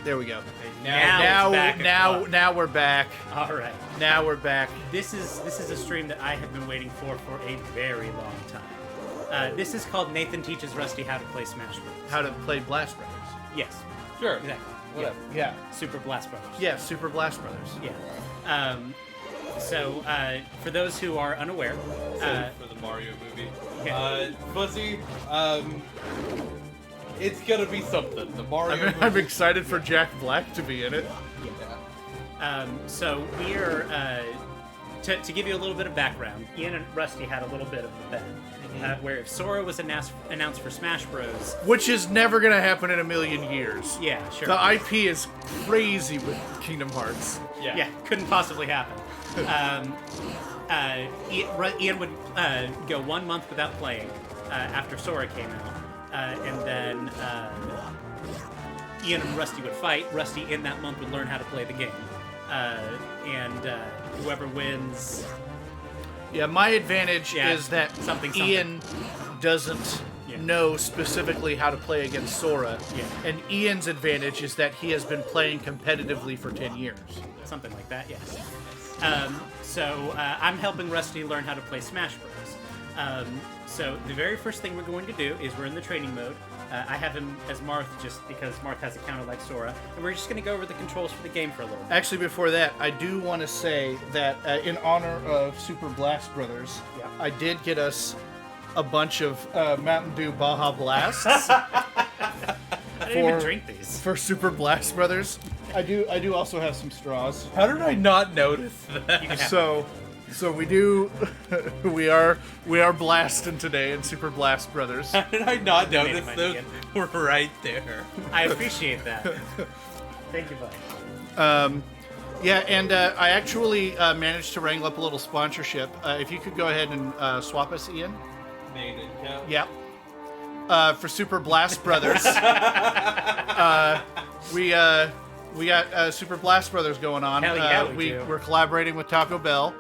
There we go. Now we're back. All right. Now we're back. This is a stream that I have been waiting for a very long time. This is called Nathan Teaches Rusty How to Play Smash Bros. How to play Blast Brothers. Yes. Sure. Exactly. Whatever. Yeah. Super Blast Brothers. Yeah, Super Blast Brothers. Yeah. So, for those who are unaware... for the Mario movie. Yeah. Fuzzy, it's gonna be something. The Mario movie. I'm excited for Jack Black to be in it. So we're to give you a little bit of background. Ian and Rusty had a little bit of a bet, where if Sora was announced for Smash Bros, which is never gonna happen in a million years. Yeah, sure. The IP is crazy with Kingdom Hearts. Yeah, couldn't possibly happen. Ian would go 1 month without playing after Sora came out, and then Ian and Rusty would fight. Rusty in that month would learn how to play the game. And whoever wins... Yeah, my advantage is that something. Ian doesn't know specifically how to play against Sora. Yeah. And Ian's advantage is that he has been playing competitively for 10 years. Something like that, yes. So I'm helping Rusty learn how to play Smash Bros. So the very first thing we're going to do is we're in the training mode. I have him as Marth just because Marth has a counter like Sora. And we're just going to go over the controls for the game for a little bit. Actually, before that, I do want to say that in honor of Super Blast Brothers, I did get us a bunch of Mountain Dew Baja Blasts. I didn't even drink these. For Super Blast Brothers. I do also have some straws. How did I not notice that? So we do we are blasting today in Super Blast Brothers. How did I not notice those were right there? I appreciate that. Thank you, bud. Yeah, and I actually managed to wrangle up a little sponsorship. If you could go ahead and swap us, Ian. Yep. For Super Blast Brothers. We got Super Blast Brothers going on. Hell yeah, we're collaborating with Taco Bell.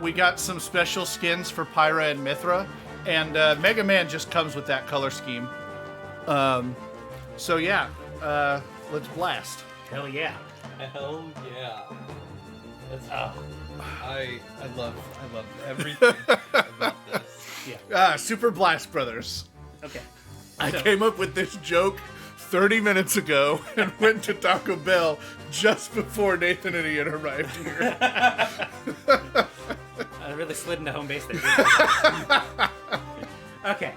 We got some special skins for Pyra and Mithra, and Mega Man just comes with that color scheme. So yeah, let's blast. Hell yeah. Hell yeah. That's, I love everything about this. Yeah. Super Blast Brothers. Okay. I came up with this joke 30 minutes ago and went to Taco Bell just before Nathan and Ian arrived here. I really slid into home base there. Okay,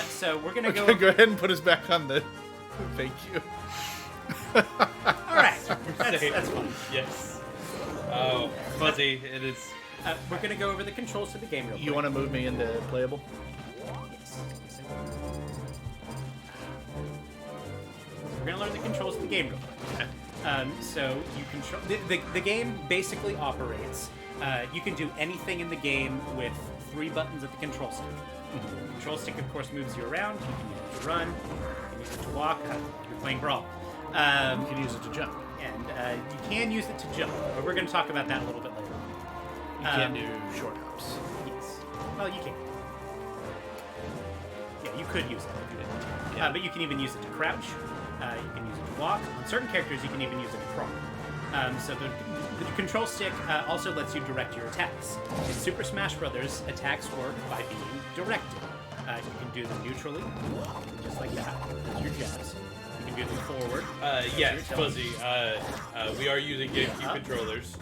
so we're going to go... Go ahead and put us back on the... Thank you. All right, that's fun. Yes. Oh, Fuzzy, it is... we're going to go over the controls for the game real quick. You want to move me into playable? Yes. We're going to learn the controls of the game real quick. So you control the game basically operates. You can do anything in the game with 3 buttons at the control stick. The control stick, of course, moves you around. You can use it to run. You can use it to walk. You're playing Brawl. You can use it to jump. And you can use it to jump, but we're going to talk about that a little bit later. You can do short hops. Yes. Well, you can. Yeah, you could use it if you didn't. Yeah. But you can even use it to crouch. You can use it to walk. On certain characters, you can even use it to crawl. So the control stick also lets you direct your attacks. In Super Smash Bros., attacks work by being directed. You can do them neutrally, just like that. That's your jabs. You can do them forward. Yes, Fuzzy. We are using GameCube controllers.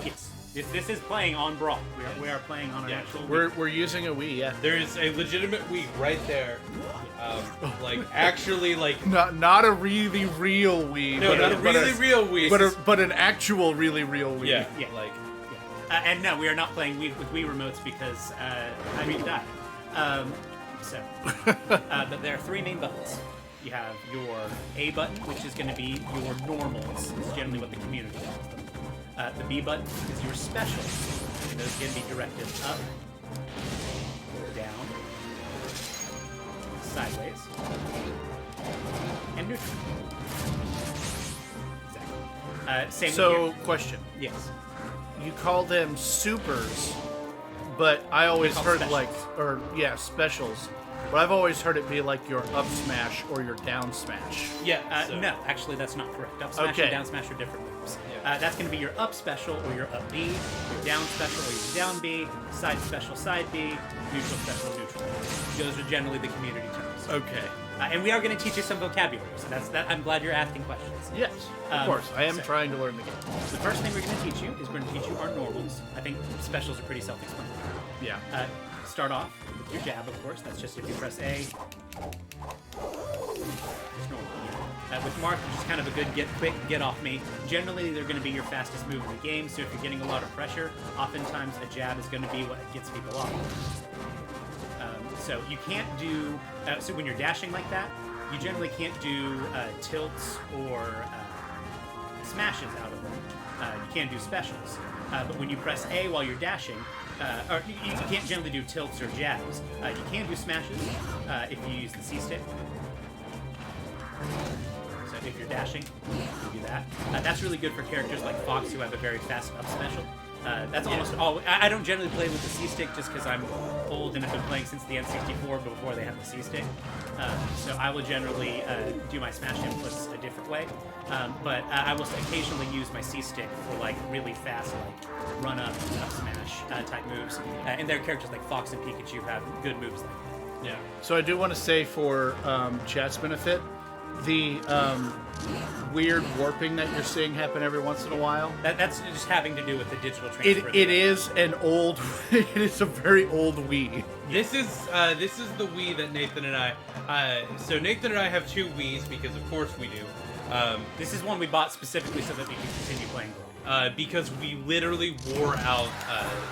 Yes. This is playing on Brawl. We are playing on an actual Wii. We're using a Wii, yeah. There is a legitimate Wii right there. Like actually, like not a really real Wii. No, not a really real Wii. But an actual really real Wii. Yeah. Like. Yeah. And no, we are not playing Wii with Wii remotes because I mean die. But there are 3 main buttons. You have your A button, which is going to be your normals. It's generally what the community calls them. The B button is your specials. And those can be directed up, down, sideways, and neutral. Exactly. Same So, with question. Yes. You call them supers, but I always call heard specials. specials. But I've always heard it be like your up smash or your down smash. Yeah. No, actually, that's not correct. Up smash Okay. and down smash are different moves. Yeah. That's going to be your up special or your up B, your down special or your down B, side special side B, neutral special neutral. Those are generally the community terms. Okay. And we are going to teach you some vocabulary, so that's that. I'm glad you're asking questions. Yes, of course. I am so- trying to learn the game. The first thing we're going to teach you is we're going to teach you our normals. I think specials are pretty self-explanatory. Yeah. Start off with your jab, of course. That's just if you press A. Just normal. With Mark, which is kind of a good quick get off me. Generally, they're going to be your fastest move in the game. So if you're getting a lot of pressure, oftentimes a jab is going to be what gets people off. So you can't do. So when you're dashing like that, you generally can't do tilts or smashes out of them. You can do specials. But when you press A while you're dashing, or you can't generally do tilts or jabs. You can do smashes if you use the C stick. So if you're dashing, you do that. That's really good for characters like Fox who have a very fast up special. That's almost all. I don't generally play with the C stick just because I'm old and have been playing since the N64 before they had the C stick. So I will generally do my smash inputs a different way. But I will occasionally use my C stick for like really fast, like run up smash type moves. And there are characters like Fox and Pikachu who have good moves like that. Yeah. So I do want to say for chat's benefit, the weird warping that you're seeing happen every once in a while. That's just having to do with the digital transfer. It is an old. It is a very old Wii. This is the Wii that Nathan and I. So Nathan and I have two Wiis because of course we do. This is one we bought specifically so that we can continue playing Brawl. Because we literally wore out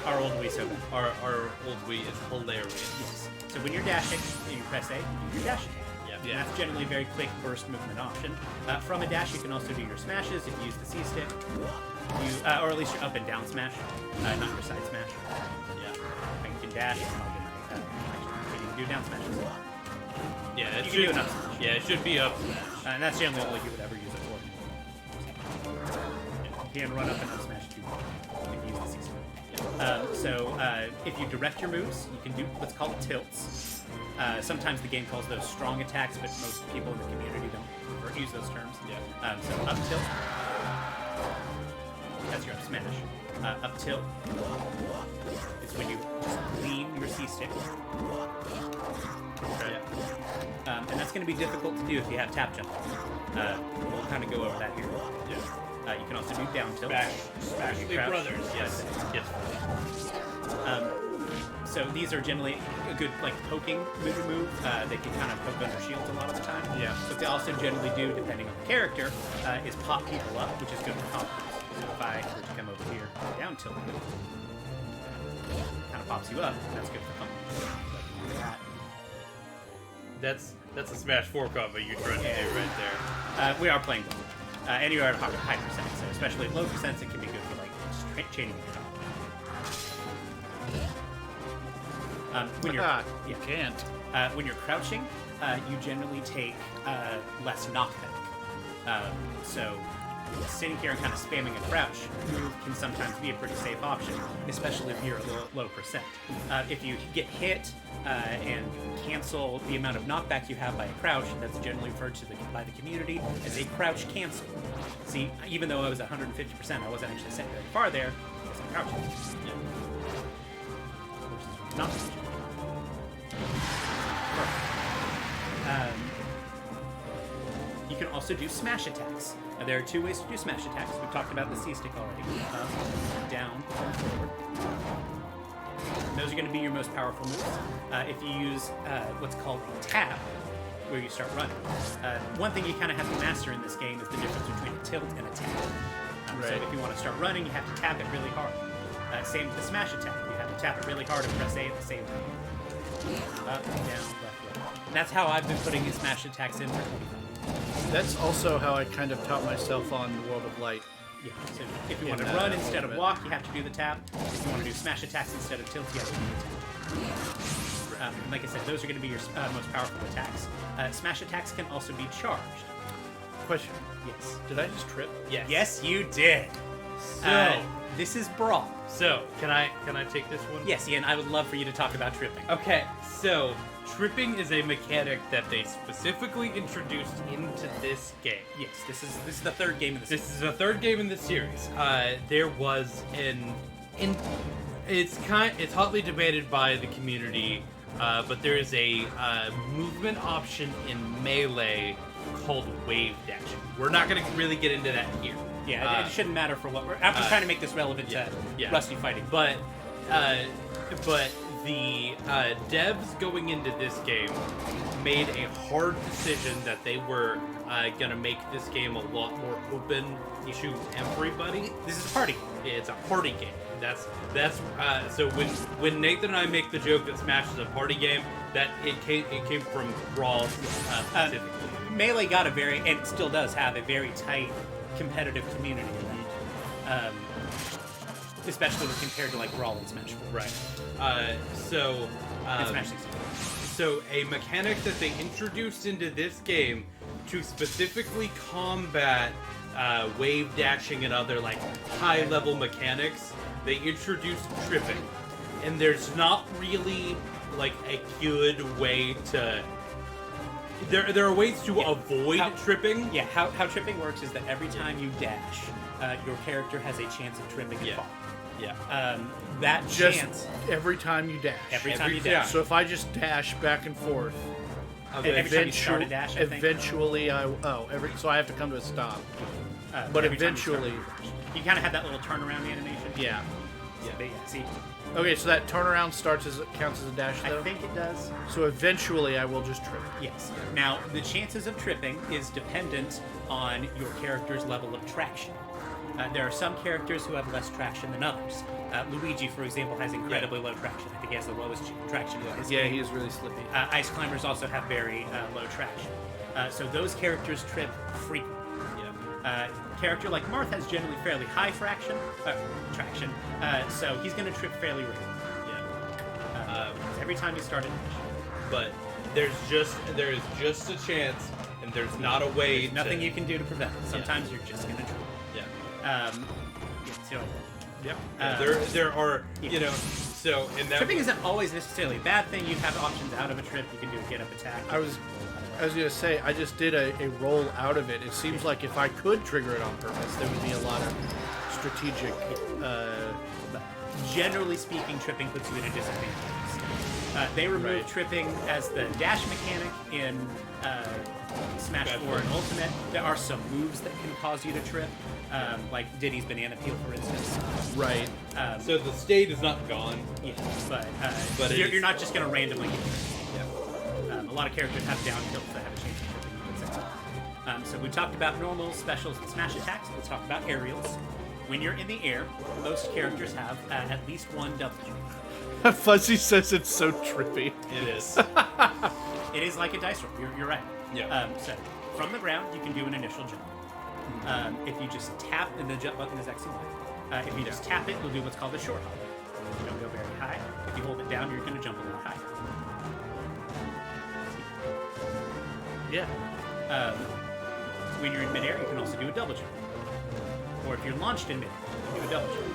Our old Wii so bad. our old Wii. It's hilarious. Yes. So when you're dashing, you press A, you're dashing. Yeah. And that's generally a very quick burst movement option. From a dash, you can also do your smashes if you use the C stick. Or at least your up and down smash, not your side smash. Yeah. And you can dash, and I'll do my, actually, you can do down smashes. Yeah. It You should, can do an up smash. Yeah, it should be up. And that's generally all you would ever use it for. You can run up and up smash too if you use the C stick. If you direct your moves, you can do what's called tilts. Sometimes the game calls those strong attacks, but most people in the community don't use those terms. Yeah. So up tilt, that's your up smash. Up tilt is when you just lean your C stick. Yeah. And that's going to be difficult to do if you have tap jump. We'll kind of go over that here. Yeah. You can also do down tilt. Smash You the crouch. brothers. Yes. Yes. So these are generally a good like poking move. They can kind of poke under shields a lot of the time. Yeah. What they also generally do, depending on the character, is pop people up, which is good for combos. So if I were to come over here, down tilt, kind of pops you up. That's good for combos. So I can do that. That's a Smash 4 combo you're trying to do right there. We are playing Brawl. And you're at a high percent, so especially at low percents, it can be good for like just chaining your top. When you're You can't. when you're crouching, you generally take less knockback. So sitting here and kind of spamming a crouch move can sometimes be a pretty safe option, especially if you're a low percent. If you get hit and cancel the amount of knockback you have by a crouch, that's generally referred to by the community as a crouch cancel. See, even though I was 150%, I wasn't actually sent very far there because I'm crouching. Yeah. Which is not you can also do smash attacks. Now, there are two ways to do smash attacks. We've talked about the C-stick already. Up, down, and forward. Those are going to be your most powerful moves. If you use what's called a tap, where you start running. One thing you kind of have to master in this game is the difference between a tilt and a tap. So Right. if you want to start running, you have to tap it really hard. Same with the smash attack. You have to tap it really hard and press A at the same time. Up, down, left, right. And that's how I've been putting these smash attacks in for 25. That's also how I kind of taught myself on World of Light. Yeah, so if you In want to that run instead of element. walk, you have to do the tap. If you want to do smash attacks instead of tilt, you have to do the tap. Like I said, those are going to be your most powerful attacks. Smash attacks can also be charged. Question: Yes. Did I just trip? Yes. Yes, you did. So, This is Brawl. can I take this one? Yes, Ian, I would love for you to talk about tripping. Okay, so tripping is a mechanic that they specifically introduced into this game. Yes, this is the third game in the series. This is the third game in the series. There was it's hotly debated by the community, but there is a movement option in Melee called wave dashing. We're not going to really get into that here. Yeah, it shouldn't matter for what we're. I'm just trying to make this relevant to Rusty fighting. But the devs going into this game made a hard decision that they were gonna make this game a lot more open to everybody. This is a party. It's a party game. That's so when Nathan and I make the joke that Smash is a party game, that it came from Brawl specifically. Melee got and it still does have a very tight competitive community in that. Especially when compared to like Brawl and Smash 4. Right. And Smash 16. So a mechanic that they introduced into this game to specifically combat wave dashing and other like high level mechanics, they introduced tripping. And there's not really like a good way to. There are ways to avoid tripping. Yeah, how tripping works is that every time you dash, your character has a chance of tripping and fall. Yeah. That Just chance every time you dash. every time you dash. So if I just dash back and forth, Every time you start a dash, I think. eventually so I have to come to a stop. But every time you start eventually, you kind of have that little turnaround animation. yeah. See, Okay, so that turnaround counts as a dash though. I think it does. So eventually, I will just trip. Yes. Now, the chances of tripping is dependent on your character's level of traction. There are some characters who have less traction than others. Luigi, for example, has incredibly low traction. I think he has the lowest traction in his game. He is really slippy. Ice climbers also have very low traction. So those characters trip frequently. Character like Marth has generally fairly high traction, so he's going to trip fairly rarely. Every time you start a dash. But there is just a chance, and there's not a way. There's nothing you can do to prevent it. Sometimes you're just going to trip. There are so in that tripping isn't always necessarily a bad thing. You have options out of a trip. You can do a get up attack. I was gonna say I just did a roll out of it. It seems like if I could trigger it on purpose, there would be a lot of strategic. But generally speaking, tripping puts you at a disadvantage. They removed tripping as the dash mechanic in Smash 4 and Ultimate. There are some moves that can cause you to trip, like Diddy's Banana Peel, for instance. Right. So the state is not gone. Yeah, but you're not just going to randomly get tripped. A lot of characters have down tilts that have a chance of tripping. So we talked about normal, specials, and smash attacks. Let's talk about aerials. When you're in the air, most characters have at least one double jump. Fuzzy says it's so trippy. It is. It is like a dice roll. You're right. Yeah. So from the ground, you can do an initial jump. If you just tap, and the jump button is X and Y. If you just tap it, you'll do what's called a short hop. You don't go very high. If you hold it down, you're going to jump a little higher. Yeah. When you're in midair, you can also do a double jump. Or if you're launched in midair, you can do a double jump.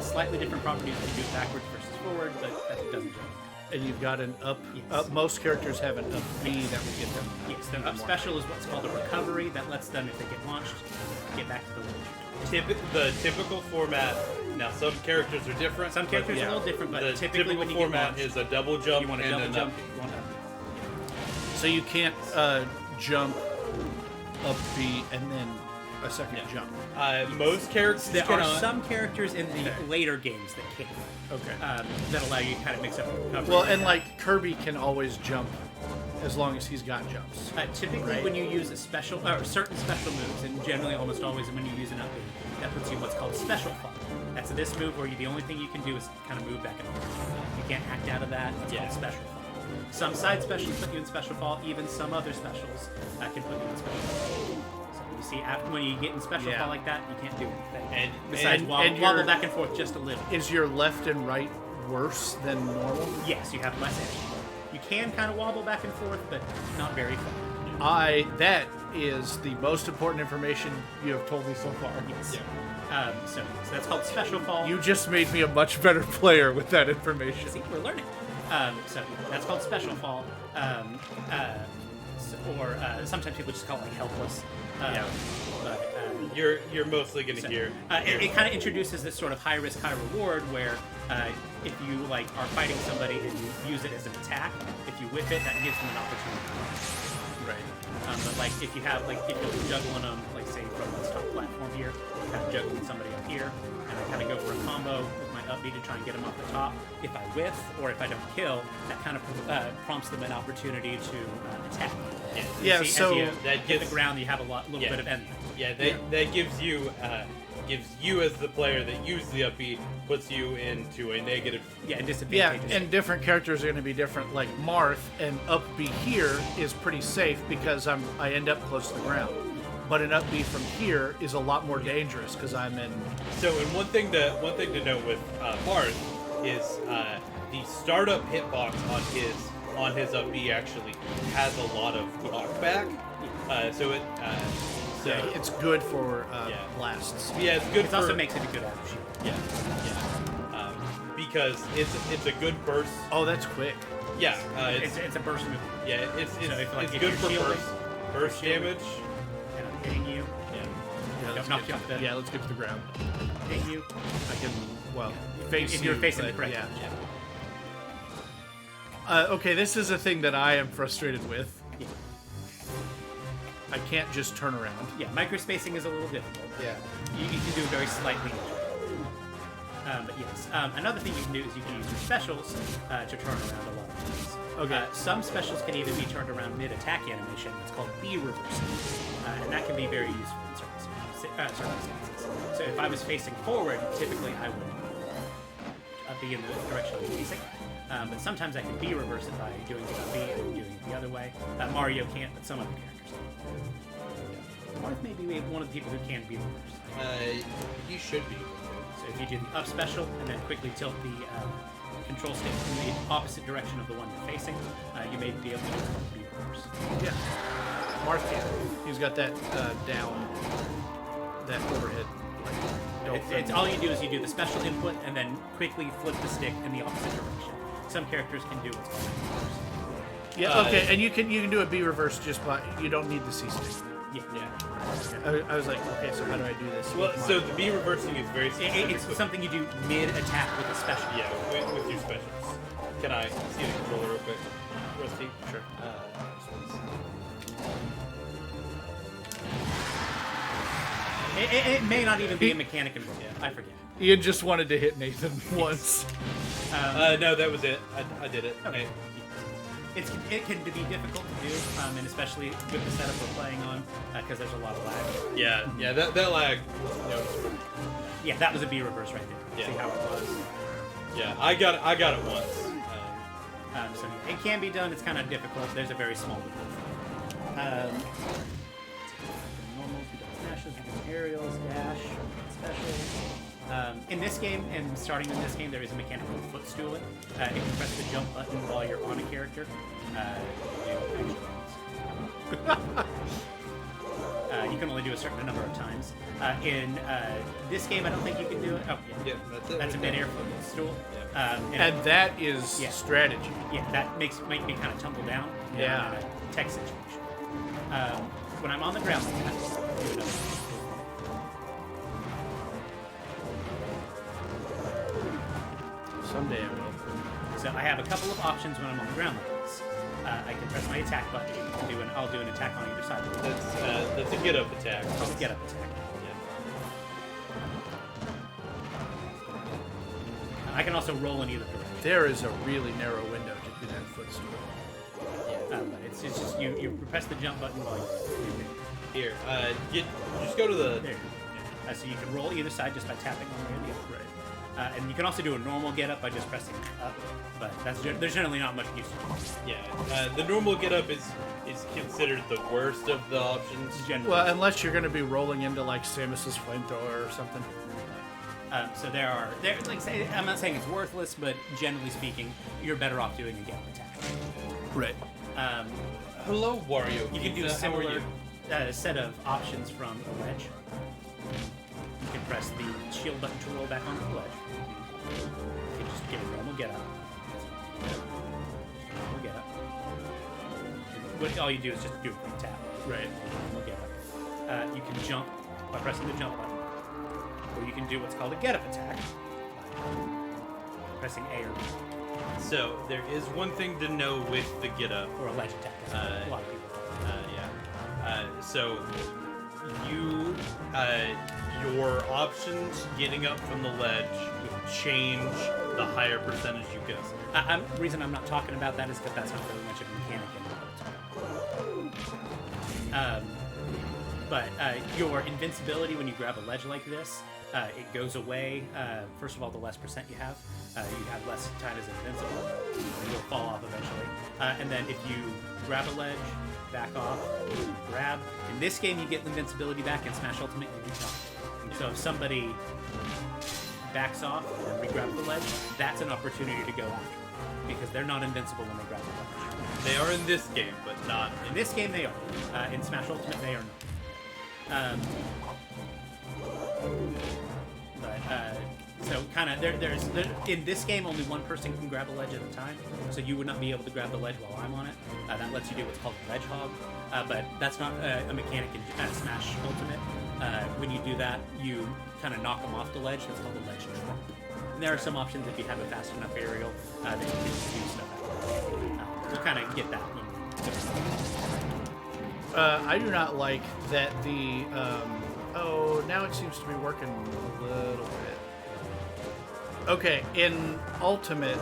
Slightly different properties when you do it backwards versus forward, but that doesn't jump. And you've got an up. Yes. Most characters have an up B that will get them. Yes, their up special is what's called a recovery that lets them, if they get launched, get back to the launch. The typical format. Now, some characters are different. Some characters are a little different, but the typically when you format get launched, is a double jump you want a and double an jump. up. You want up. So you can't jump up B and then a second jump. Most characters There are cannot. some characters in the later games that can. Okay. That allow you to kind of mix up the recovery. Well, and like Kirby can always jump as long as he's got jumps. Typically, when you use a special or certain special moves, and generally almost always when you use an up B, that puts you in what's called special fall. That's this move where the only thing you can do is kind of move back and forth. You can't act out of that. It's called special fall. Some side specials put you in special fall. Even some other specials can put you in special fall. So you see, when you get in special fall like that, you can't do anything. Besides wobble back and forth just a little. Is your left and right worse than normal? Yes, you have less energy. You can kind of wobble back and forth, but not very far. That is the most important information you have told me so far. Yes. Yeah. So that's called Special Fall. You just made me a much better player with that information. See, we're learning. So that's called Special Fall. Or sometimes people just call it like Helpless. Yeah. But, You're mostly gonna hear. it kind of introduces this sort of high risk, high reward where if you like are fighting somebody and you use it as an attack, if you whip it, that gives them an opportunity. Right. But like if you have like if you're juggling them, like say from this top platform here, kind of juggling somebody up here, and I kind of go for a combo with my up B to try and get them off the top. If I whiff or if I don't kill, that kind of prompts them an opportunity to attack. Yeah, See, so as you that hit gets- the ground, you have a little bit of end. Yeah, that gives you as the player that used the up B puts you into a negative. Yeah, and Yeah, disadvantages. and different characters are going to be different. Like Marth, and up B here is pretty safe because I end up close to the ground. But an up B from here is a lot more dangerous because I'm in. So, and one thing to note with Marth is the startup hitbox on his up B actually has a lot of knockback. So It's good for Yeah. blasts. yeah, it's good. It for, also makes it a good average. yeah. Because it's a good burst. Oh, that's quick. Yeah, It's a burst move, yeah, it's if good you're for shielding- burst damage. and I'm hitting you, Yeah. let's knock get you off to, the- yeah, let's get to the ground. hitting you. I can, well, face If you're you, facing the but correct yeah. direction. Okay, this is a thing that I am frustrated with. Yeah. I can't just turn around. Yeah, microspacing is a little difficult. Yeah. You can do very slightly. But yes, another thing you can do is you can use your specials to turn around a lot of things. Okay. Some specials can even be turned around mid-attack animation. It's called B reversal, and that can be very useful in certain circumstances. So if I was facing forward, typically I would be in the direction I'm facing. But sometimes I can B reverse it by doing it on B and doing it the other way. Mario can't, but some other characters can. Marth may be one of the people who can B reverse. He should be. So if you do the up special and then quickly tilt the control stick in the opposite direction of the one you're facing, you may be able to do B reverse. Yeah. Marth can. He's got that down, that overhead. It's all you do is you do the special input and then quickly flip the stick in the opposite direction. Some characters can do what's called B reverse. Yeah. Okay, and you can do a B reverse just by you don't need the C stick. Yeah. I was like, okay, so how do I do this? Well, with so my- the B reversing is very specific. It's something you do mid-attack with a special. Yeah, with your specials. Can I see the controller real quick, Rusty? Sure. It may not even be a mechanic in I forget. Ian just wanted to hit Nathan once. No, that was it. I did it. Okay. It can be difficult to do, and especially with the setup we're playing on, because there's a lot of lag. Yeah, that lag. Yeah, that was a B reverse right there. Yeah. See how it was. Yeah, I got it once. So it can be done. It's kind of difficult. There's a very small window. Normals, we got smashes, we got aerials, dash, special. In this game, and starting in this game, there is a mechanic called footstooling. If you press the jump button while you're on a character, you can only do a certain number of times. In this game, I don't think you can do it. Oh, Yeah, that's it. that's a mid-air footstool. And that is Yeah. strategy. Yeah, that makes me kind of tumble down. Yeah. In a tech situation. When I'm on the ground like that, do another. Someday I will. So I have a couple of options when I'm on the ground like this. I can press my attack button and I'll do an attack on either side. That's a get up attack. I'll get up attack. I can also roll in either direction. There is a really narrow window to do that footstool. But it's just you press the jump button while you're Here, just go to the. there. So you can roll either side just by tapping one way or the other. And you can also do a normal get up by just pressing up, but there's generally not much use to it. Yeah, the normal get up is considered the worst of the options. Generally. Well, unless you're going to be rolling into like Samus's flamethrower or something. So I'm not saying it's worthless, but generally speaking, you're better off doing a get up attack. Right. Hello, Wario. You can do Pizza, how are similar. you? a set of options from a ledge. You can press the shield button to roll back onto the ledge. You can just get a normal get up. Normal get up. All you do is just do a quick tap. Right. Normal get up. You can jump by pressing the jump button. Or you can do what's called a get up attack by pressing A or B. So there is one thing to know with the get up. Or a ledge attack. That's what a lot of people. So you, your options getting up from the ledge change the higher percentage you go. The reason I'm not talking about that is because that's not really much of a mechanic in the but your invincibility when you grab a ledge like this, it goes away. First of all, the less percent you have less time as invincible. You'll fall off eventually. And then if you grab a ledge, back off, grab. In this game, you get invincibility back. In Smash Ultimate, you do not. So if somebody backs off and re-grabs the ledge, that's an opportunity to go after. Because they're not invincible when they grab the ledge. They are in this game, but not in this game. They are. In Smash Ultimate, they are not. So kind of there's in this game only one person can grab a ledge at a time, so you would not be able to grab the ledge while I'm on it. That lets you do what's called a ledge hog, but that's not a mechanic in Smash Ultimate. When you do that, you kind of knock them off the ledge. That's called a ledge trump. And there are some options if you have a fast enough aerial that you can just do stuff out. You kind of get that when I do not like that the. Oh, now it seems to be working a little bit. Okay, in Ultimate,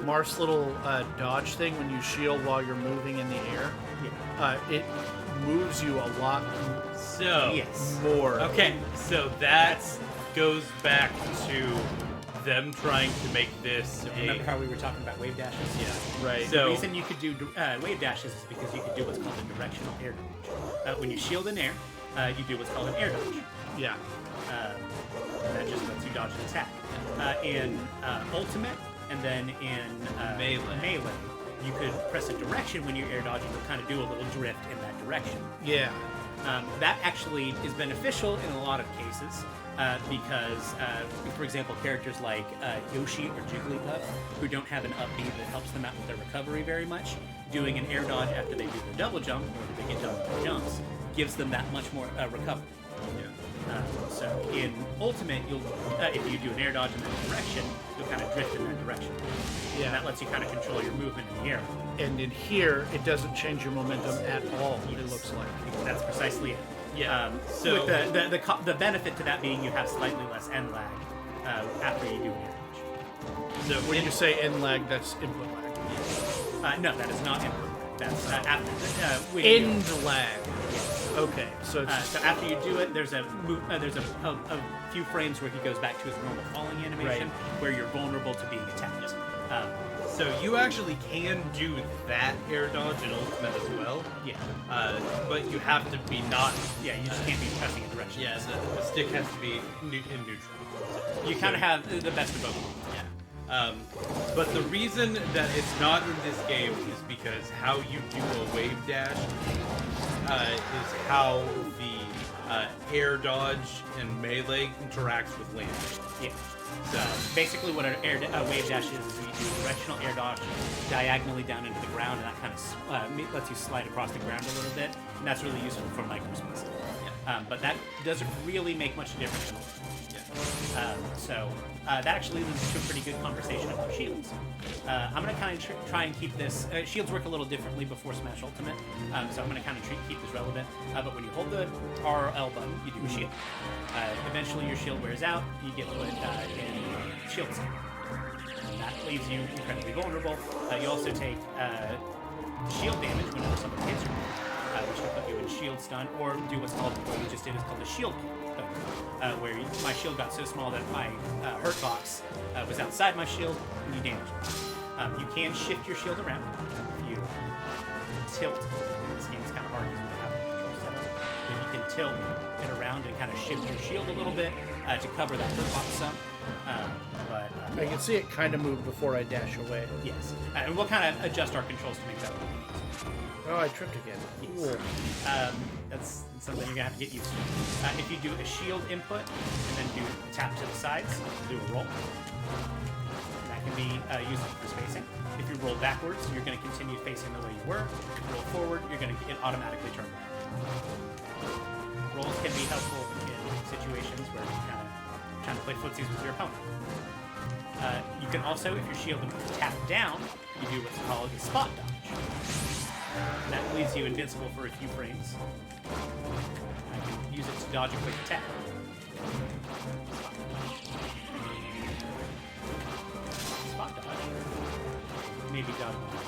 Marth's little dodge thing when you shield while you're moving in the air, it moves you a lot more. Okay, so that goes back to them trying to make this. Remember how we were talking about wave dashes? Yeah, right. So the reason you could do wave dashes is because you could do what's called a directional air dodge. When you shield in air, you do what's called an air dodge. Yeah. That just lets you dodge an attack. In Ultimate, and then in Melee, you could press a direction when you're air dodging to kind of do a little drift in that direction. Yeah. That actually is beneficial in a lot of cases because, for example, characters like Yoshi or Jigglypuff, who don't have an up B that helps them out with their recovery very much, doing an air dodge after they do their double jump or they get done with their jumps gives them that much more recovery. So in Ultimate, you'll if you do an air dodge in that direction, you'll kind of drift in that direction. Yeah. And that lets you kind of control your movement in the air. And in here, it doesn't change your momentum at all. Yes. It looks like. That's precisely it. Yeah. So with the benefit to that being you have slightly less end lag after you do an air dodge. So when you say end lag, that's input lag. No, that is not input lag. That's after end lag. Okay, so so after you do it, there's a few frames where he goes back to his normal falling animation, where you're vulnerable to being attacked. So you actually can do that air dodge in Ultimate as well. Yeah. But you have to be not. Yeah, you just can't be pressing a direction. Yeah, the stick has to be in neutral. You kind of have the best of both worlds. Yeah. But the reason that it's not in this game is because how you do a wave dash is how the air dodge and melee interacts with landing. Yeah. So basically what a wave dash is you do a directional air dodge diagonally down into the ground, and that kind of lets you slide across the ground a little bit, and that's really useful for microspace. Yeah. But that doesn't really make much difference in that actually leads to a pretty good conversation about shields. I'm going to kind of try and keep this... shields work a little differently before Smash Ultimate, so I'm going to kind of keep this relevant. But when you hold the RL button, you do a shield. Eventually your shield wears out, you get put in shield state. And that leaves you incredibly vulnerable. You also take shield damage whenever someone hits you, which will put you in shield stun, or do what's called, what we just did, is called a shield kill, where my shield got so small that my hurt box was outside my shield, and you damaged it. You can shift your shield around. If you tilt, this game's kind of hard because we don't have a control setup, but you can tilt it around and kind of shift your shield a little bit to cover that hurt box some. I can see it kind of move before I dash away. Yes, and we'll kind of adjust our controls to make that work. Oh, I tripped again. Yes. That's something you're gonna have to get used to. If you do a shield input and then do tap to the sides, do a roll. That can be used for spacing. If you roll backwards, you're going to continue facing the way you were. If you roll forward, you're going to get automatically turned around. Rolls can be helpful in situations where you're kind of trying to play footsies with your opponent. You can also, if your shield input tap down, you do what's called a spot dodge. And that leaves you invincible for a few frames. I can use it to dodge a quick attack. Spot dodge. Maybe dodge one.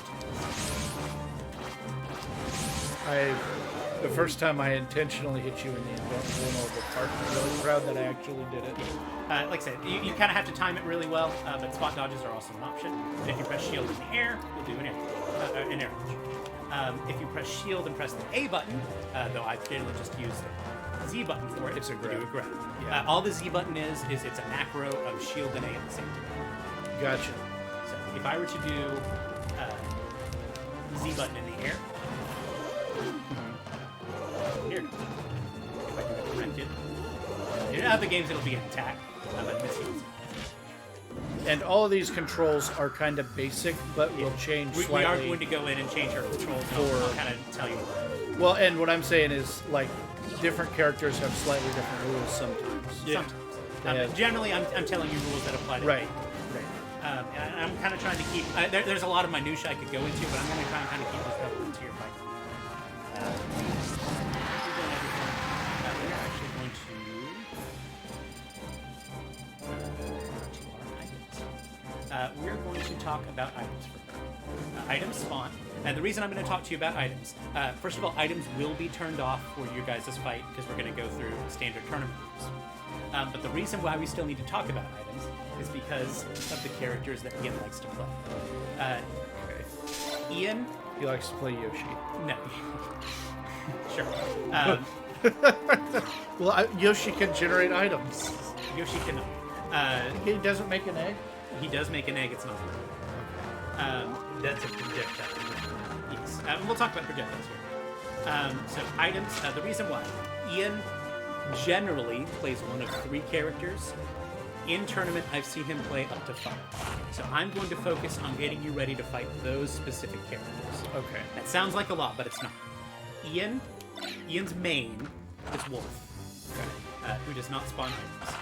The first time I intentionally hit you in the invulnerable part, I'm really proud that I actually did it. Like I said, you kind of have to time it really well, but spot dodges are also an option. If you press shield in the air, you'll do an air dodge. If you press shield and press the A button, though I generally just use the Z button for it, It's a to do grab. a grab. Yeah. All the Z button is it's a macro of shield and A at the same time. Gotcha. So if I were to do Z button in the air, here, if I do it directed, in other games it'll be an attack, but this is. And all of these controls are kind of basic, but will change We slightly. are going to go in and change our controls. I'll kind of tell you why. Well, and what I'm saying is, like, different characters have slightly different rules sometimes. Sometimes. Yeah. Generally, I'm telling you rules that apply to Right. me. And I'm kind of trying to keep. There's a lot of minutia I could go into, but I'm going to try and kind of keep this relevant to your fight. We're actually going to. We're going to talk about items first. Items spawn. And the reason I'm going to talk to you about items, first of all, items will be turned off for your guys' fight because we're going to go through standard tournament rules. But the reason why we still need to talk about items is because of the characters that Ian likes to play. Ian, He likes to play Yoshi. no, sure. Well, Yoshi can generate items. Yoshi cannot. He doesn't make an egg? He does make an egg. It's not. That's a projectile. Yes. We'll talk about projectiles here. So items. The reason why Ian generally plays one of 3 characters. In tournament, I've seen him play up to 5. So I'm going to focus on getting you ready to fight those specific characters. Okay. That sounds like a lot, but it's not. Ian's main is Wolf, who does not spawn items.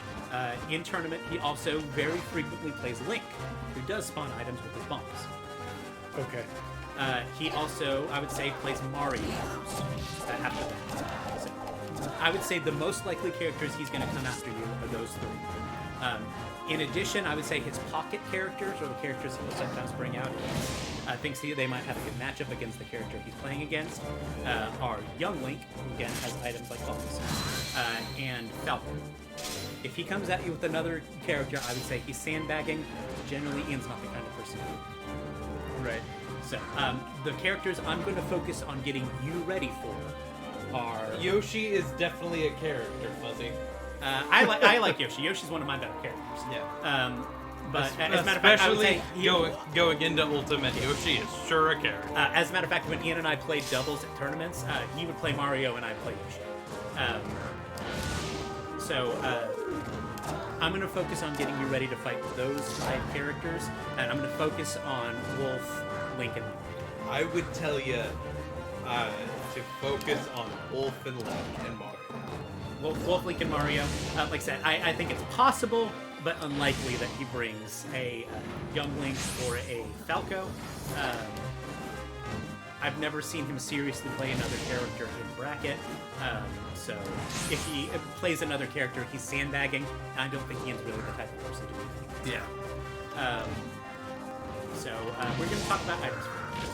In tournament, he also very frequently plays Link, who does spawn items with his bombs. Okay. He also, I would say, plays Mario after that. So, I would say the most likely characters he's going to come after you are those 3. In addition, I would say his pocket characters, or the characters he will sometimes bring out, thinks they might have a good matchup against the character he's playing against, are Young Link, who again has items like bombs, and Falcon. If he comes at you with another character, I would say he's sandbagging. Generally, Ian's not the kind of person. Right. So, the characters I'm going to focus on getting you ready for are... Yoshi is definitely a character, Fuzzy. I like Yoshi. Yoshi's one of my better characters. Yeah. But as a matter of fact, I would say going into Ultimate, Yoshi is sure a character. as a matter of fact, when Ian and I played doubles at tournaments, he would play Mario and I'd play Yoshi. I'm going to focus on getting you ready to fight those 5 characters, and I'm going to focus on Wolf, Link, and Mario. I would tell you to focus on Wolf and Link and Mario. Wolf, Link, and Mario. Like I said, I think it's possible, but unlikely that he brings a Young Link or a Falco. I've never seen him seriously play another character in bracket. So if he plays another character, he's sandbagging. I don't think Ian's really the type of person to do that. Yeah. So we're going to talk about items first.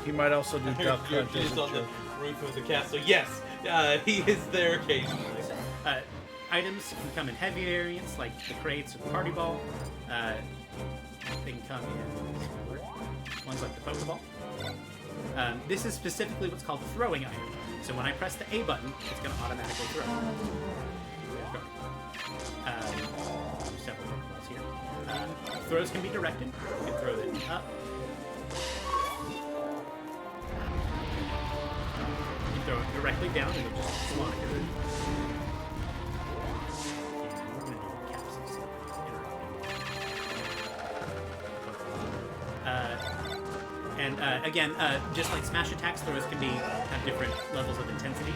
He might also do duck Yoshi hunt. is on the roof of the castle. Yes, he is there occasionally. Items can come in heavy variants like the crates or the party ball. They can come in ones like the Pokeball. This is specifically what's called a throwing item. So when I press the A button, it's going to automatically throw. Several Pokeballs here. Throws can be directed. You can throw them up. You can throw it directly down and it'll just slide. Again, just like smash attacks, throws can have different levels of intensity.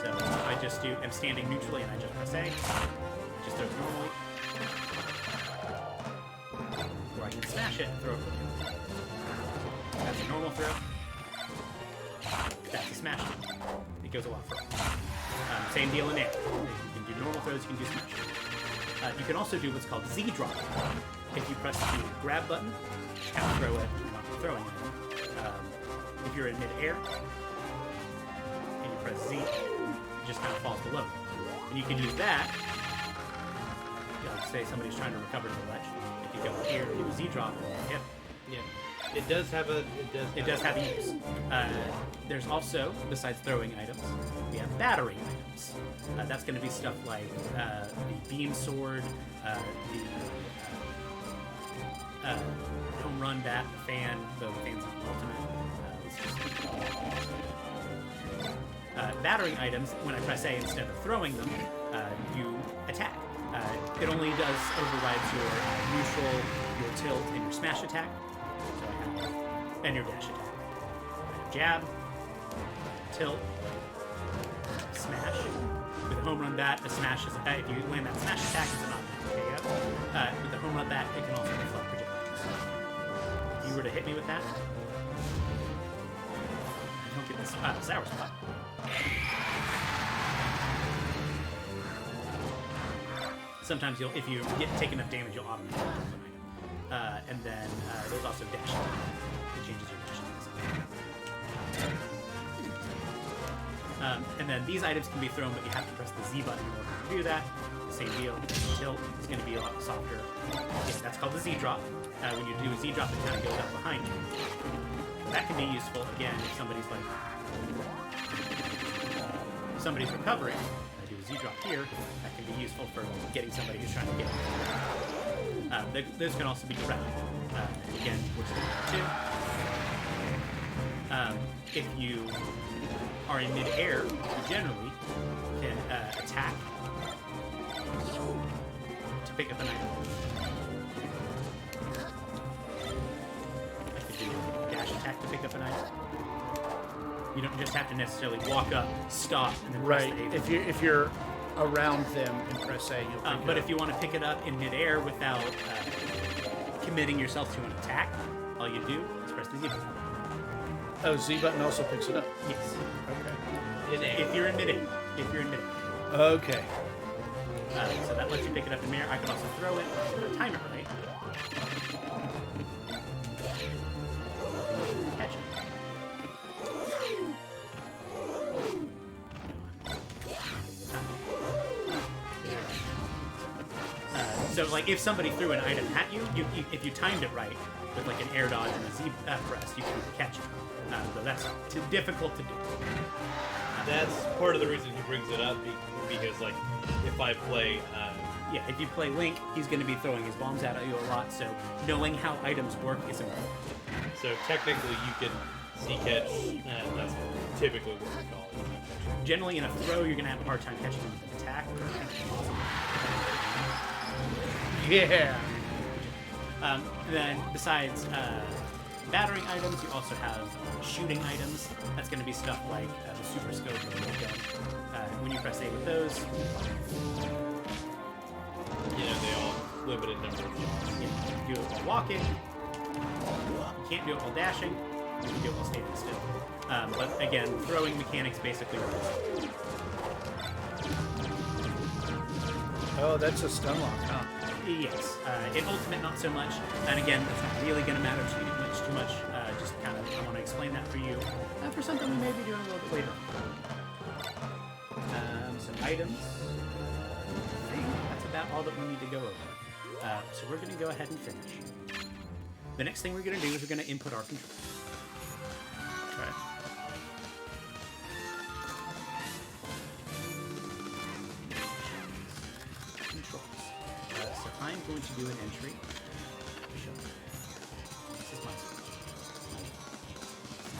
So I just I'm standing neutrally and I just press A. Just throws normally. Or I can smash it and throw it. That's a normal throw. That's a smash. It goes a lot further. Same deal in air. You can do normal throws, you can do smash. You can also do what's called Z drop. If you press the grab button, counter throw it, throwing it. If you're in mid-air, and you press Z, it just kind of falls below. And you can use that, like say somebody's trying to recover to the ledge. If you go here and do a Z drop, yep. Yeah. It does have a use. There's also, besides throwing items, we have battering items. That's going to be stuff like the beam sword, the home run bat, the fan, though the fan's not ultimate. Battering items, when I press A instead of throwing them, you attack. It only does overrides your neutral, your tilt, and your smash attack. So I have, and your dash attack. I have jab, tilt, smash. With a home run bat, a smash is if you land that smash attack, it's an automatic KO. With the home run bat, it can also deflect projectiles. If you were to hit me with that, I don't get this sour spot. Sometimes if you take enough damage, you'll automatically drop an item. And then there's also dash attack. It changes your dash attack. And then these items can be thrown, but you have to press the Z button in order to do that. Same deal. Tilt is going to be a lot softer. Yeah, that's called the Z drop. When you do a Z drop, it kind of goes up behind you. That can be useful again if somebody's recovering. I do a Z drop here. That can be useful for getting somebody who's trying to get. Those can also be direct. And again, works too. If you are in mid-air, you generally can attack to pick up an item. I could do dash attack to pick up an item. You don't just have to necessarily walk up, stop, and then press the A. If you're around them and press A, you'll pick it up. But if you want to pick it up in mid-air without committing yourself to an attack, all you do is press the Z button. Oh, Z button also picks it up. Yes. Okay. If you're in mid-air. Okay. So that lets you pick it up in mid-air. I can also throw it, time it right. Catch it. So, like, if somebody threw an item at you, if you timed it right with like an air dodge and a Z press, you can catch it. Though that's too difficult to do. That's part of the reason he brings it up, because like if I play, if you play Link, he's going to be throwing his bombs at you a lot. So knowing how items work is important. So technically, you can C-catch, and that's typically what we call it. Generally, in a throw, you're going to have a hard time catching him with an attack. Yeah. Then, besides battering items, you also have shooting items. That's going to be stuff like the Super Scope or the gun. When you press A with those, they all limited number of shots. You can do it while walking. You can't do it while dashing. You can do it while standing still. But again, throwing mechanics basically works. Oh, that's a stun lock, huh? Yes. In Ultimate, not so much. And again, that's not really going to matter too much. Just kind of, I want to explain that for you. For something we may be doing a little bit later. Some items. I think that's about all that we need to go over. So we're going to go ahead and finish. The next thing we're going to do is we're going to input our controls. Okay. I'm going to do an entry. This is my switch.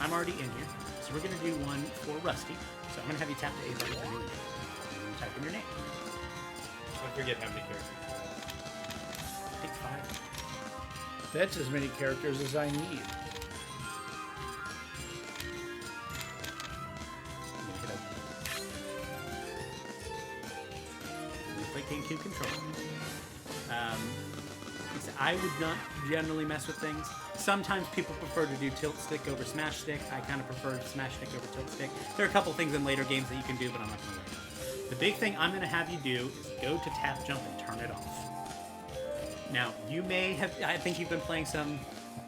I'm already in here, so we're going to do one for Rusty. So I'm going to have you tap the A button for your name. And then type in your name. I forget how many characters. I think 5. That's as many characters as I need. GameCube controller. I would not generally mess with things. Sometimes people prefer to do tilt stick over smash stick. I kind of prefer smash stick over tilt stick. There are a couple things in later games that you can do, but I'm not going to. The big thing I'm going to have you do is go to tap jump and turn it off. Now, you may have, I think you've been playing some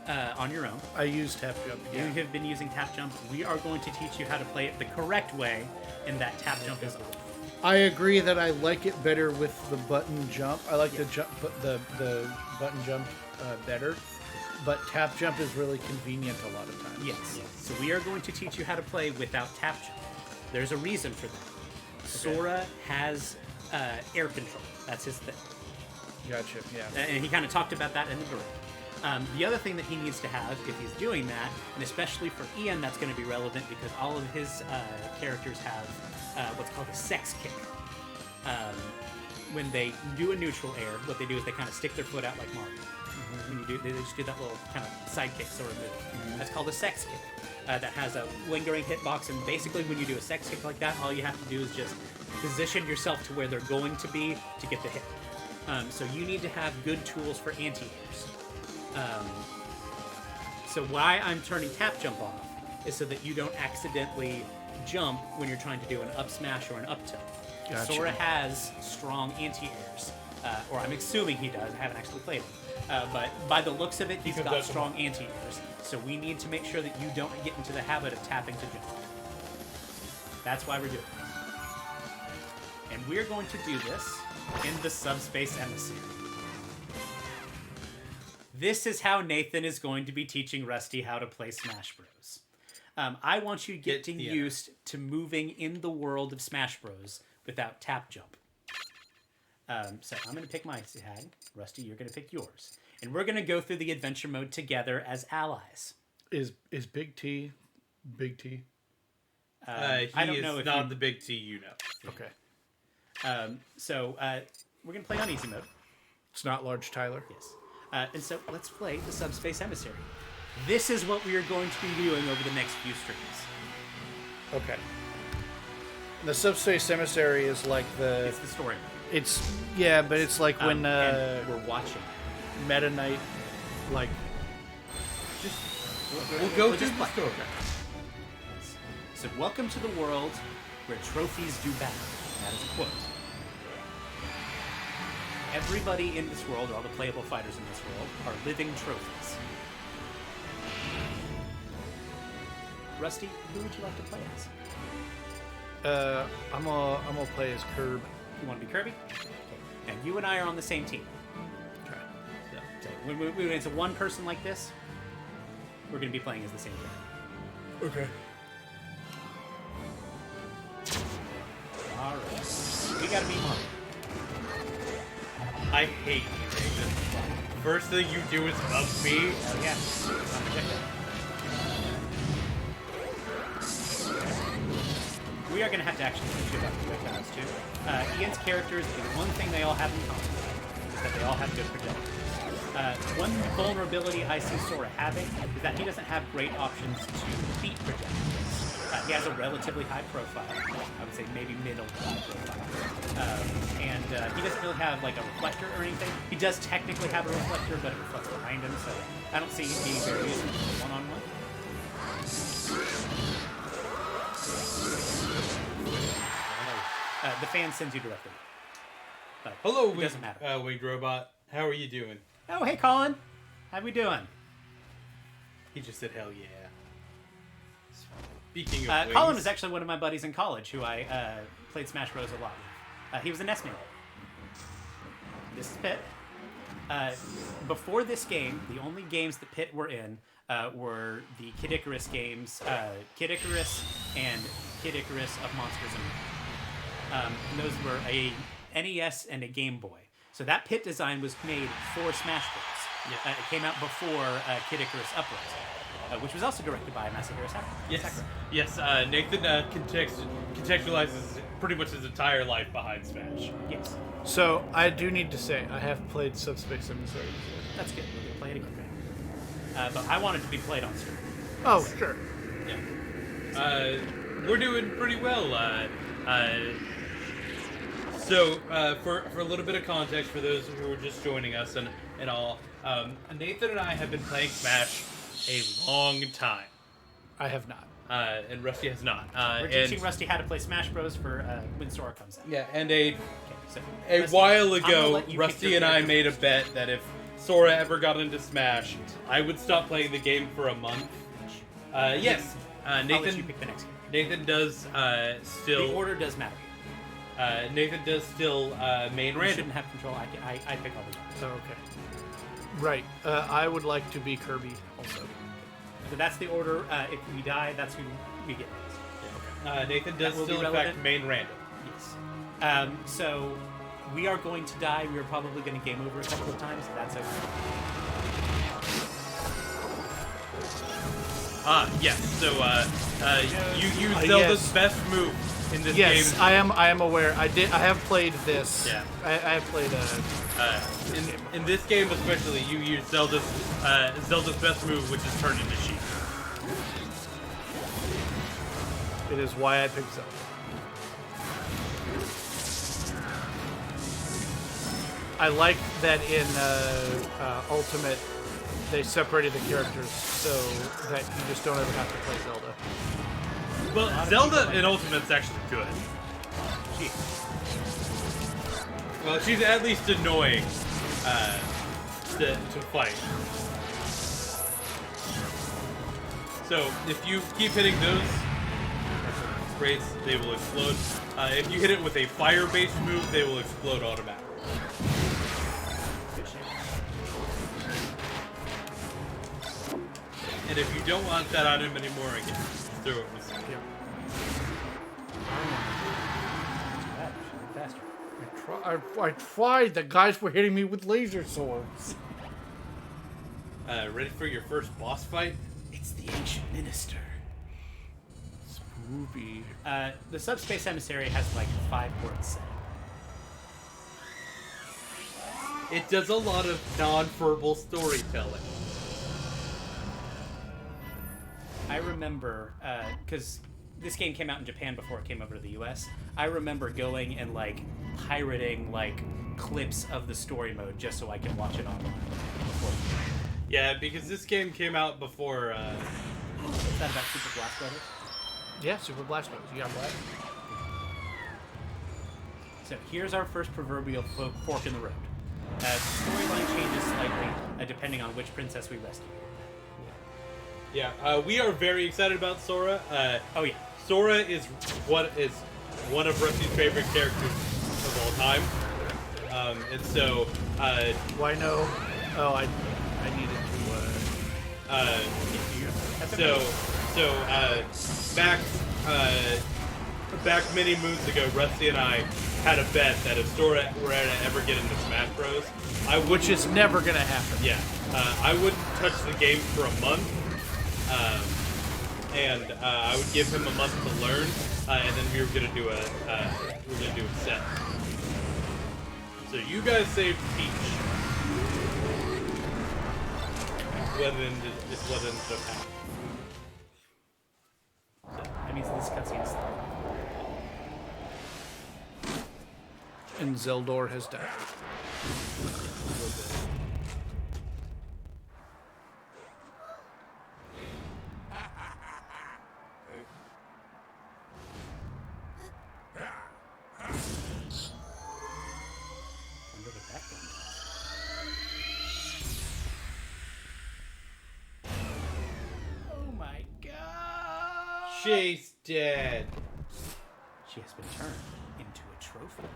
on your own. I use tap jump. You have been using tap jump. We are going to teach you how to play it the correct way, and that tap jump is off. I agree that I like it better with the button jump. I like the button jump better, but tap jump is really convenient a lot of times. Yes. So we are going to teach you how to play without tap jump. There's a reason for that. Sora has air control. That's his thing. Gotcha. Yeah. And he kind of talked about that in the direct. The other thing that he needs to have, if he's doing that, and especially for Ian, that's going to be relevant because all of his characters have what's called a sex kick. When they do a neutral air, what they do is they kind of stick their foot out like Mario. When you do, they just do that little kind of sidekick sort of move. That's called a sex kick. That has a lingering hitbox, and basically when you do a sex kick like that, all you have to do is just position yourself to where they're going to be to get the hit. So you need to have good tools for anti-airs. So why I'm turning tap jump off is so that you don't accidentally jump when you're trying to do an up smash or an up tilt. Gotcha. Sora has strong anti-airs, or I'm assuming he does. I haven't actually played him. But by the looks of it, he's got strong anti-airs. So we need to make sure that you don't get into the habit of tapping to jump. That's why we're doing it. And we're going to do this in the Subspace Emissary. This is how Nathan is going to be teaching Rusty how to play Smash Bros. I want you to get used to moving in the world of Smash Bros without tap jump. So I'm going to pick my tag. Rusty, you're going to pick yours. And we're going to go through the adventure mode together as allies. Is Big T Big T? I don't know if not the Big T you know. Okay. So we're going to play on easy mode. It's not Large Tyler. Yes. And so let's play the Subspace Emissary. This is what we are going to be doing over the next few streams. Okay. The Subspace Emissary is like It's the story. But it's like when and we're watching Meta Knight, like, We'll go through the story. So welcome to the world where trophies do battle. That is a quote. Everybody in this world, or all the playable fighters in this world, are living trophies. Rusty, who would you like to play as? I'm gonna play as Curb. You want to be Kirby? Okay. And you and I are on the same team. Okay. So when it's a one person like this, we're going to be playing as the same character. Okay. All right. We got to beat Mario. I hate you, Nathan. First thing you do is up me. Oh yeah. I'm projectile. We are going to have to actually teach you about projectiles too. Ian's characters, the one thing they all have in common is that they all have good projectiles. One vulnerability I see Sora having is that he doesn't have great options to beat projectiles. He has a relatively high profile. I would say maybe middle high profile. And he doesn't really have like a reflector or anything. He does technically have a reflector, but it reflects behind him, so I don't see him being very useful for one-on-one. The fan sends you directly. But Hello, it doesn't matter. Winged Robot. How are you doing? Oh, hey, Colin. How we doing? He just said, hell yeah. Speaking of Colin wings, was actually one of my buddies in college who I played Smash Bros. A lot with. He was a NES man. This is Pit. Before this game, the only games that Pit were in were the Kid Icarus games, Kid Icarus and Kid Icarus of Monsters and Men. Those were a NES and a Game Boy. So that pit design was made for Smash Bros. Yeah. It came out before Kid Icarus Uprising, which was also directed by Masahiro Sakurai. Yes. Nathan contextualizes pretty much his entire life behind Smash. Yes. So I do need to say I have played Subspace Emissary before. That's good. We're gonna play it again. But I want it to be played on stream. Oh, sure. Yeah. We're doing pretty well. So, for a little bit of context for those who are just joining us and all, Nathan and I have been playing Smash a long time. I have not. And Rusty has not. We're teaching Rusty how to play Smash Bros. For when Sora comes out. Yeah, and So, a Rusty, while I'm gonna ago, let you pick Rusty your and I character. made a bet that if Sora ever got into Smash, I would stop playing the game for a month. Yes, I'll let you Nathan. pick the next game. Nathan does still. The order does matter. Nathan does still main You random. shouldn't have control. I pick all the games. Oh, okay. Right. I would like to be Kirby also. So that's the order. If we die, that's who we get. Nathan That does will be still, in relevant? fact, main random. Yes. So we are going to die. We are probably going to game over a couple of times. That's okay. Yes. So, you use yes. Zelda's best move in this Yes, game. I am aware. I have played this. Yeah. I have played In this game especially, you use Zelda's best move, which is turned into Sheep. It is why I picked Zelda. I like that in Ultimate they separated the characters so that you just don't ever have to play Zelda. Well, Zelda in Ultimate's actually good. Well, she's at least annoying to fight. So if you keep hitting those rates, they will explode. If you hit it with a fire-based move, they will explode automatically. And if you don't want that item anymore, again, throw it with some. Faster. I tried. The guys were hitting me with laser swords. Ready for your first boss fight? It's the ancient minister. Spoopy. The Subspace Emissary has like 5 words said. It does a lot of non-verbal storytelling. I remember, because this game came out in Japan before it came over to the US. I remember going and like pirating like clips of the story mode just so I could watch it online. Yeah, because this game came out before. Is that about Super Blast Brothers? Yeah, Super Blast Bros. You got black. So here's our first proverbial fork in the road. Storyline changes slightly depending on which princess we rescue. Yeah, we are very excited about Sora. Oh yeah. Sora is one of Rusty's favorite characters of all time. And so, Why no? Oh, I needed back many moons ago, Rusty and I had a bet that if Sora were to ever get into Smash Bros, which is never gonna happen. Yeah, I wouldn't touch the game for a month, and I would give him a month to learn, and then we were gonna do a set. So you guys saved Peach. What ended up happening. That means this cutscene is slow. And Zeldor has died. Wonder what that gun does. Oh my god! She's dead. She has been turned into a trophy.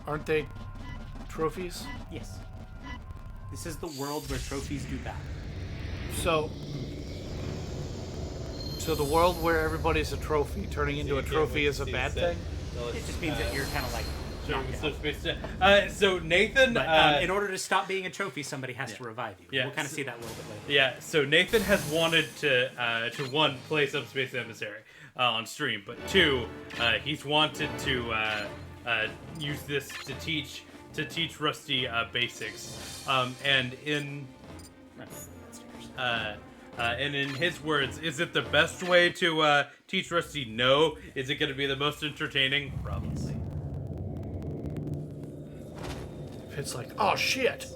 Aren't they trophies? Yes. This is the world where trophies do battle. So So the world where everybody's a trophy, turning into a trophy is a bad thing? It just means that you're kind of like knocked out. So Nathan, But in order to stop being a trophy, somebody has to revive you. Yeah. We'll kind of see that a little bit later. yeah. So Nathan has wanted to one, play Subspace Emissary on stream, but two, he's wanted to use this to teach Rusty basics. And in his words, is it the best way to teach Rusty? No. Is it going to be the most entertaining? Probably. It's like, oh shit.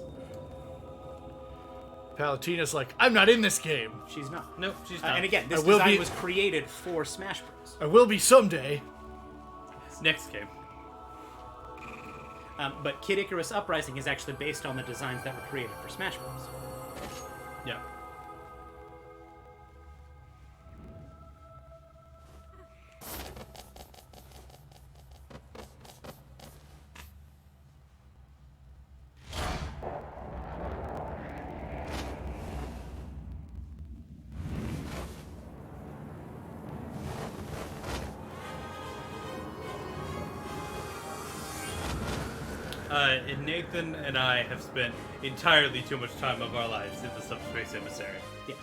Palatina's like, I'm not in this game. She's not. No, she's not. And again, this I will design be- was created for Smash Bros. I will be someday. Next game. But Kid Icarus Uprising is actually based on the designs that were created for Smash Bros. Yeah. And Nathan and I have spent entirely too much time of our lives in the Subspace Emissary. Yes.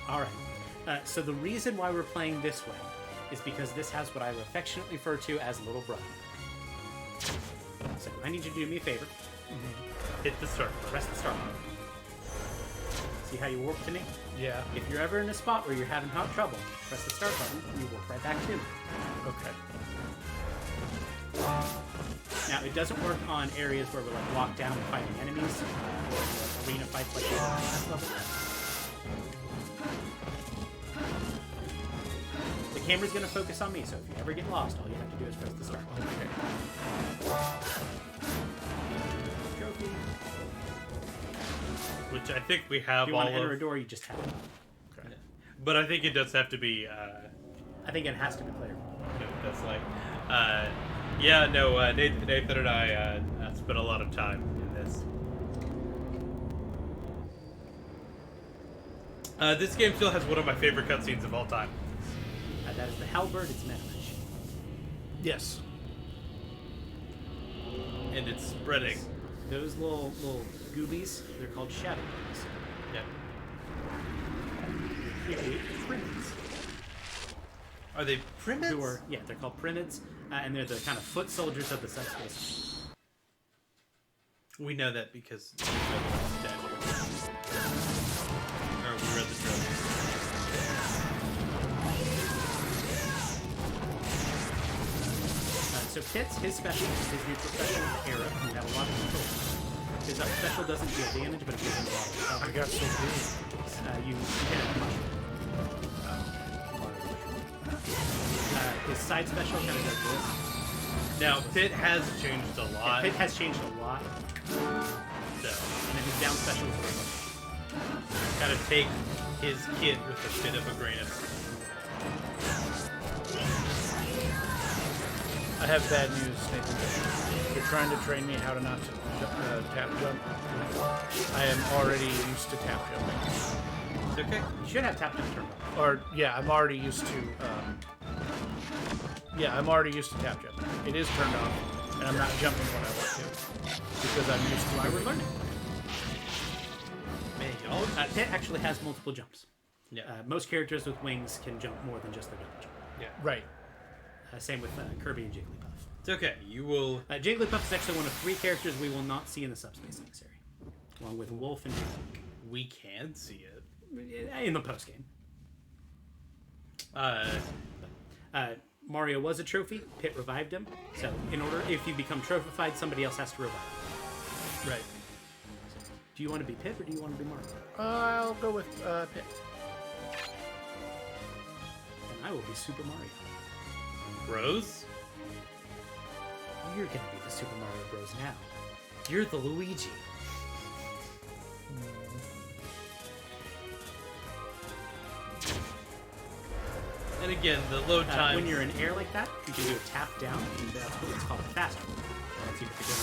Alright. So the reason why we're playing this way is because this has what I affectionately refer to as Little Brother. So I need you to do me a favor. Hit the start button. Press the start button. See how you warp to me? Yeah. If you're ever in a spot where you're having hot trouble, press the start button and you warp right back to me. Okay. Now, it doesn't work on areas where we're like locked down and fighting enemies, or like arena fights like this level. The camera's going to focus on me, so if you ever get lost, all you have to do is press the start button. Trophy. Which I think we have If you all want to enter of. a door, you just tap it. Okay. But I think it does have to be. I think it has to be playable. That's like. Yeah, no. Nathan and I spent a lot of time in this. This game still has one of my favorite cutscenes of all time. That is the Halberd, it's Meta Machine. Yes. And it's spreading. Those little goobies, they're called shadow goobies. Yeah. Primids. Are they primids? They're called primids, and they're the kind of foot soldiers of the subspace. We know that because we read the statue. Or we read the trailer. So Pit's, his special is his neutral special with the arrow. You have a lot of control. His special doesn't deal damage, but it gives him a lot of cover. I got so big. You hit a mushroom. His side special kind of does this. Now, Pit has changed a lot. Pit has changed a lot. So, And then his down special is very gotta take his kit with a bit of a grain of salt. I have bad news, Nathan. You're trying to train me how to not to tap jump. I am already used to tap jumping. It's okay. You should have tap jump turned on. Or, yeah, I'm already used to, I'm already used to tap jumping. It is turned off, and I'm not jumping when I want to. Because I'm used to Why we're learning. Man, y'all. Pit actually has multiple jumps. Yeah. Most characters with wings can jump more than just their double jump. Yeah. Right. Same with Kirby and Jigglypuff. It's okay. You will. Jigglypuff is actually one of 3 characters we will not see in the Subspace Emissary, along with Wolf and Drake. We can see it. In the post game. Mario was a trophy. Pit revived him. So, if you become trophified, somebody else has to revive him. Right. Do you want to be Pit or do you want to be Mario? I'll go with Pit. And I will be Super Mario. Bros? You're gonna be the Super Mario Bros. Now. You're the Luigi. And again, the load time. When you're in air like that, you can do a tap down, and that's what's called a fast one. That's you get to go.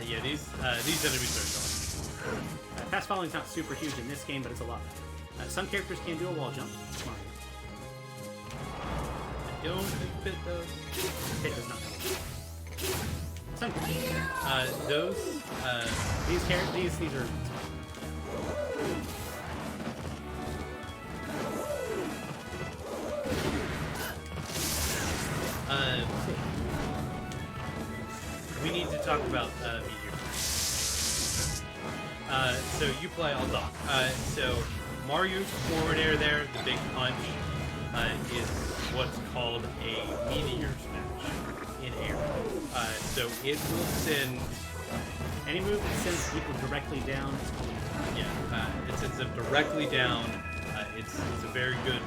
Yeah, these enemies are gone. Fast following's not super huge in this game, but it's a lot better. Some characters can do a wall jump. Mario. I don't think Pit does. Pit does not. Some Those, these are. We need to talk about Meteor. So you play, I'll talk. So Mario's forward air there, the big punch, is what's called a Meteor Smash in air. So it will send Any move that sends people directly down. it sends them directly down. It's a very good,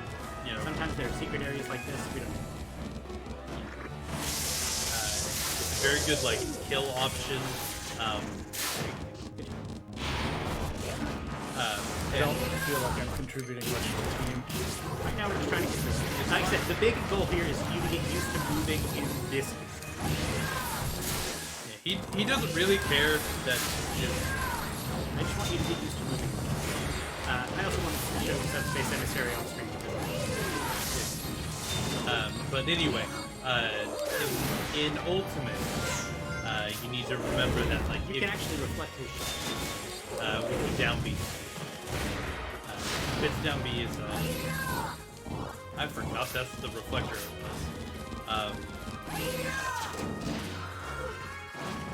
Sometimes there are secret areas like this. We don't. it's a very good like kill option. I don't feel like I'm contributing much to the team. Right now we're just trying to get this. Like I said, the big goal here is you to get used to moving in this. He doesn't really care that. I just want you to get used to moving. I also want to show Subspace Emissary on screen. But anyway, in Ultimate, you need to remember that like You can actually reflect his shot. with the down B. Fit's down B is I forgot that's the reflector it was.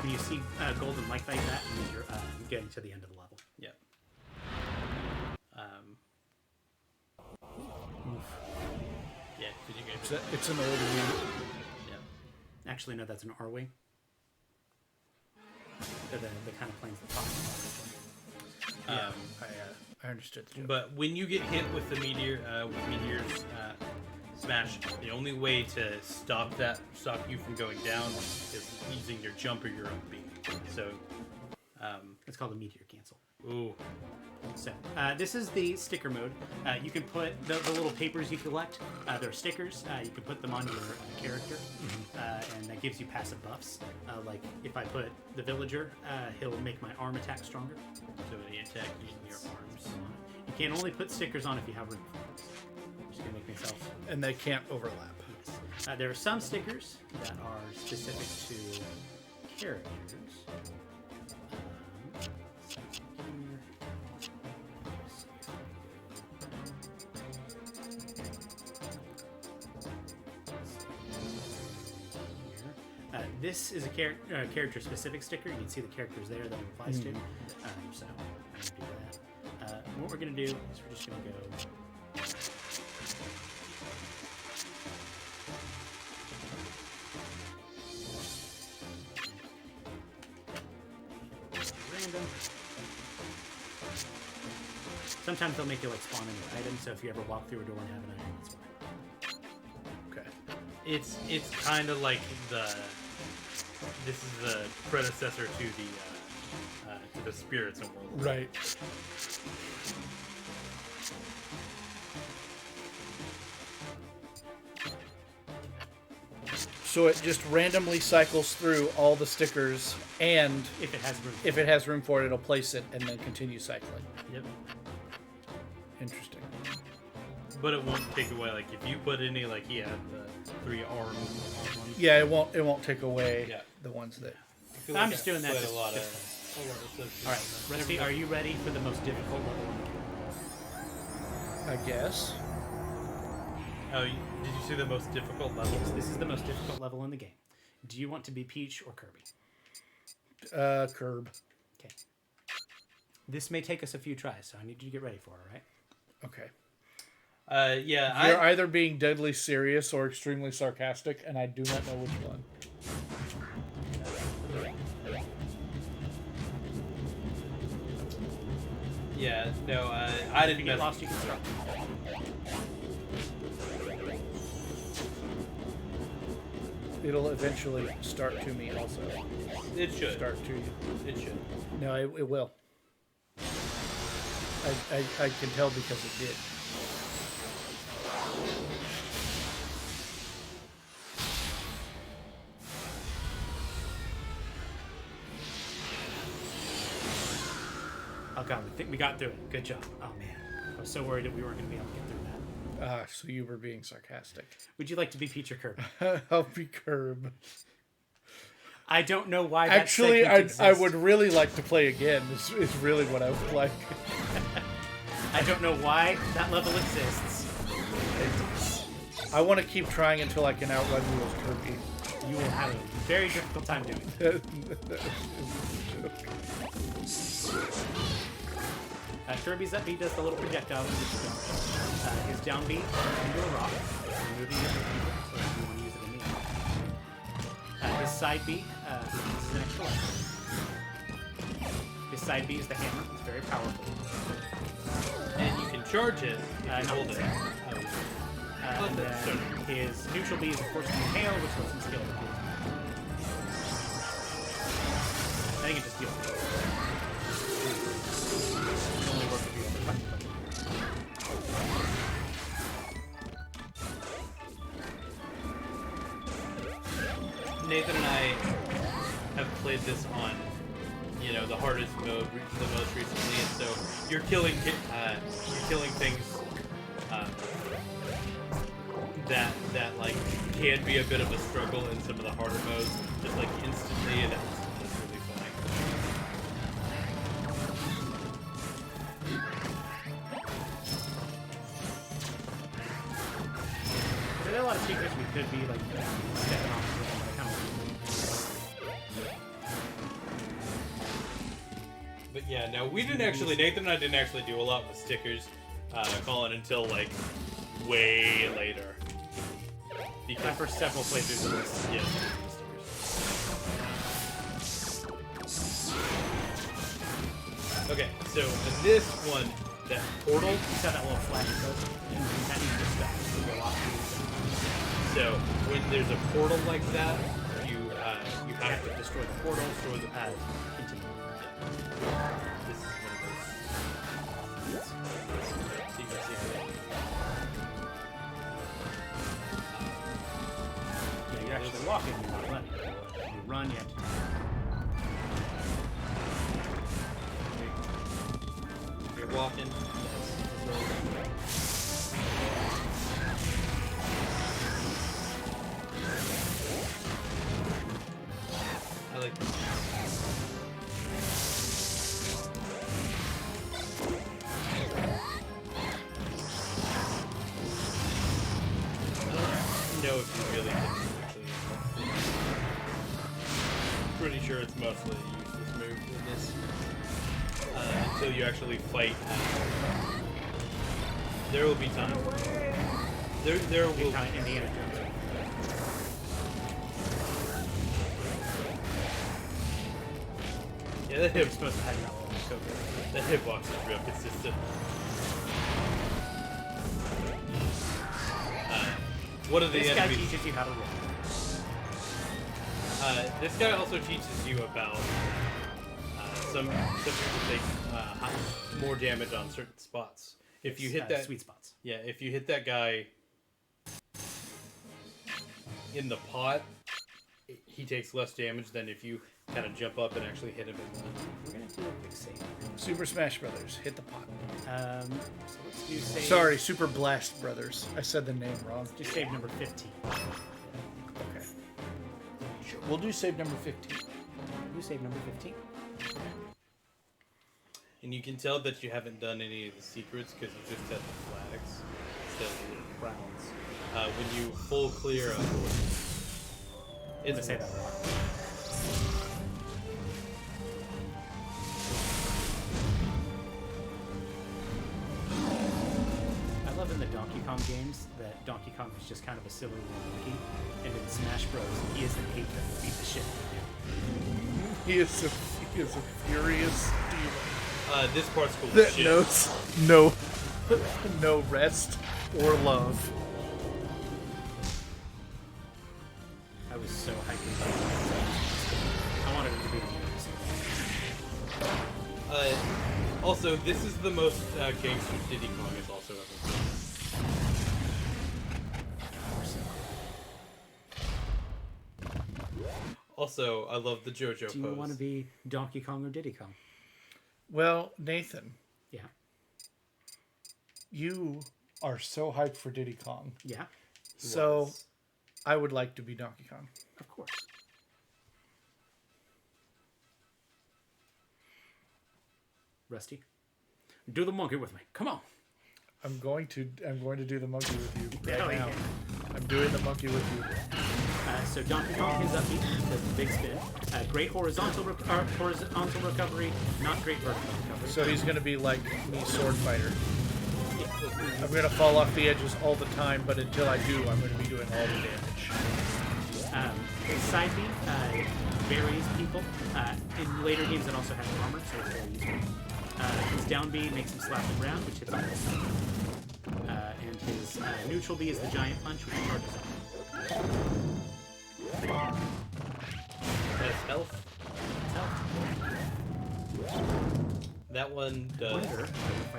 When you see golden like that, means you're getting to the end of the level. Yeah. Yeah. Did you guys? It's an old Wii. Yeah. Actually, no, that's an R wing. They're the kind of planes that fly. I understood the joke. But when you get hit with the Meteor's Smash, the only way to stop you from going down is using your jump or your own beam. So, It's called a meteor cancel. ooh, So this is the sticker mode. You can put the little papers you collect. They're stickers. You can put them on your character, and that gives you passive buffs. Like if I put the villager, he'll make my arm attack stronger. so when you attack using your arms. You can only put stickers on if you have room for them. I'm just gonna make myself. And they can't overlap. Yes. There are some stickers that are specific to characters. This is a character-specific sticker. You can see the characters there that it applies to. So I'm going to do that. What we're going to do is we're just going to go. Random. Sometimes they'll make you like spawn in an item. So if you ever walk through a door and have an item, that's fine. Okay. It's kind of like this is the predecessor to the spirits of World. Right. So it just randomly cycles through all the stickers, and If it has room. if it has room for it, it'll place it and then continue cycling. Yep. Interesting. But it won't take away like if you put any like he had the 3 arm ones. Yeah, it won't take away Yeah. the ones that. I feel I'm like just I doing that put just- a lot just of. All right, Rusty, are you ready for the most difficult level in the game? I guess. Oh, did you see the most difficult level? Yes, this is the most difficult level in the game. Do you want to be Peach or Kirby? Curb. Okay. This may take us a few tries, so I need you to get ready for it, all right? Okay. Yeah, You're either being deadly serious or extremely sarcastic, and I do not know which one. Yeah, no, I If didn't you get mess. lost, you can start. It'll eventually start to me also. It should. Start to you. It should. No, it will. I can tell because it did. Oh god, we got through it. Good job. Oh man, I was so worried that we weren't going to be able to get through that. So you were being sarcastic. Would you like to be Peach or Kirby? I'll be Curb. I don't know why. That Actually, segment I exists. would really like to play again. Is really what I would like. I don't know why that level exists. I want to keep trying until I can outrun you as Kirby. You will have a very difficult time doing it. Kirby's up B does the little projectile when you jump. His down B into a rock, removing it with people, so if you want to use it immediately. His side B, he uses an extra life. His side B is the hammer. It's very powerful. And you can charge it if you hold it. And then his neutral B is, of course, the hail, which lets him scale the field. I think it just deals with it. It only works if you have a Nathan and I have played this on, the hardest mode the most recently, and so you're killing things that like can be a bit of a struggle in some of the harder modes, just like instantly, and that's really funny. There are a lot of secrets we could be like stepping off the ground, but I kind of But yeah, no, Nathan and I didn't actually do a lot with stickers, Colin, until like way later. Because for several playthroughs of this. yes. Okay, so in this one, that portal. You saw that little flash code? That needs to stop. So go off. So when there's a portal like that, you You have to destroy the portal, destroy the pad. Continue. This is one of those secret. Yeah, you're actually walking, you're not running. You run, you have to. You're walking. I like this. Know if you really can actually. Pretty sure it's mostly a useless move with this until you actually fight. There will be time. There will. Kind of Indiana Jones. Yeah, that You're hip. supposed to have that little code. That hitbox is real consistent. One of the This guy enemies. teaches you how to roll. This guy also teaches you about some people take more damage on certain spots. If you hit that sweet spots. yeah, if you hit that guy in the pot, he takes less damage than if you kind of jump up and actually hit him in the. We're gonna do a quick save. Super Smash Brothers. Hit the pot. So let's do save. Sorry, Super Blast Brothers. I said the name wrong. Let's do save number 15. Okay. Sure. We'll do save number 15. Do save number 15. And you can tell that you haven't done any of the secrets because you just had the flags instead of the Browns. when you full clear I'm gonna say that wrong. I love in the Donkey Kong games that Donkey Kong is just kind of a silly little monkey, and in Smash Bros, he is the ape that will beat the shit out of you. He is a furious demon This part's cool as that shit. knows no rest or love. I was so hyped about it. I wanted it to be the episode. Also, this is the most gangster Diddy Kong has also ever been. Also, I love the JoJo pose. Do you want to be Donkey Kong or Diddy Kong? Well, Nathan, Yeah. You are so hyped for Diddy Kong. Yeah. So I would like to be Donkey Kong. Of course. Rusty, do the monkey with me. Come on. I'm going to do the monkey with you right Hell now. yeah. I'm doing the monkey with you. So Donkey Kong is upbeat, does the big spin. Great horizontal recovery, not great vertical recovery. So he's gonna be like me, sword fighter. I'm gonna fall off the edges all the time, but until I do, I'm gonna be doing all the damage. His side B varies people. In later games, it also has armor, so it's very useful. His down B makes him slap the ground, which hits on his side. And his neutral B is the giant punch, which charges up. That's health. That one does. Wonder if I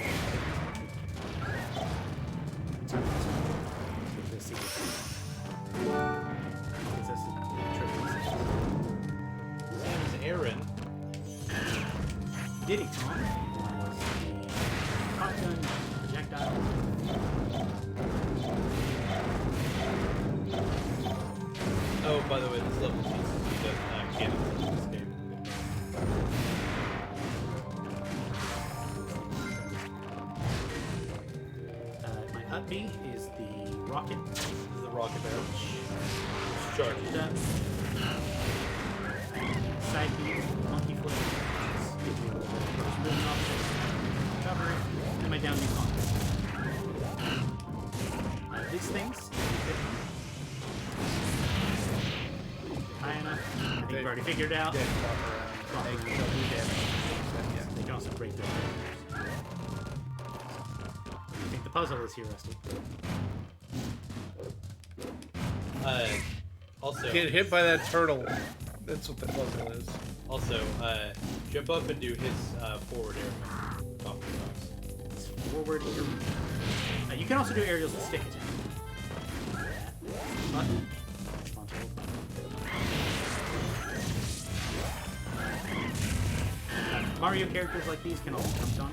Sam's Aaron. Diddy Kong was the hot gun projectile. Oh, by the way, this level seems to be canon in this game. My up B is the rocket. This is the rocket barrel. It's charged. Side B is the monkey flip. Gives me a little bit of first movement option. Recovery. And my down B Kong. These things. High enough. I think you've already figured it out. Dead bump around. They don't do damage. They can also break their barriers. I think the puzzle is here, Rusty. Also, Get hit by that turtle. That's what the puzzle is. also, jump up and do his forward air. Off the box. Forward air. You can also do aerials with stick attack. Button. Mario characters like these can all be jumped on.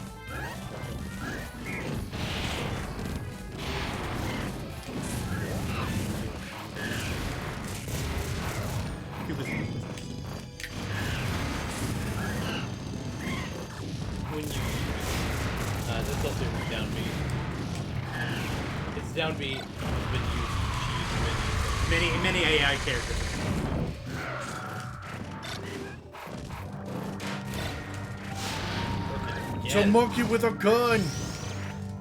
When you that's also down B. It's down B, but you choose Many AI characters. It's a monkey with a gun!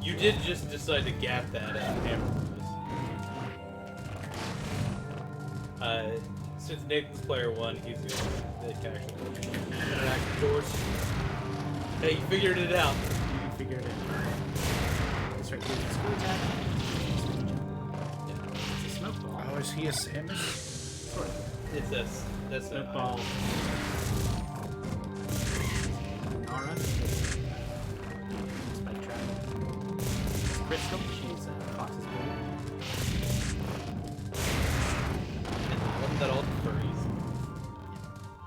You did just decide to gap that hammer. Since Nathan's player one, he's the actually interact with doors. Hey, you figured it out. You can figure it out. Let's right here. School attack. It's a smoke ball. Oh, is he a Samus? Sort of. It's this. That's Smoke ball. Nara. Spike trap. Crystal. She's Fox's blue. Wasn't that all furries?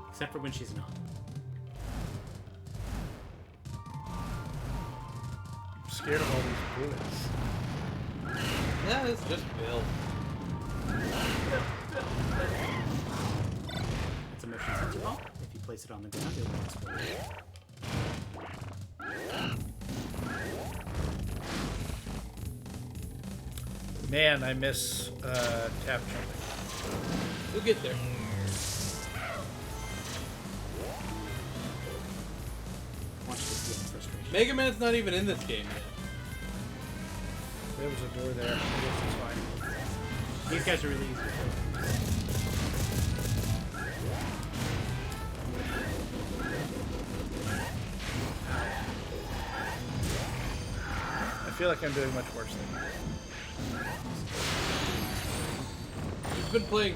Except for when she's not. I'm scared of all these bullets. Yeah, it's just Bill. It's a motion sensor ball. If you place it on the ground, it will explode. Man, I miss tap jumping. We'll get there. Watch this with frustration. Mega Man's not even in this game yet. There was a door there. I guess it's fine. These guys are really easy to kill. I feel like I'm doing much worse than that. We've been playing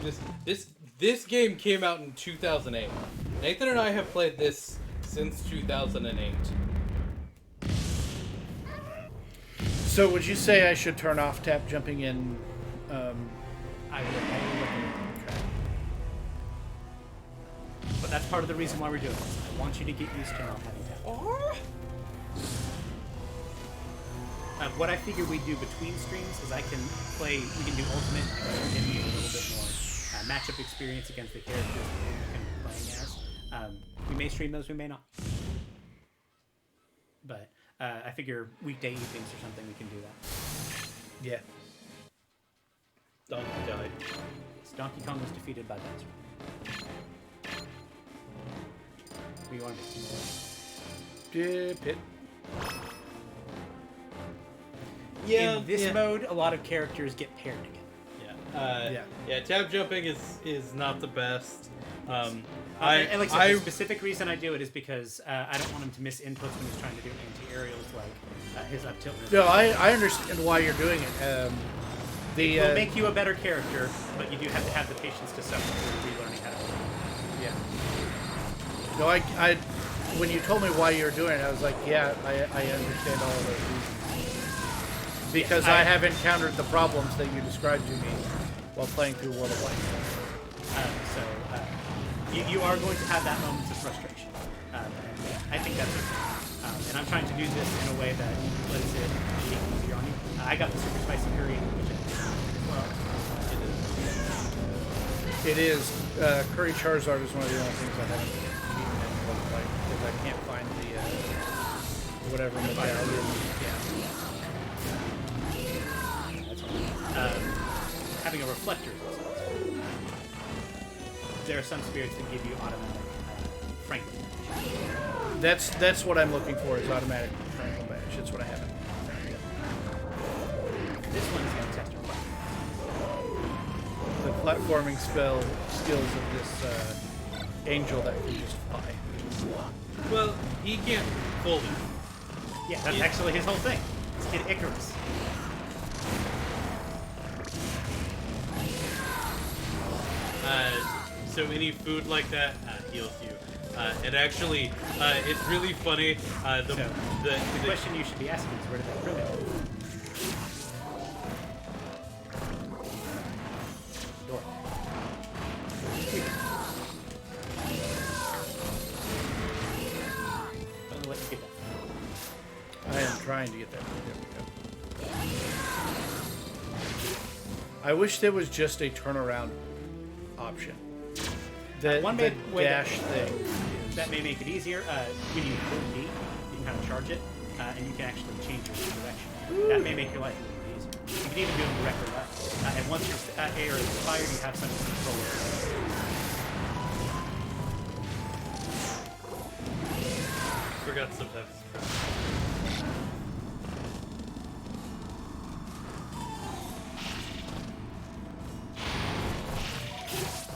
this game came out in 2008. Nathan and I have played this since 2008. So would you say I should turn off tap jumping in? I will okay. But that's part of the reason why we're doing this. I want you to get used to not having tap. What I figure we do between streams is we can do Ultimate, and I can give you a little bit more matchup experience against the characters we're going to be playing as. We may stream those, we may not. But I figure weekday evenings or something we can do that. Yeah. Donkey died. So Donkey Kong was defeated by Bowser. What do you want to do? Dip it. Yeah. In this mode, a lot of characters get paired together. Yeah, tab jumping is not the best. And like I said, the specific reason I do it is because I don't want him to miss inputs when he's trying to do anti-aerials like his up tilt. No, I understand why you're doing it. It will make you a better character, but you do have to have the patience to suffer through relearning how to play. Yeah. No, I when you told me why you were doing it, I was like, yeah, I understand all of those reasons. Because I have encountered the problems that you described to me while playing through World of Warcraft. You are going to have that moments of frustration. And I think that's okay. And I'm trying to do this in a way that lets it be easier on you. I got the super spicy curry, which is well. It is. Curry Charizard is one of the only things I haven't eaten in World of Warcraft because I can't find the whatever medallion. Yeah. Having a reflector is also useful. There are some spirits that give you automatic Franklin. That's what I'm looking for is automatic Franklin badge. That's what I haven't. This one is going to test your platform. The platforming skills of this angel that can just fly. Well, he can't fold it. Yeah, that's actually his whole thing. It's Kid Icarus. So any food like that heals you. And actually, it's really funny. The question you should be asking is where did that prune go? Door. Don't let you get that. I am trying to get that. There we go. I wish there was just a turnaround option. That One the way dash thing. That may make it easier. When you hold D, you can kind of charge it, and you can actually change your direction. That may make your life a little easier. You can even do it direct or left. And once your air is fired, you have some control over it. Forgot sometimes.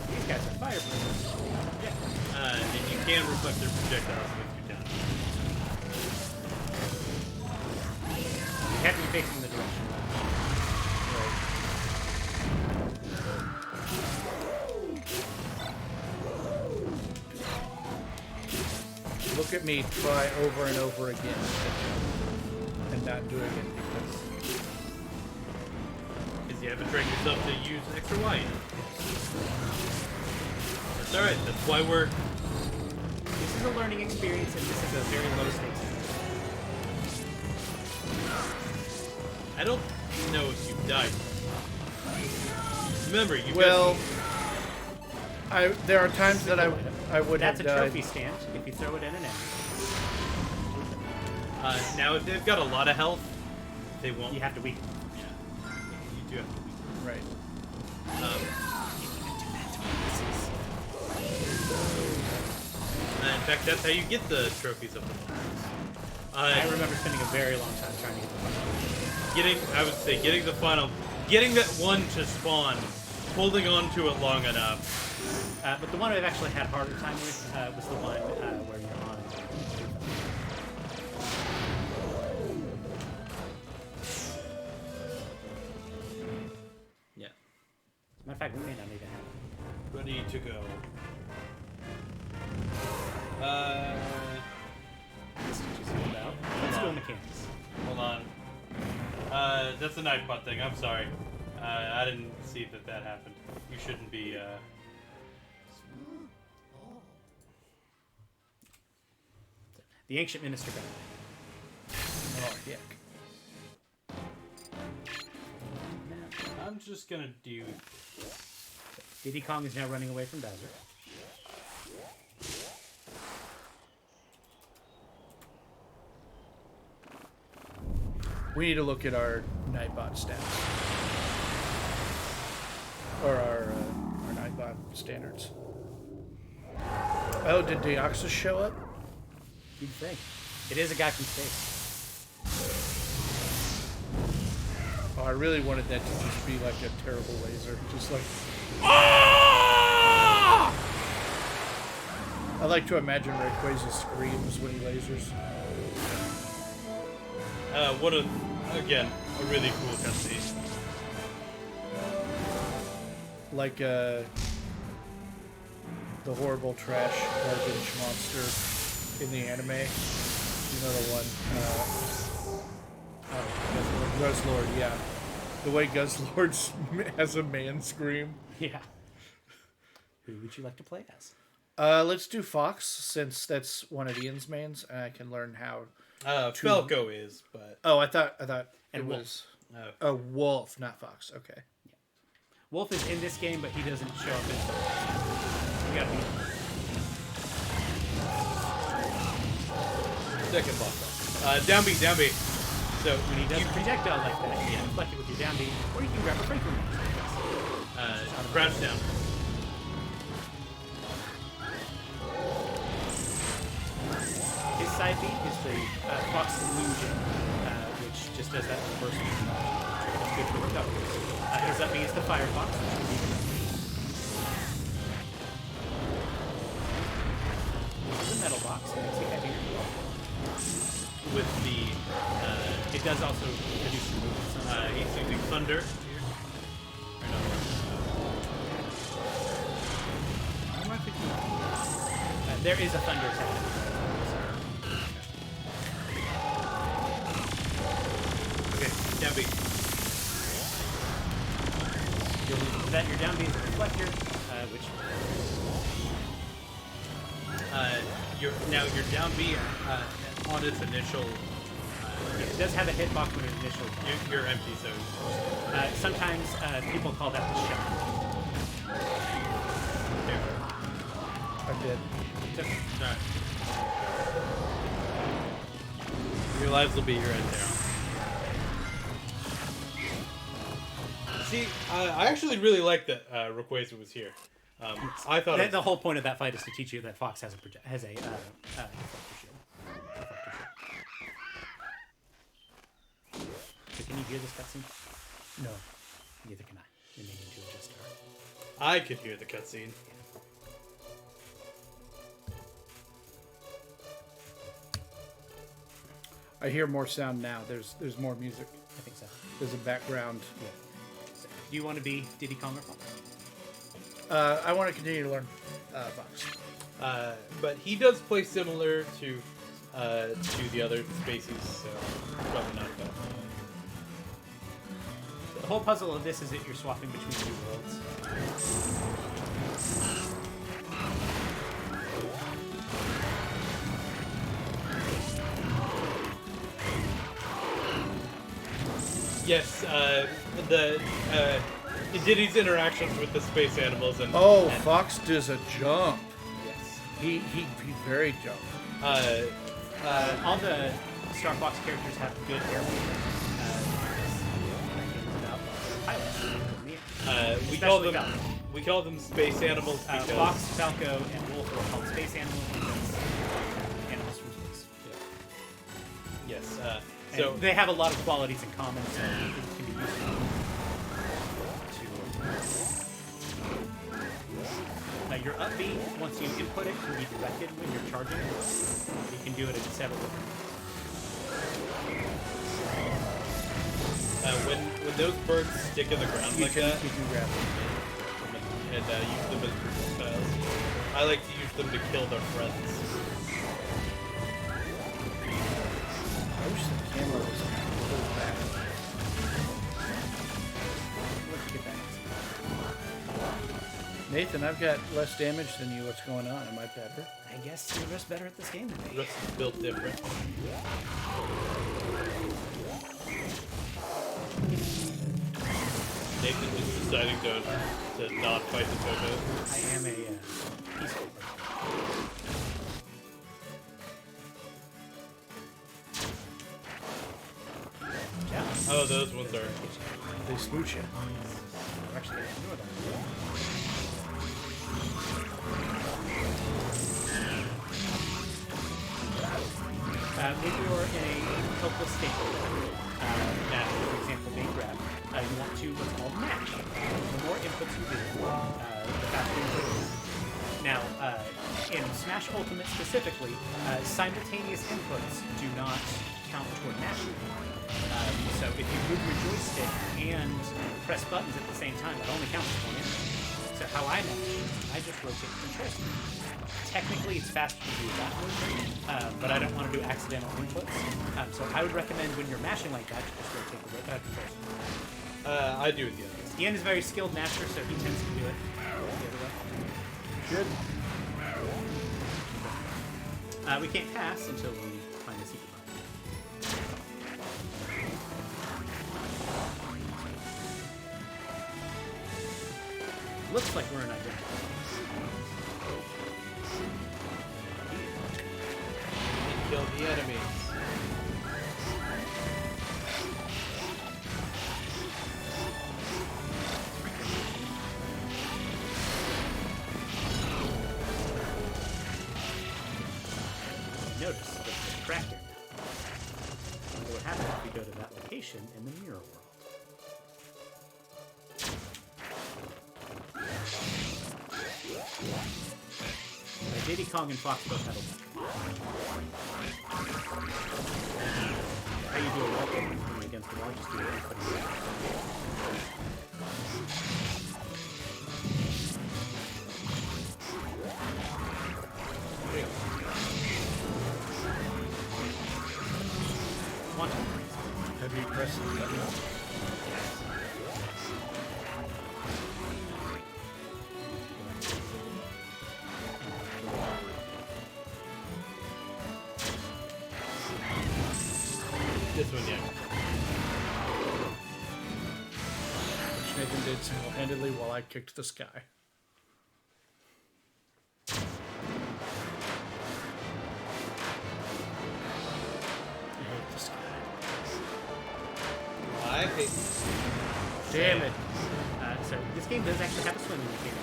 These guys are fireproof. Yeah. And you can reflect their projectiles with your down. You have to be facing the direction. Look at me try over and over again and not doing it Because you haven't trained yourself to use extra Y. That's alright, that's why we're... This is a learning experience, and this is a very low stakes. I don't know if you died. Remember, you there are times that I would That's have a died. trophy stand if you throw it in an enemy. now, if they've got a lot of health, they won't. You have to weaken. Yeah. You do have to weaken. Right. In fact, that's how you get the trophies of the finals. I remember spending a very long time trying to get the final. I would say, getting the final, getting that one to spawn, holding on to it long enough. But the one I've actually had a harder time with was the one where you're on. Yeah. Matter of fact, we may not even have it. Ready to go. This teaches you about. Let's go mechanics. Hold on. That's a Nightbot thing. I'm sorry. I didn't see that happened. You shouldn't be, The ancient minister got it. Oh, yeah. I'm just gonna do. Diddy Kong is now running away from Bowser. We need to look at our Nightbot stats. Or our Nightbot standards. Oh, did Deoxys show up? You'd think. It is a guy from space. Oh, I really wanted that to just be like a terrible laser. Just like... Ah! I like to imagine Rayquaza screams when he lasers. What a, again, a really cool cutscene. Like the horrible trash garbage monster in the anime. You know the one. Guzzlord, yeah. The way Guzzlord has a man scream. Yeah. Who would you like to play as? Let's do Fox, since that's one of Ian's mains, and I can learn how. Falco is, but Oh, I thought And it Wolf. was a wolf, not Fox. Okay. Wolf is in this game, but he doesn't show up in. You gotta be. second boss. Down B. So When he does a projectile like that, you can deflect it with your down B, or you can grab a Franklin. crouch down. His side beat is the Fox Illusion, which just does that reverse motion. It's good for recovery. His up B is the Firefox, which can be this is a metal box, it makes you heavier. With the It does also reduce your movement. he's using thunder. There is a thunder attack. Okay, down B. Your down B is a reflector, which Your down B on its initial. it does have a hitbox when it initially. You're empty, so. Sometimes people call that the shot. I did. Alright. Your lives will be your end now. See, I actually really like that Rayquaza was here. I thought The whole point of that fight is to teach you that Fox has a reflector shield. So can you hear this cutscene? No. Neither can I. We may need to adjust our. I could hear the cutscene. I hear more sound now. There's more music. I think so. There's a background. So, do you want to be Diddy Kong or Fox? I want to continue to learn Fox. But he does play similar to the other species, so probably not that. The whole puzzle of this is that you're swapping between two worlds. Yes, the Diddy's interactions with the space animals and Fox does a jump. yes, He very jump. All the Star Fox characters have good air movement. we call them space animals because Fox, Falco, and Wolf are called space animals because animals from space. yes, And so they have a lot of qualities in common, so it can be useful to. Your up B, once you input it, can be directed when you're charging. You can do it in several different ways. when those birds stick in the ground like that, You can grab it. and use them as projectiles, I like to use them to kill their friends. I wish the camera was pulled back. Let's get that. Nathan, I've got less damage than you. What's going on? Am I better? I guess you're just better at this game than me. Rust is built different. Nathan deciding to not fight the Toto. I am a peaceful person. Yeah. Oh, those ones are. They smooch you. We're actually going to ignore them. Maybe you're in a helpless state that, for example, being grabbed, you want to what's called match. The more inputs you do, the faster you go. Now, in Smash Ultimate specifically, simultaneous inputs do not count toward matching. So if you move your joystick and press buttons at the same time, it only counts as one input. So how I match, I just rotate the control stick. Technically, it's faster to do that way, but I don't want to do accidental inputs. So I would recommend when you're mashing like that, just rotate the control stick. I do it the other way. Ian is a very skilled masher, so he tends to do it the other way. Good. We can't pass until we find a secret button. Looks like we're in identity. Kill the enemies. Notice that there's a crack here. I wonder what happens if we go to that location in the mirror world. Diddy Kong and Fox both have a weapon. How you do a weapon against the wall, just do it and put it back. Have you pressed the button? This one, yeah. Which Nathan did single-handedly while I kicked the sky. I hate the sky. I hate. Damn it. So this game does actually have a swimming mechanic.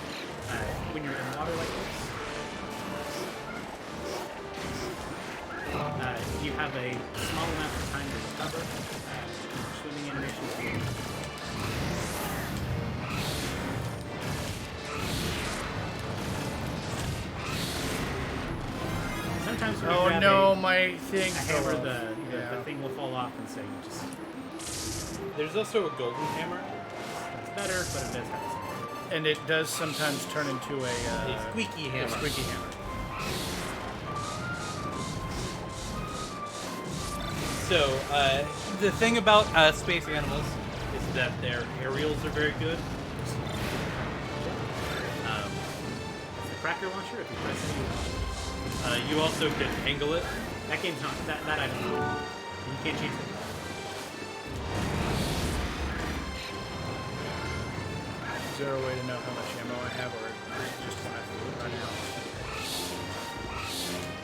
When you're in water like this, you have a small amount of time to recover. Swimming animations. Sometimes when you Oh grab no, my thing. a hammer, fell the off. thing will fall off, and so you just. There's also a golden hammer. It's better, but it does have some. And it does sometimes turn into A squeaky hammer. a squeaky hammer. So, the thing about space animals is that their aerials are very good. The cracker launcher, if you press it, You also can angle it. that game's not that I don't know. You can't change it. Is there a way to know how much ammo I have, or just when I threw it right now?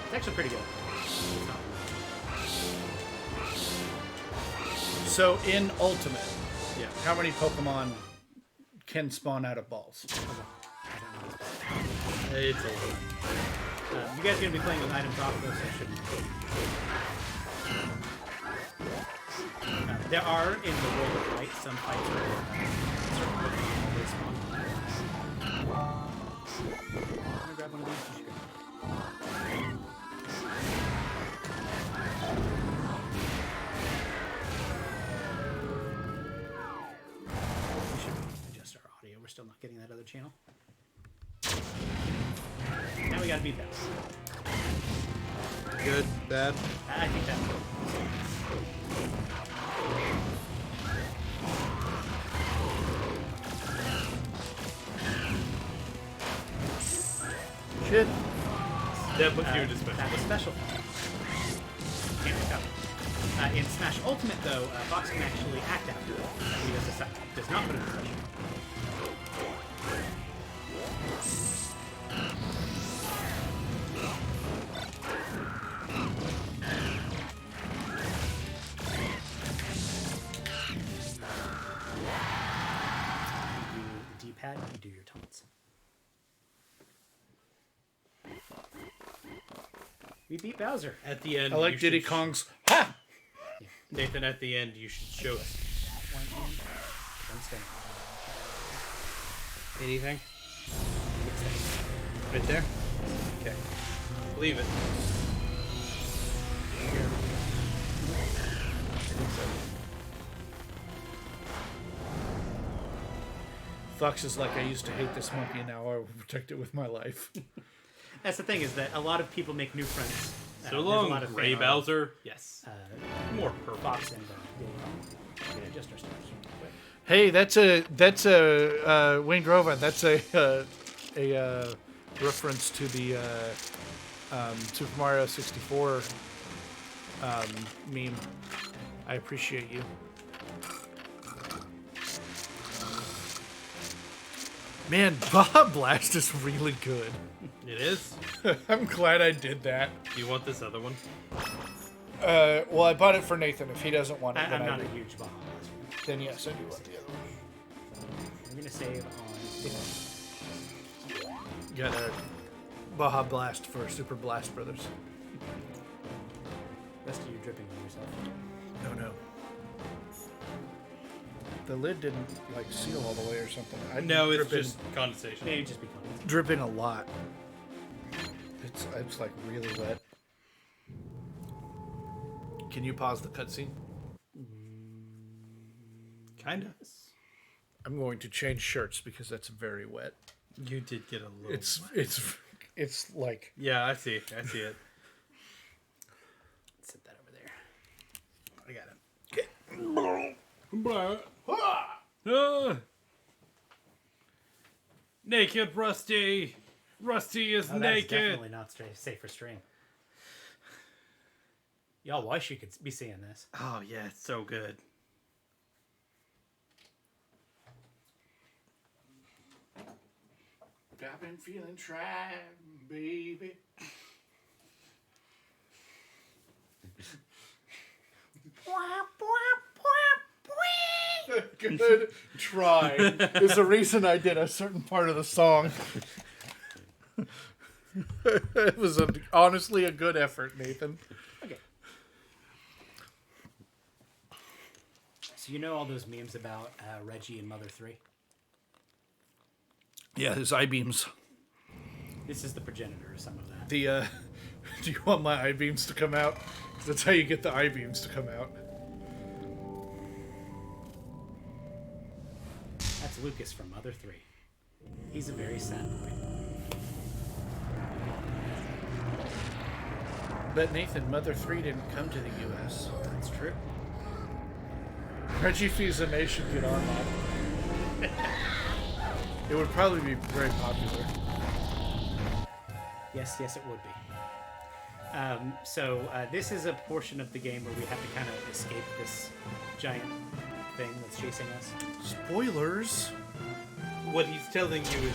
It's actually pretty good. It's not. So in Ultimate, Yeah. how many Pokemon can spawn out of balls? It's over. You guys are going to be playing with items off this, I shouldn't. There are, in the world of light, some fights where certain Pokemon always spawn. I'm going to grab one of these. We should adjust our audio. We're still not getting that other channel. Now we gotta beat that. Good, bad. I think that's good. Shit. That puts you into special. That was special. Can't recover. In Smash Ultimate, though, Fox can actually act after it. He does not put it in special. You do D-pad, you do your taunts. We beat Bowser. At the end, I like you Diddy should Kong's. Ha! Nathan, at the end, you should show us One stone. anything. Right there? Okay. Leave it. Fox is like, I used to hate this monkey, and now I will protect it with my life. That's the thing, is that a lot of people make new friends. So there's long, a lot of Ray fan art. Bowser. Yes. More purple. Fox and I'm gonna adjust our stars real quick. Hey, that's a Wayne Grova. That's a reference to the Super Mario 64 meme. I appreciate you. Man, Bob Blast is really good. It is. I'm glad I did that. Do you want this other one? Well, I bought it for Nathan. If he doesn't want it, I'm then not I a do. huge Baja Blast fan. Then yes, I do want the other one. I'm gonna save on 50. Got a Baja Blast for Super Blast Brothers. Rest of you dripping on yourself. No. The lid didn't like seal all the way or something. No, it's dripping, just condensation. Maybe just be confident. dripping a lot. It's like really wet. Can you pause the cutscene? Kinda. I'm going to change shirts because that's very wet. You did get a little. It's like Yeah, I see. I see it. Set that over there. I got it. Naked Rusty. Rusty is Oh, that's naked. definitely not safe for stream. Y'all wish you could be seeing this. Oh yeah, it's so good. I've been feeling tried, baby. Good try. There's a reason I did a certain part of the song. It was honestly a good effort, Nathan. Okay. So you know all those memes about Reggie and Mother 3? Yeah, his I-beams. This is the progenitor of some of that. The do you want my I-beams to come out? 'Cause that's how you get the I-beams to come out. That's Lucas from Mother 3. He's a very sad boy. But Nathan, Mother 3 didn't come to the U.S. That's true. Reggie Fils-Aimé should get on that. It would probably be very popular. Yes, it would be. So this is a portion of the game where we have to kind of escape this giant thing that's chasing us. Spoilers. What he's telling you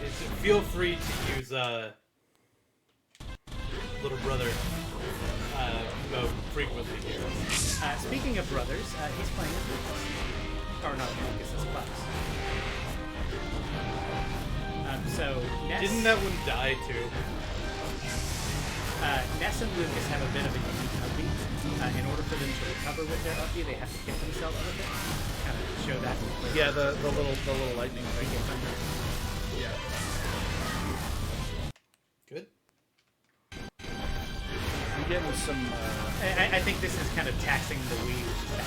is feel free to use little brother mode frequently here. Speaking of brothers, he's playing as Lucas. Or no, Lucas is Bucks. So Ness, Didn't that one die too? Ness and Lucas have a bit of a unique upbeat. In order for them to recover with their upbeat, they have to hit themselves with it. Kind of show that. Yeah, the little lightning thing. Yeah. Good. I'm getting some. I think this is kind of taxing the Wii, which is bad.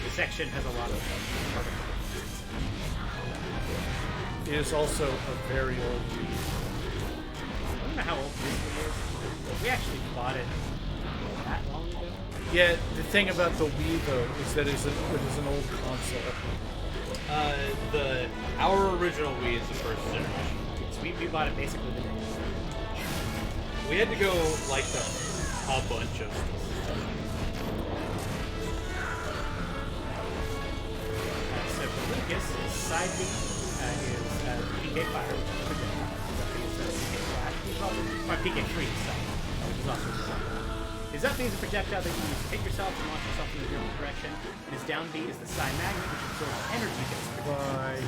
The section has a lot of particle. It is also a very old Wii. I don't know how old this Wii is. We actually bought it that long ago. Yeah, the thing about the Wii though is that it is an old console. Our original Wii is the first generation. So we bought it basically the day. We had to go like a bunch of stuff. So for Lucas, his side beat is B PK Fire, which is a projectile. His up B is PK Flash, or PK Freeze, sorry, which is also a projectile. His up B is a projectile that you use to hit yourself and launch yourself in a different direction. And his down B is the Psy Magnet, which absorbs energy-based projectiles.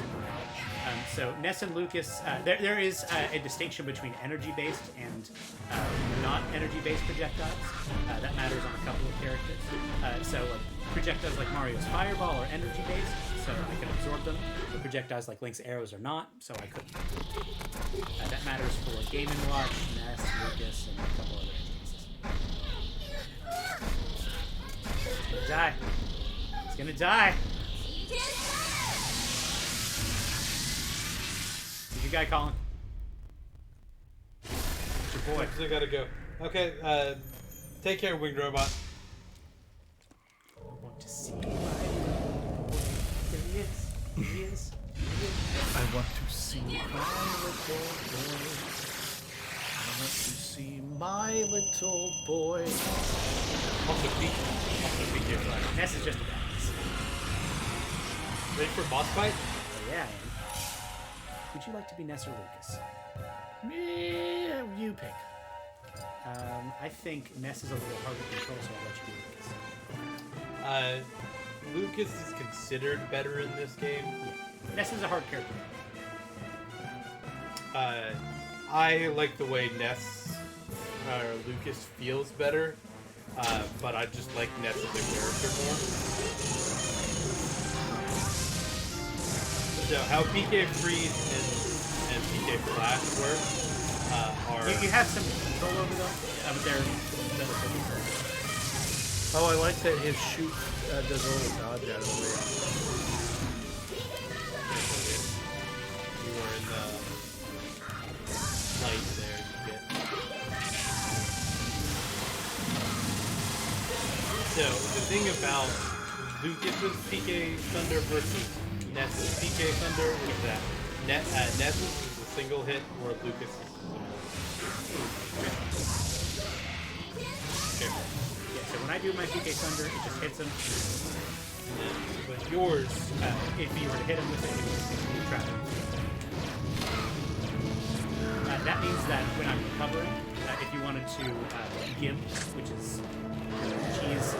So Ness and Lucas, there is a distinction between energy-based and not energy-based projectiles. That matters on a couple of characters. So projectiles like Mario's Fireball are energy-based, so I can absorb them. But projectiles like Link's arrows are not, so I couldn't. That matters for Game & Watch, Ness, Lucas, and a couple other instances. It's gonna die. It's gonna die. Who's your guy calling? It's your boy. I gotta go. Okay, take care, winged robot. I want to see my boy. There he is. There he is. I want to see my little boy. I want to see my little boy. Also, PK Flash. Ness is just a badass. Ready for boss fight? Oh, yeah, I am. Would you like to be Ness or Lucas? Yeah, you pick. I think Ness is a little harder to control, so I'll let you be Lucas. Lucas is considered better in this game. Yeah. Ness is a hard character. I like the way Ness or Lucas feels better, but I just like Ness as a character more. So how PK Freeze and PK Flash work are... You have some control over them, but they're relatively. Oh, I like that his shoot does a little dodge out of the way. You are in the light there, you get. So, the thing about Lucas's PK Thunder versus Ness's PK Thunder is that Ness's is a single hit, where Lucas is Yeah, so when I do my PK Thunder, it just hits him. but yours, If you were to hit him with it, it would just trap him. That means that when I'm recovering, if you wanted to gimp, which is cheese,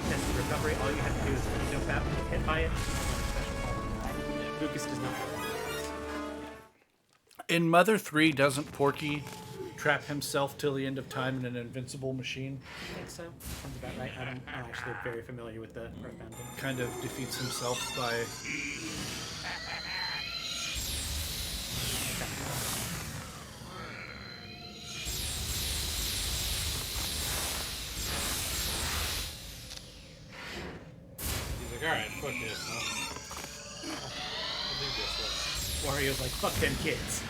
test the recovery, all you have to do is jump out and get hit by it. Lucas does not have that. In Mother 3, doesn't Porky trap himself till the end of time in an invincible machine? I think so. Sounds about right. I'm actually very familiar with the Earthbound game. Kind of defeats himself by... he's like, alright, fuck this, huh? I'll do this one. Wario's like, fuck them kids.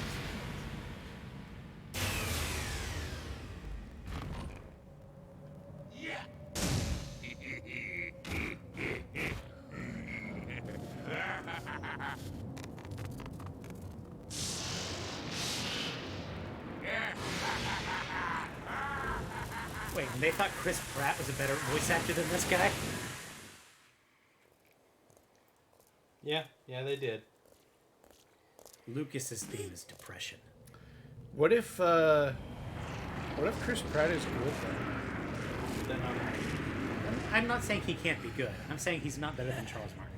Wait, and they thought Chris Pratt was a better voice actor than this guy? Yeah, they did. Lucas's theme is depression. What if Chris Pratt is good then? I'm not saying he can't be good. I'm saying he's not better than Charles Martinet.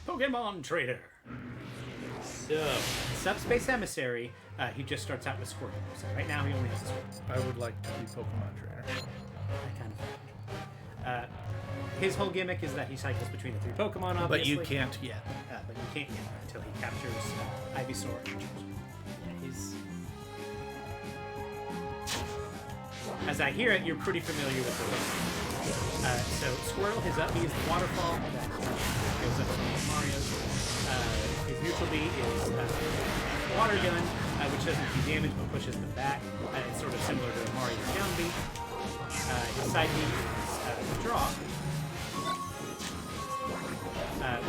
Pokemon Trader. So, Subspace Emissary, he just starts out with Squirtle. So right now he only has a Squirtle. I would like to be Pokemon Trainer. I kind of. His whole gimmick is that he cycles between the three Pokemon, obviously. But you can't yet. But you can't yet until he captures Ivysaur and Charizard. He's. As I hear it, you're pretty familiar with the hook. So Squirtle, his up B is the waterfall that goes up to Mario's. His neutral B is water gun, which doesn't do damage but pushes them back. It's sort of similar to Mario's down B. His side B is draw,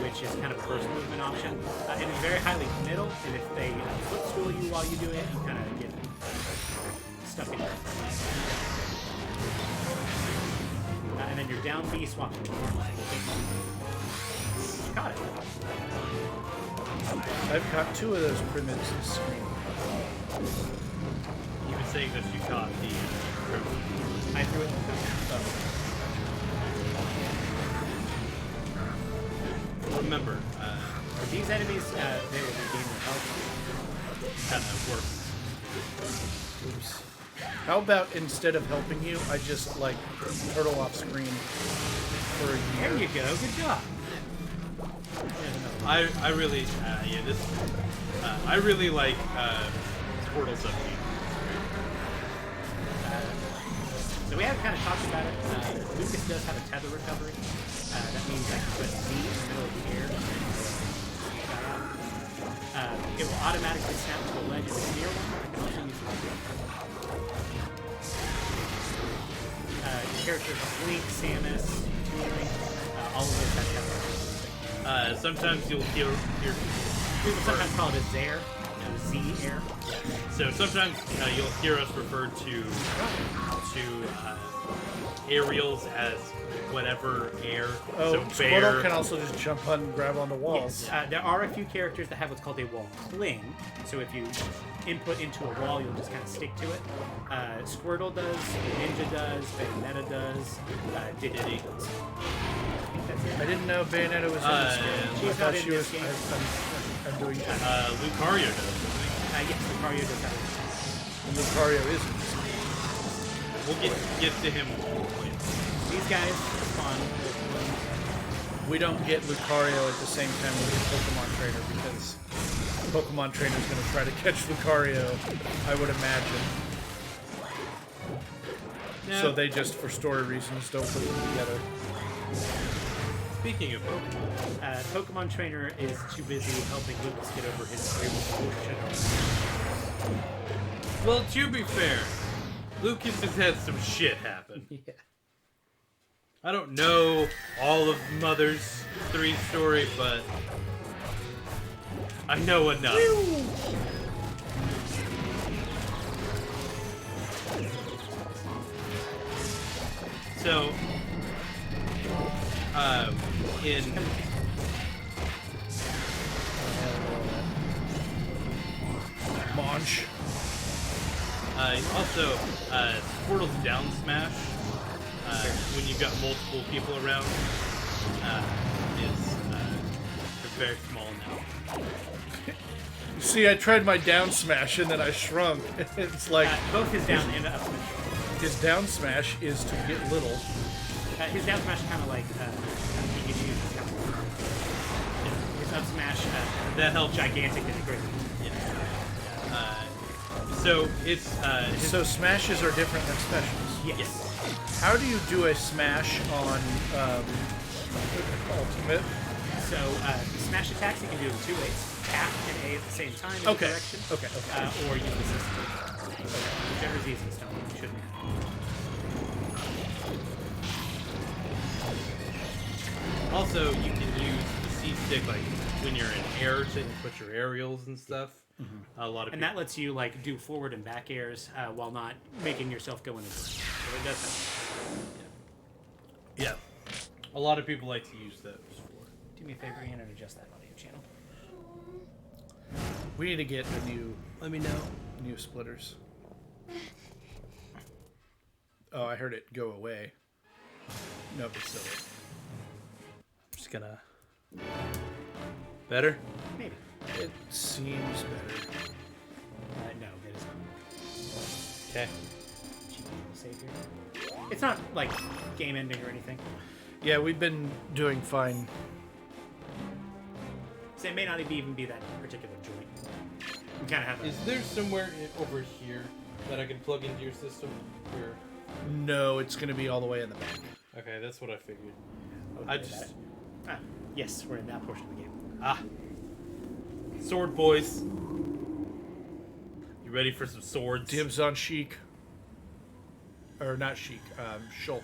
which is kind of a burst movement option. And it's very highly middle, and if they footstool you while you do it, you kind of get stuck in there. then your down B swap. Got it. I've caught 2 of those primitives this screen. He was saying that you caught the I threw it. remember, For these enemies, they will regain their health. kind of works. Oops. How about instead of helping you, I just like turtle off screen for a There year? you go. Good job. I really I really like Squirtle's upbeat. So we haven't kind of talked about it. Lucas does have a tether recovery. That means I can put Z in the middle of the air. It will automatically snap to the ledge if it's near one. I can also use it. Characters like Lynx, Samus, all of those have tether recovery. Sometimes you'll hear People sometimes call it a Zair, Z air. so sometimes you'll hear us refer to aerials as whatever air. Oh, so Squirtle bear. can also just jump on and grab onto walls. Yes, there are a few characters that have what's called a wall cling. So if you input into a wall, you'll just kind of stick to it. Squirtle does, Ninja does, Bayonetta does, Diddy does. I think that's it. I didn't know Bayonetta was in this game. she's I thought not in she this was. game. I'm doing Lucario does, doesn't Yes, Lucario does have it. Lucario isn't. he? We'll get to him later. These guys spawn. We don't get Lucario at the same time we get Pokemon Trainer because Pokemon Trainer is going to try to catch Lucario, I would imagine. Yeah. So they just, for story reasons, don't put them together. Speaking of Pokemon, Pokemon Trainer is too busy helping Lucas get over his emotion. well, to be fair, Lucas has had some shit happen. Yeah. I don't know all of Mother's 3 story, but I know enough. So, in Monch. also, Squirtle's down smash, when you've got multiple people around, is very small now. See, I tried my down smash and then I shrunk. It's like Both his down and up smash. his down smash is to get little. His down smash kind of like Pikachu. His up smash That helps. gigantic and great. So it's So smashes are different than specials. Yes. How do you do a smash on Ultimate? So smash attacks you can do in 2 ways: tap and A at the same time in Okay. the direction, Okay. or use the system. Whichever's easiest. Don't you shouldn't have. also you can use the C stick like when you're in air to put your aerials and stuff. A lot of And that lets you like do forward and back airs while not making yourself go into it. So it does have. yeah, a lot of people like to use those for. Do me a favor, Ian, and adjust that audio channel. We need to get a Let me know. new splitters. Oh, I heard it go away. Nope, it's still there. I'm just gonna. Better. Maybe. It seems better. No, that is not. Okay. Cheap little save here. It's not like game ending or anything. Yeah, we've been doing fine. So it may not even be that particular joint. We kind of have a... Is there somewhere over here that I can plug into your system? Or... No, it's going to be all the way in the back. Okay, that's what I figured. Okay, I just yes, we're in that portion of the game. Sword boys. You ready for some swords? Dibs on Sheik. Or not Sheik, Shulk.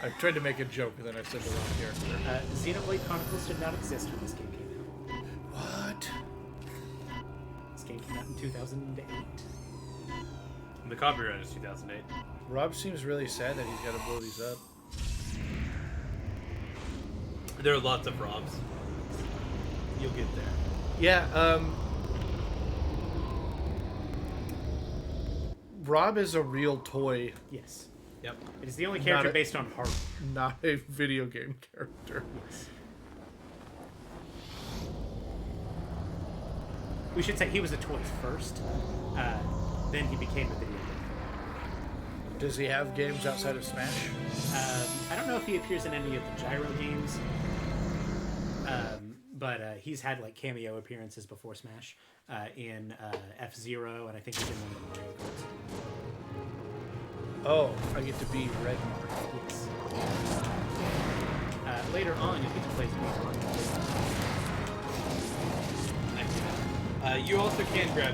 I tried to make a joke and then I said the wrong character. Xenoblade Chronicles did not exist when this game came out. What? This game came out in 2008. The copyright is 2008. Rob seems really sad that he's got to blow these up. There are lots of Robs. You'll get there. Yeah, Rob is a real toy, Yes. Yep. It is the only character Not a- based on heart. not a video game character. Yes. We should say he was a toy first, then he became a video game. Does he have games outside of Smash? I don't know if he appears in any of the Gyro games, but he's had like cameo appearances before Smash in F-Zero, and I think he's in one of the Mario Karts. Oh, I get to be Red Mark. Yes. Later on, you get to play some You also can grab.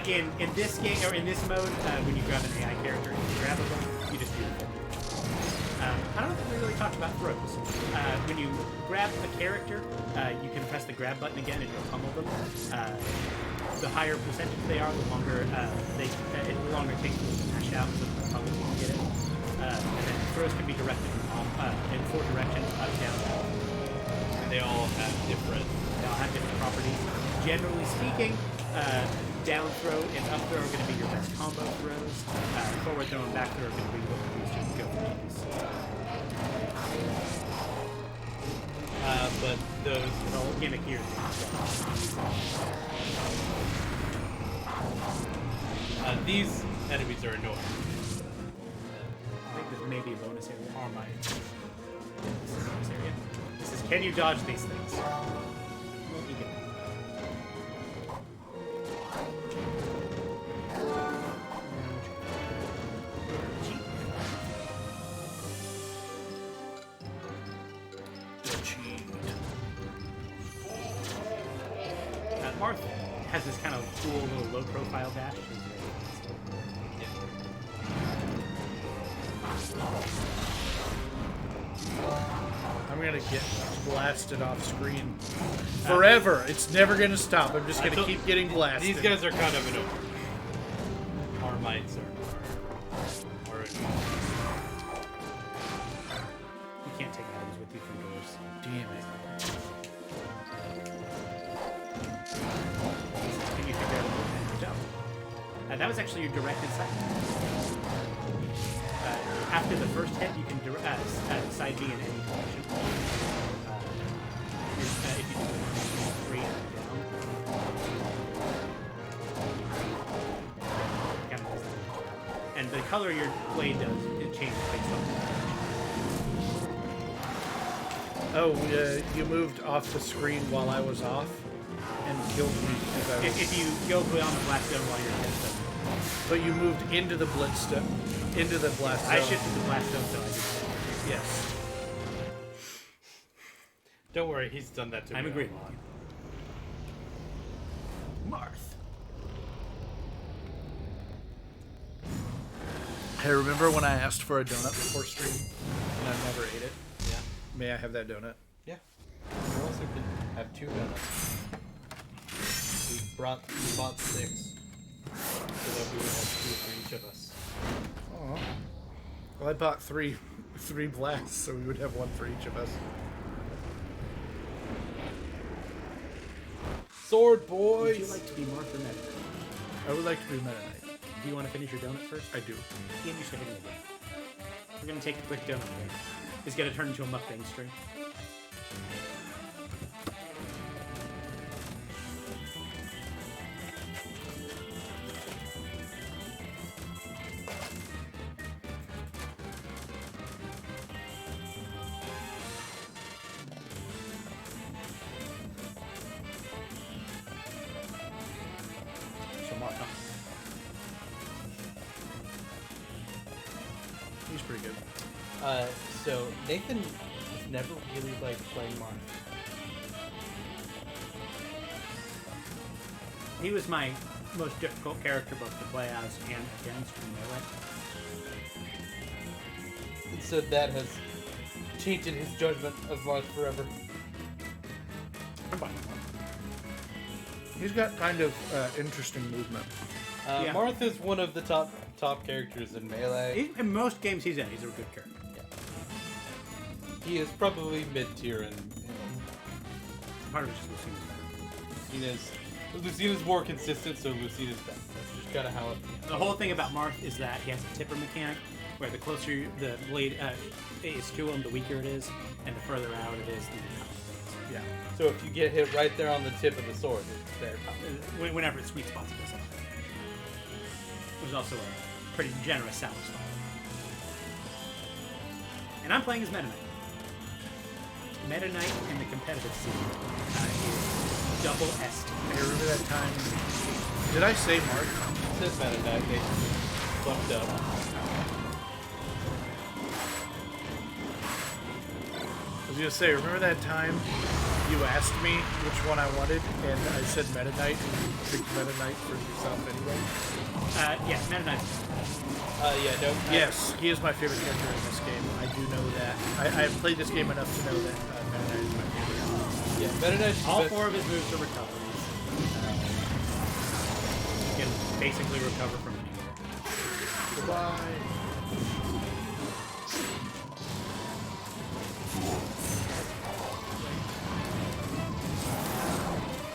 in this game or in this mode, when you grab an AI character and you grab them, you just do it. I don't think we really talked about throws. When you grab a character, you can press the grab button again and you'll pummel them. The higher percentage they are, the longer it longer takes them to mash out, so the pummel can get it. And then throws can be directed in 4 directions: up, down, out. And they all have different. They all have different properties. Generally speaking, down throw and up throw are going to be your best combo throws. Forward throw and back throw are going to be what you use to go for these. But those. The whole gimmick here is These enemies are annoying. I think this may be a bonus area. This is a bonus area. This is, can you dodge these things? Well, you can. Marth has this kind of cool little low-profile dash. I'm gonna get blasted off screen forever. It's never gonna stop. I'm just gonna keep getting blasted. These guys are kind of annoying. Marmites are annoying. You can't take items with you from yours. Damn it. Can you figure out a jump? That was actually your directed side. After the first hit, you can side B in any direction. If you do straight down. Kind of does that. And the color your blade does, it changes based on the Oh, you moved off the screen while I was off and killed me because I was... If you go beyond the blast zone while you're hit, then But you moved into the blitz step, into the blast zone. I shifted the blast zone, so I did. Yes. Don't worry, he's done that to me. I'm agreeing a with lot. you. Marth. Hey, remember when I asked for a donut before stream and I never ate it? Yeah. May I have that donut? Yeah. You also can have 2 donuts. We bought 6. So that we would have 2 for each of us. Oh. Well, I bought three blasts, so we would have 1 for each of us. Sword boys! Would you like to be Marth or Meta? I would like to be Meta Knight. Do you want to finish your donut first? I do. Yeah, you should hit it again. We're going to take a quick donut break. It's going to turn into a mukbang stream. So Marth, huh? He's pretty good. So Nathan has never really liked playing Marth. He was my most difficult character both to play as and against in Melee. And so that has tainted his judgment of Marth forever. I'm fine with Marth. He's got kind of interesting movement. Yeah. Marth is one of the top characters in Melee. In most games he's in, he's a good character. He is probably mid-tier in Part of it's just Lucina's better. Lucina's more consistent, so Lucina's better. That's just kind of how it. The whole thing about Marth is that he has a tipper mechanic, where the closer the blade is to him, the weaker it is, and the further out it is, the more powerful it is. Yeah. So if you get hit right there on the tip of the sword, it's very powerful. Whenever it sweet spots, it does something. There's also a pretty generous Samus style. And I'm playing as Meta Knight. Meta Knight in the competitive scene is double S. I remember that time. Did I say Mark? It says Meta Knight. They fucked up. I was gonna say, remember that time you asked me which one I wanted, and I said Meta Knight, and you picked Meta Knight for yourself anyway? Yeah, Meta Knight. Yeah, no. Yes, he is my favorite character in this game. I do know that. I have played this game enough to know that Meta Knight is my favorite. Yeah, Meta Knight's All four of his moves are recoveries. You can basically recover from anywhere. Goodbye.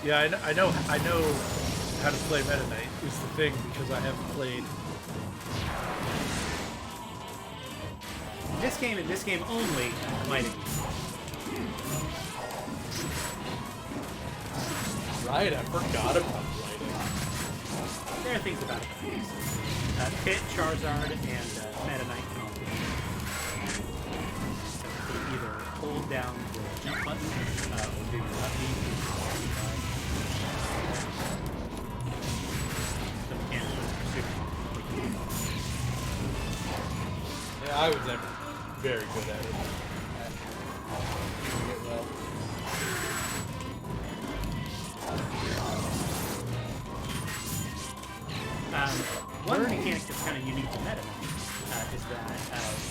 Yeah, I know how to play Meta Knight is the thing, because I have played. In this game only, might it be. Right, I forgot about Lighting. There are things about it. Pit, Charizard, and Meta Knight can all do it. So you can either hold down the jump button or do the up B. The mechanics are super quick. Yeah, I was never very good at it. Doing it well. One mechanic that's kind of unique to Meta Knight is that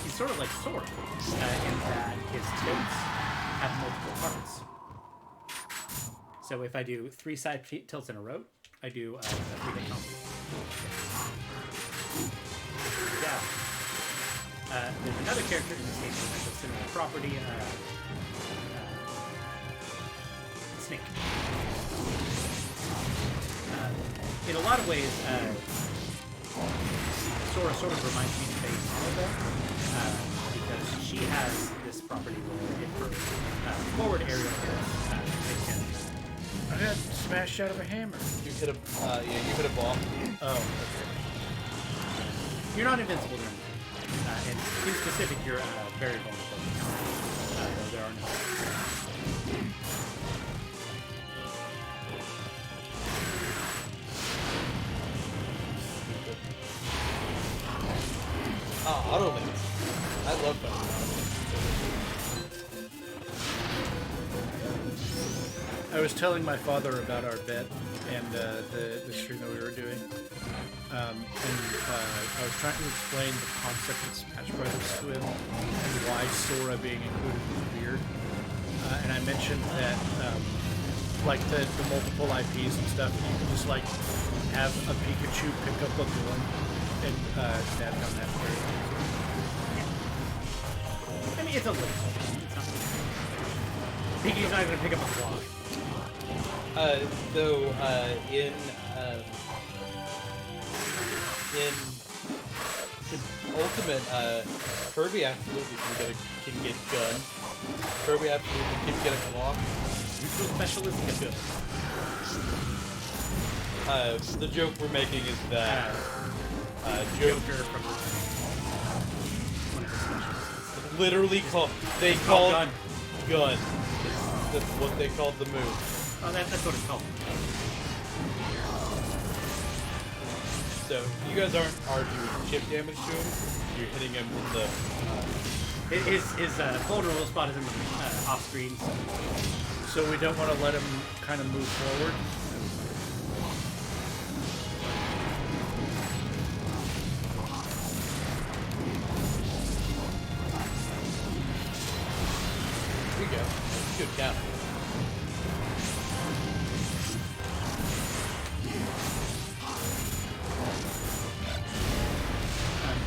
he's sort of like Sword, in that his tilts have multiple parts. So if I do 3 side tilts in a row, I do a 3-hit combo. Yeah. There's another character in this game who has a similar property, Snake. In a lot of ways, Sora sort of reminds me of Faye Marvel, because she has this property where if her forward aerial hits, it I got smashed out of a hammer. You hit a, you hit a ball. Oh, okay. you're not invincible during that. And in specific, you're very vulnerable to counters. There are no. Auto Lynx. I love that. I was telling my father about our bet and the stream that we were doing. I was trying to explain the concept of Smash Brothers to him and why Sora being included was weird. And I mentioned that, like the multiple IPs and stuff, you can just like have a Pikachu pick up a villain and stab down that player. I mean, it's a little. It's not. Pikachu's not going to pick up a block. Though in Ultimate, Kirby absolutely can get gunned. Kirby absolutely can get a block. Neutral specialist is good. The joke we're making is that Joker from literally called gun. That's what they called the move. Oh, that's what it's called. So you guys aren't doing chip damage to him. You're hitting him in the. His vulnerable spot is in the off screen. So we don't want to let him kind of move forward. Here we go. Good counter.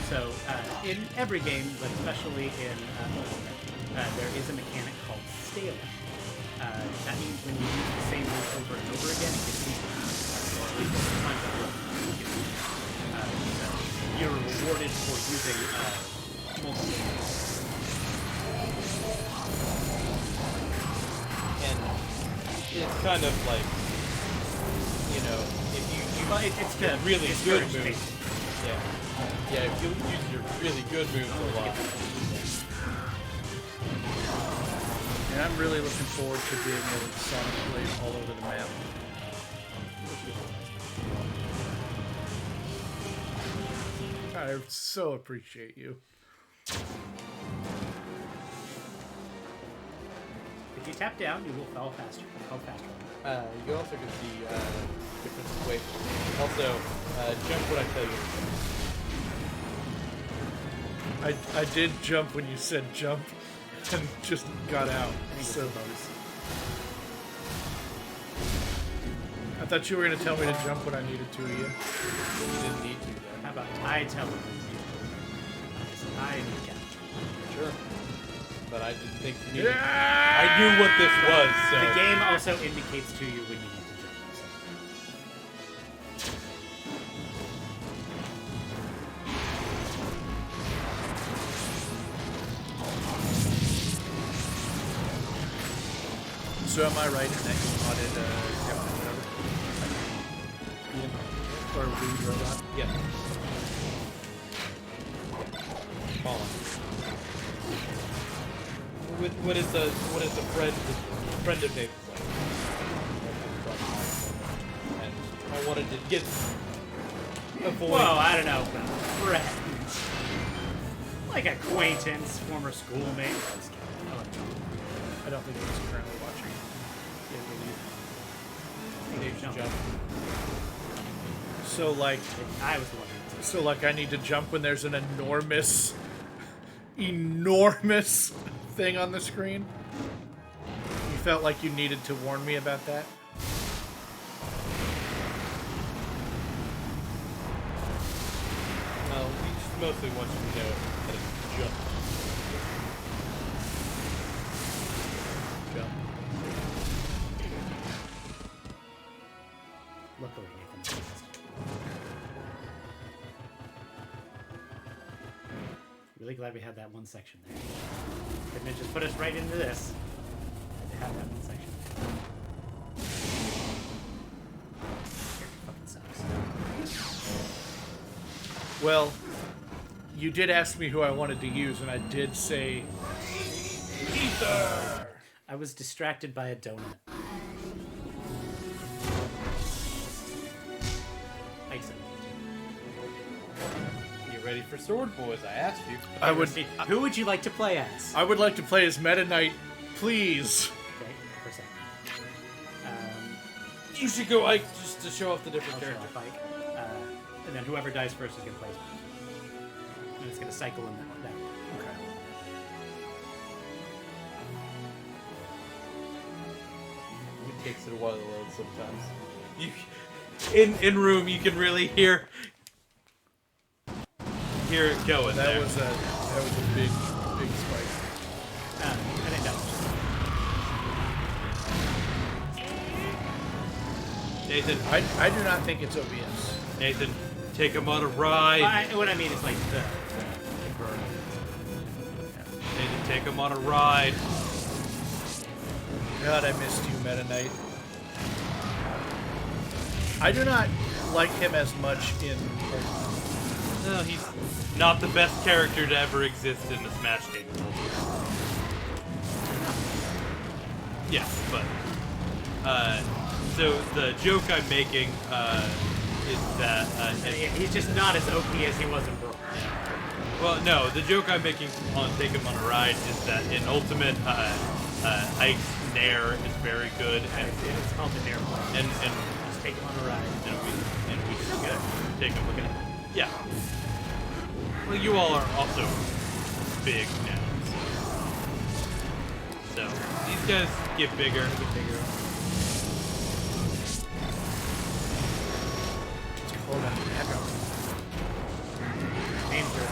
So in every game, but especially in there is a mechanic called scaling. That means when you use the same move over and over again, it gets weaker. Or at least over time, it will. You're rewarded for using multiple moves. And it's kind of like, you know, if you It's the really good discouraged moves. thing. Yeah, if you use your really good moves a lot. And I'm really looking forward to being able to Sonic Blade all over the map. I so appreciate you. If you tap down, you will fall faster. You also can see different ways. Also, jump when I tell you. I did jump when you said jump, and just got out. So I thought you were gonna tell me to jump when I needed to. You didn't need to. Though. How about I tell you? I need to catch. Sure. But I didn't think you needed. I knew what this was. So The game also indicates to you when you need to jump. So am I right in that you modded Captain whatever? Or Rude Robot? yeah. Fallen. What is a friend of Nathan's like? And I wanted to get avoid. Whoa, I don't know about friends. Like acquaintance, former schoolmate. I don't think he's currently watching. Jump. So like, I was the one who so like, I need to jump when there's an enormous thing on the screen. You felt like you needed to warn me about that. Well, we just mostly want you to know that it's jump. Jump. Luckily, Nathan's fast. Really glad we had that one section there. Couldn't have just put us right into this. To have that one section. Fucking sucks. Well, you did ask me who I wanted to use, and I did say Ether. I was distracted by a donut. You ready for Sword Boys? I asked you. I would. Who would you like to play as? I would like to play as Meta Knight, please. Okay, for a second. You should go Ike just to show off the different I'll show characters. off Ike. And then whoever dies first is going to play as one. And it's going to cycle in that. Okay. It takes it a while to load sometimes. You, in room, you can really hear it going. That there. was a big spike. I think that was Nathan, I do not think it's OBS. Nathan, take him on a ride. what I mean is like the burn. Nathan, take him on a ride. God, I missed you, Meta Knight. I do not like him as much in. No, he's not the best character to ever exist in a Smash game. Yes, but so the joke I'm making is that He's just not as OP as he was in Brawl. well, no, the joke I'm making on Take Him on a Ride is that in Ultimate, Ike's Nair is very good, and It's called the Nair play. and Just take him on a ride. we just gotta take him. Look at it. Yeah. Well, you all are also big now. So these guys get bigger. Hold on, echo. Names are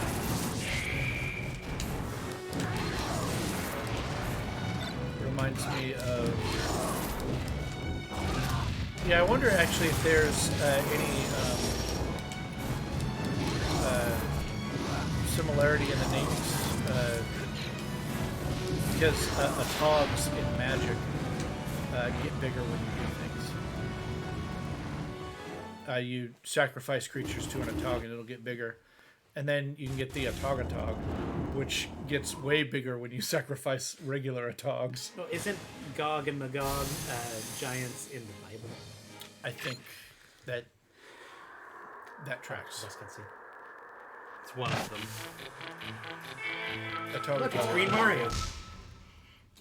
reminds me of... Yeah, I wonder actually if there's any similarity in the namings. Because Atogs in Magic get bigger when you do things. You sacrifice creatures to an Atog and it'll get bigger. And then you can get the Atog, which gets way bigger when you sacrifice regular Atogs. Well, isn't Gog and Magog giants in the Bible? I think that tracks. Best can see. It's one of them. Atog. Look, it's Green Mario.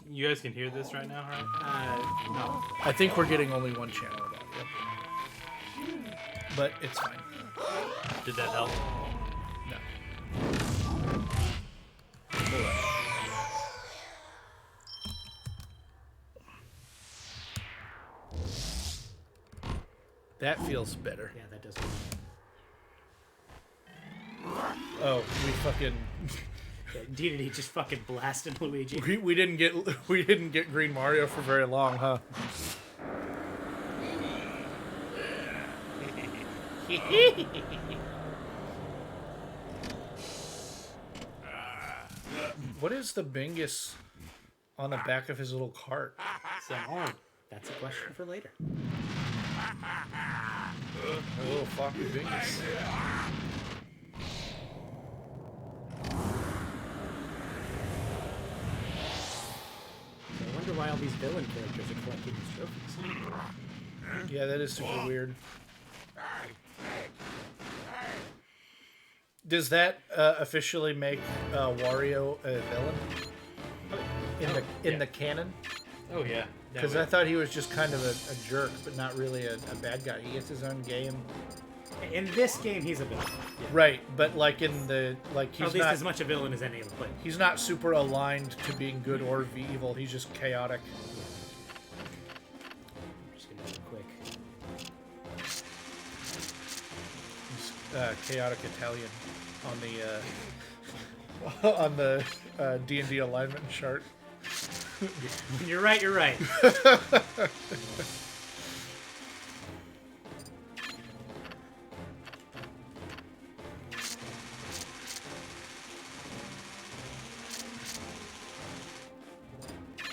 You guys can hear this right now, right? No. I think we're getting only one channel of audio. But it's fine. Did that help? No. That feels better. Yeah, that does. Oh, we fucking DDD just fucking blasted Luigi. we didn't get Green Mario for very long, huh? What is the Bingus on the back of his little cart? Some arm. That's a question for later. A little floppy Bingus. I wonder why all these villain characters are collecting these trophies. Yeah, that is super weird. Does that officially make Wario a villain in the canon? Oh yeah. Because I thought he was just kind of a jerk, but not really a bad guy. He gets his own game. In this game, he's a villain. Yeah. Right, but like in the he's At least not as much a villain as any other player. he's not super aligned to being good or evil. He's just chaotic. I'm just gonna do quick. He's chaotic Italian on the D&D alignment chart. When you're right, you're right.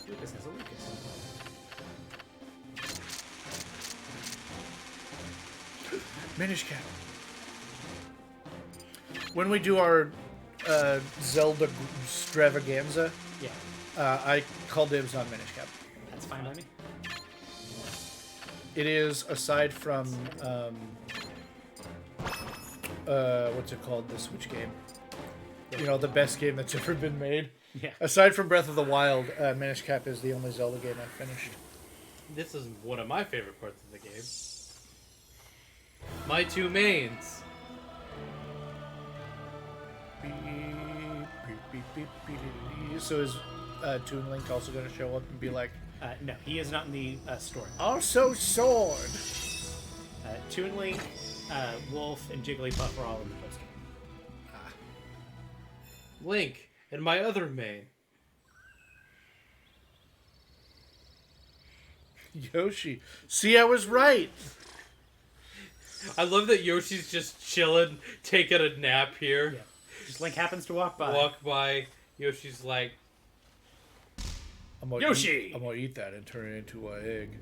Lucas has a Lucas. Minish Cap. When we do our Zelda extravaganza, Yeah, I call dibs on Minish Cap. that's fine by me. It is, aside from what's it called, the Switch game. You know, the best game that's ever been made. Yeah. Aside from Breath of the Wild, Minish Cap is the only Zelda game I've finished. This is one of my favorite parts of the game. My two mains. So is Toon Link also going to show up and be like, No, he is not in the story. also sword? Toon Link, Wolf, and Jigglypuff are all in the post game. Link and my other main. Yoshi. See, I was right. I love that Yoshi's just chilling, taking a nap here. Yeah. Just Link happens to walk by. Walk by. Yoshi's like, I'm gonna Yoshi! I'm going to eat that and turn it into an egg.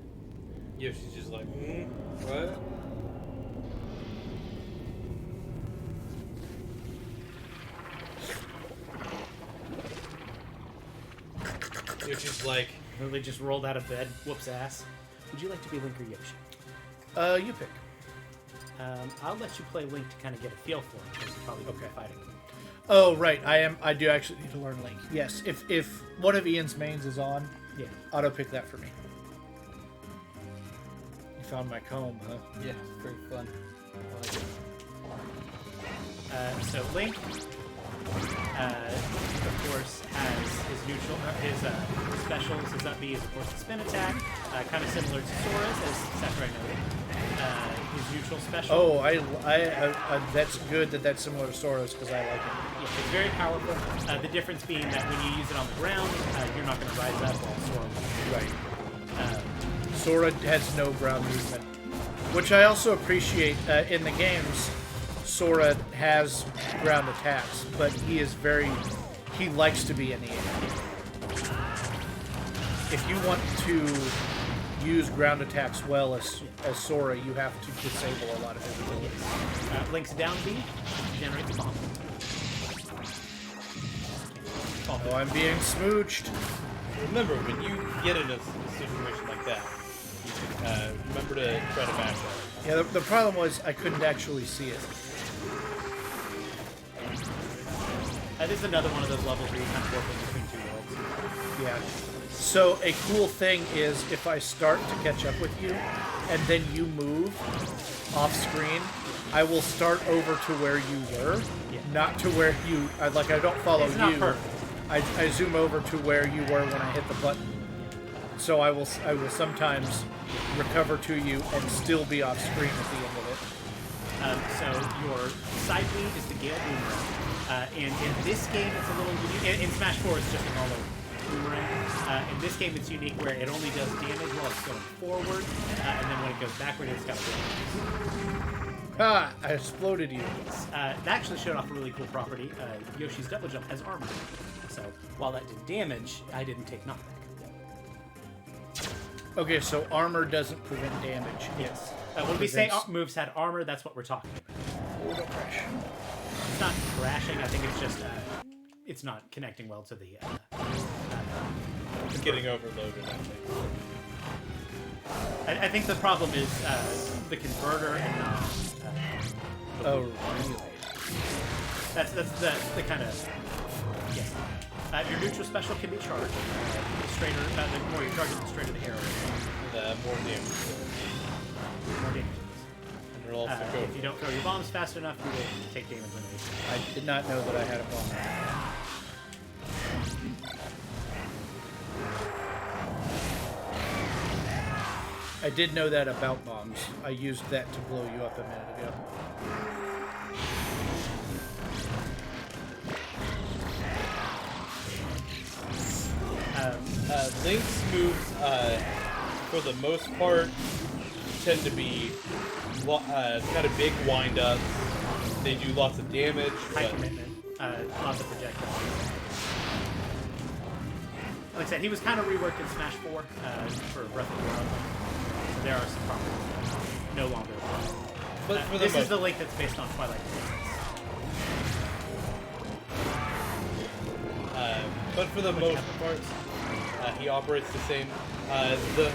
Yoshi's just like, what? Yoshi's like, Literally just rolled out of bed. Whoops ass. Would you like to be Link or Yoshi? You pick. I'll let you play Link to kind of get a feel for it, because you're probably going to be fighting him. Oh, right. I do actually need to learn Link. Yes, if one of Ian's mains is on, Yeah. auto pick that for me. You found my comb, huh? yeah, very fun. So Link, of course, has his neutral, his specials. His up B is, of course, the spin attack, kind of similar to Sora's, as Sakurai noted. his neutral special. Oh, that's good that that's similar to Sora's because I like it. Yeah, it's very powerful. The difference being that when you use it on the ground, you're not going to rise up while Sora will. Right. Sora has no ground movement, which I also appreciate in the games. Sora has ground attacks, but he likes to be in the air. If you want to use ground attacks well as Sora, you have to disable a lot of his abilities. Link's down B generates a bomb. Oh, I'm being smooched. Remember, when you get in a situation like that, remember to try to mash it. Yeah, the problem was I couldn't actually see it. This is another one of those levels where you're kind of warping between two worlds. Yeah. So a cool thing is if I start to catch up with you, and then you move off screen, I will start over to where you were, not to where you. I don't follow it's you. Not perfect. I zoom over to where you were when I hit the button. So I will sometimes recover to you and still be off screen at the end of it. So your side lead is the Gale Boomerang. And in this game, it's a little unique. In Smash 4, it's just a normal boomerang. In this game, it's unique where it only does damage while it's going forward, and then when it goes backward, it's got a Ah! I exploded you. that actually showed off a really cool property. Yoshi's double jump has armor. So while that did damage, I didn't take knockback. Okay, so armor doesn't prevent damage. Yes. When we say moves had armor, that's what we're talking about. Don't crash. It's not crashing. I think it's just it's not connecting well to the. It's getting overloaded, I think. I think the problem is the converter and not. Oh, really? That's the kind of. Yeah. Your neutral special can be charged. The straighter, the more you charge it, the straighter the arrow is. More damage. More damage. And it'll also go. If you don't throw your bombs fast enough, you will take damage when they. I did not know that I had a bomb. I did know that about bombs. I used that to blow you up a minute ago. Lynx moves, for the most part, tend to be kind of big wind-ups. They do lots of damage. High commitment. Lots of projectiles. Like I said, he was kind of reworked in Smash 4 for Breath of the Wild. So there are some problems that no longer apply. But for This is the Link that's based on Twilight Princess. But for the most part, he operates the same. The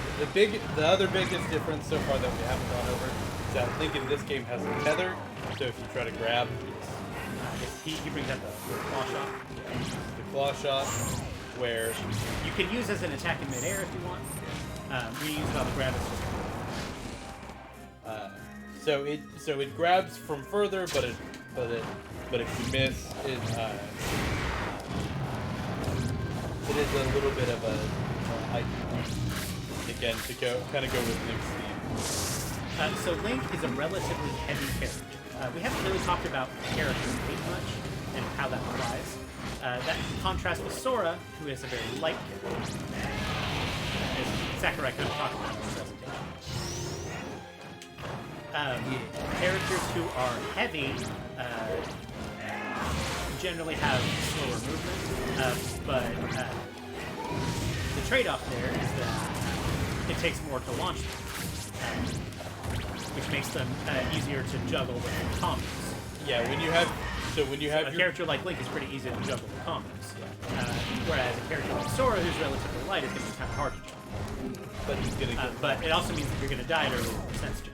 other biggest difference so far that we haven't gone over is that Link in this game has a tether. So if you try to grab, He brings out the claw shot. the claw shot, where You can use as an attack in midair if you want. We use it on the ground. so it grabs from further, but if you miss, it is a little bit of a again to go with Link's theme. So Link is a relatively heavy character. We haven't really talked about character weight much and how that applies. That contrasts with Sora, who is a very light character. As Sakurai kind of talked about in his presentation. Characters who are heavy generally have slower movement, but the trade-off there is that it takes more to launch them, which makes them easier to juggle with combos. Yeah, when you have A character like Link is pretty easy to juggle with combos, whereas a character like Sora, who's relatively light, is going to be kind of hard to juggle. but he's gonna get But it also means that you're going to die at earlier percentages.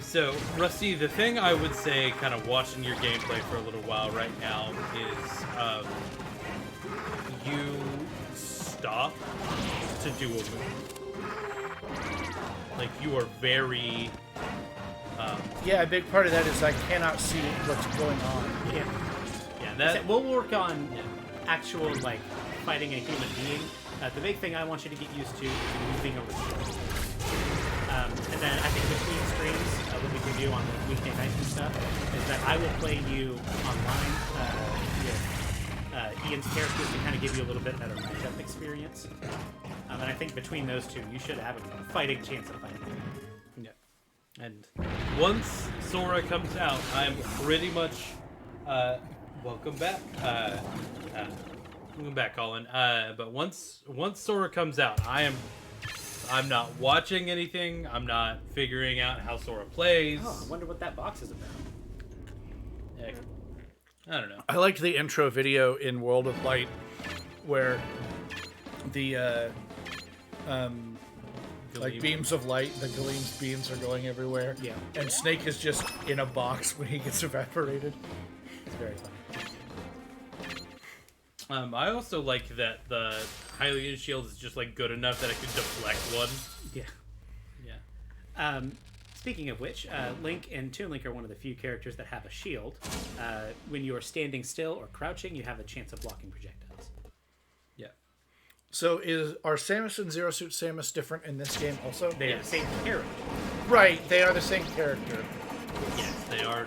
So, Rusty, the thing I would say, kind of watching your gameplay for a little while right now, is you stop to do a move. Like, you are very Yeah, a big part of that is I cannot see what's going on. Yeah. Yeah, So that we'll work on actual, like, fighting a human being. The big thing I want you to get used to is moving around. And then I think between streams, what we can do on the weekday nights and stuff is that I will play you online with Ian's characters to kind of give you a little bit better matchup experience. And I think between those two, you should have a fighting chance of fighting. Yeah. And once Sora comes out, I'm pretty much welcome back. Welcome back, Colin. But once Sora comes out, I'm not watching anything. I'm not figuring out how Sora plays. Oh, I wonder what that box is about. Heck, I don't know. I liked the intro video in World of Light where the like beams of light, the Galeem's beams are going everywhere. Yeah. And Snake is just in a box when he gets evaporated. It's very fun. I also like that the Hylian shield is just like good enough that I can deflect one. Yeah. Yeah. Speaking of which, Link and Toon Link are one of the few characters that have a shield. When you are standing still or crouching, you have a chance of blocking projectiles. Yeah. So are Samus and Zero Suit Samus different in this game also? They are the same character. Right, they are the same character. Yes, they are.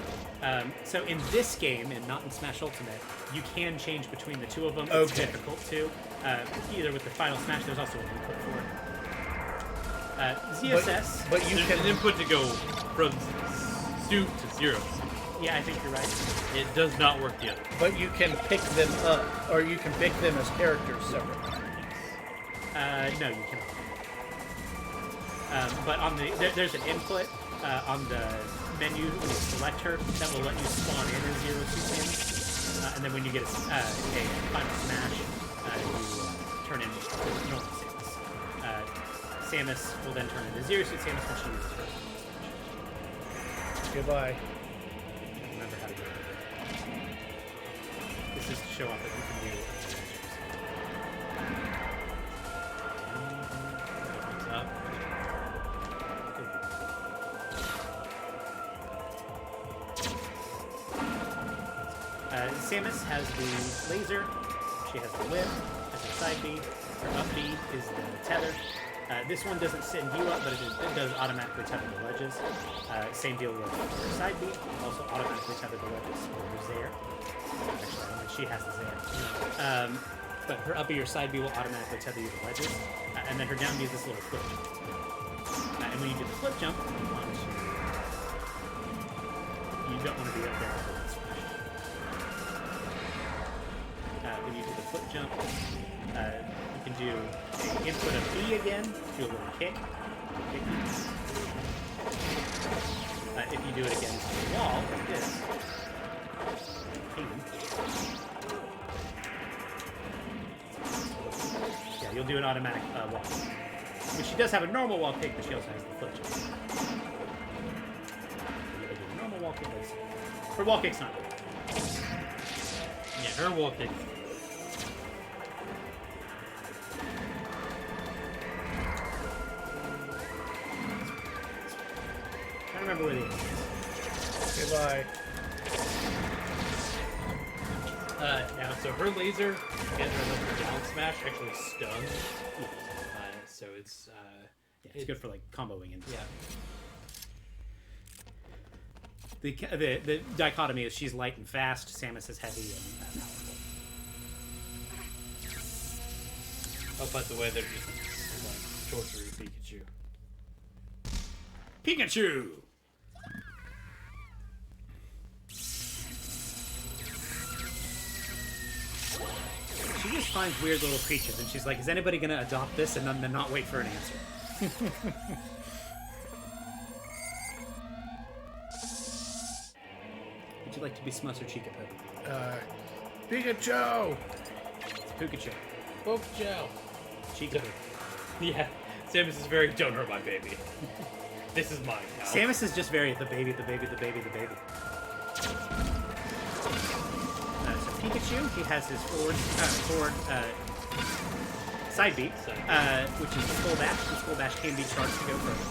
So in this game, and not in Smash Ultimate, you can change between the two of them. It's Okay. difficult to. Either with the Final Smash, there's also an input for it. ZSS. But you There's can an input to go from suit to zero. Yeah, I think you're right. It does not work the other. But you can pick them up, or you can pick them as characters separately. No, you cannot. But on there's an input on the menu when you select her that will let you spawn in as Zero Suit Samus. And then when you get a Final Smash, you turn in normal Samus. Samus will then turn into Zero Suit Samus when she uses her Smash. Goodbye. I don't remember how to do it. This is to show off that you can do What's up? Samus has the laser, she has the whip, has her side B, her up B is the tether. This one doesn't send you up, but it does automatically tether the ledges. Same deal with her side B, also automatically tether the ledges, or her Zair. Actually, I don't think she has the Zair. But her up B or side B will automatically tether you to the ledges. And then her down B is this little flip jump. And when you do the flip jump, you don't want to be up there. When you do the flip jump, you can do an input of B again, do a little kick. If you do it against the wall, like this, yeah, you'll do an automatic wall kick. But she does have a normal wall kick, but she also has the flip jump. You'll do a normal wall kick like this. Her wall kick's not good. Yeah, her wall kick. I don't remember where the is. Goodbye. Now, so her laser and her down smash actually stuns. So it's Yeah, it's good for like comboing and yeah. The dichotomy is she's light and fast, Samus is heavy and powerful. Oh, by the way, they're just like torturing Pikachu. Pikachu! She just finds weird little creatures and she's like, is anybody gonna adopt this and then not wait for an answer? Would you like to be Smuss or Chica Puppy? Pikachu! Pikachu. Pikachu. Chica Puppy. Yeah, Samus is very don't hurt my baby. This is mine now. Samus is just very the baby, the baby, the baby, the baby. So Pikachu, he has his forward side B, which is the full dash. The full dash can be charged to go further.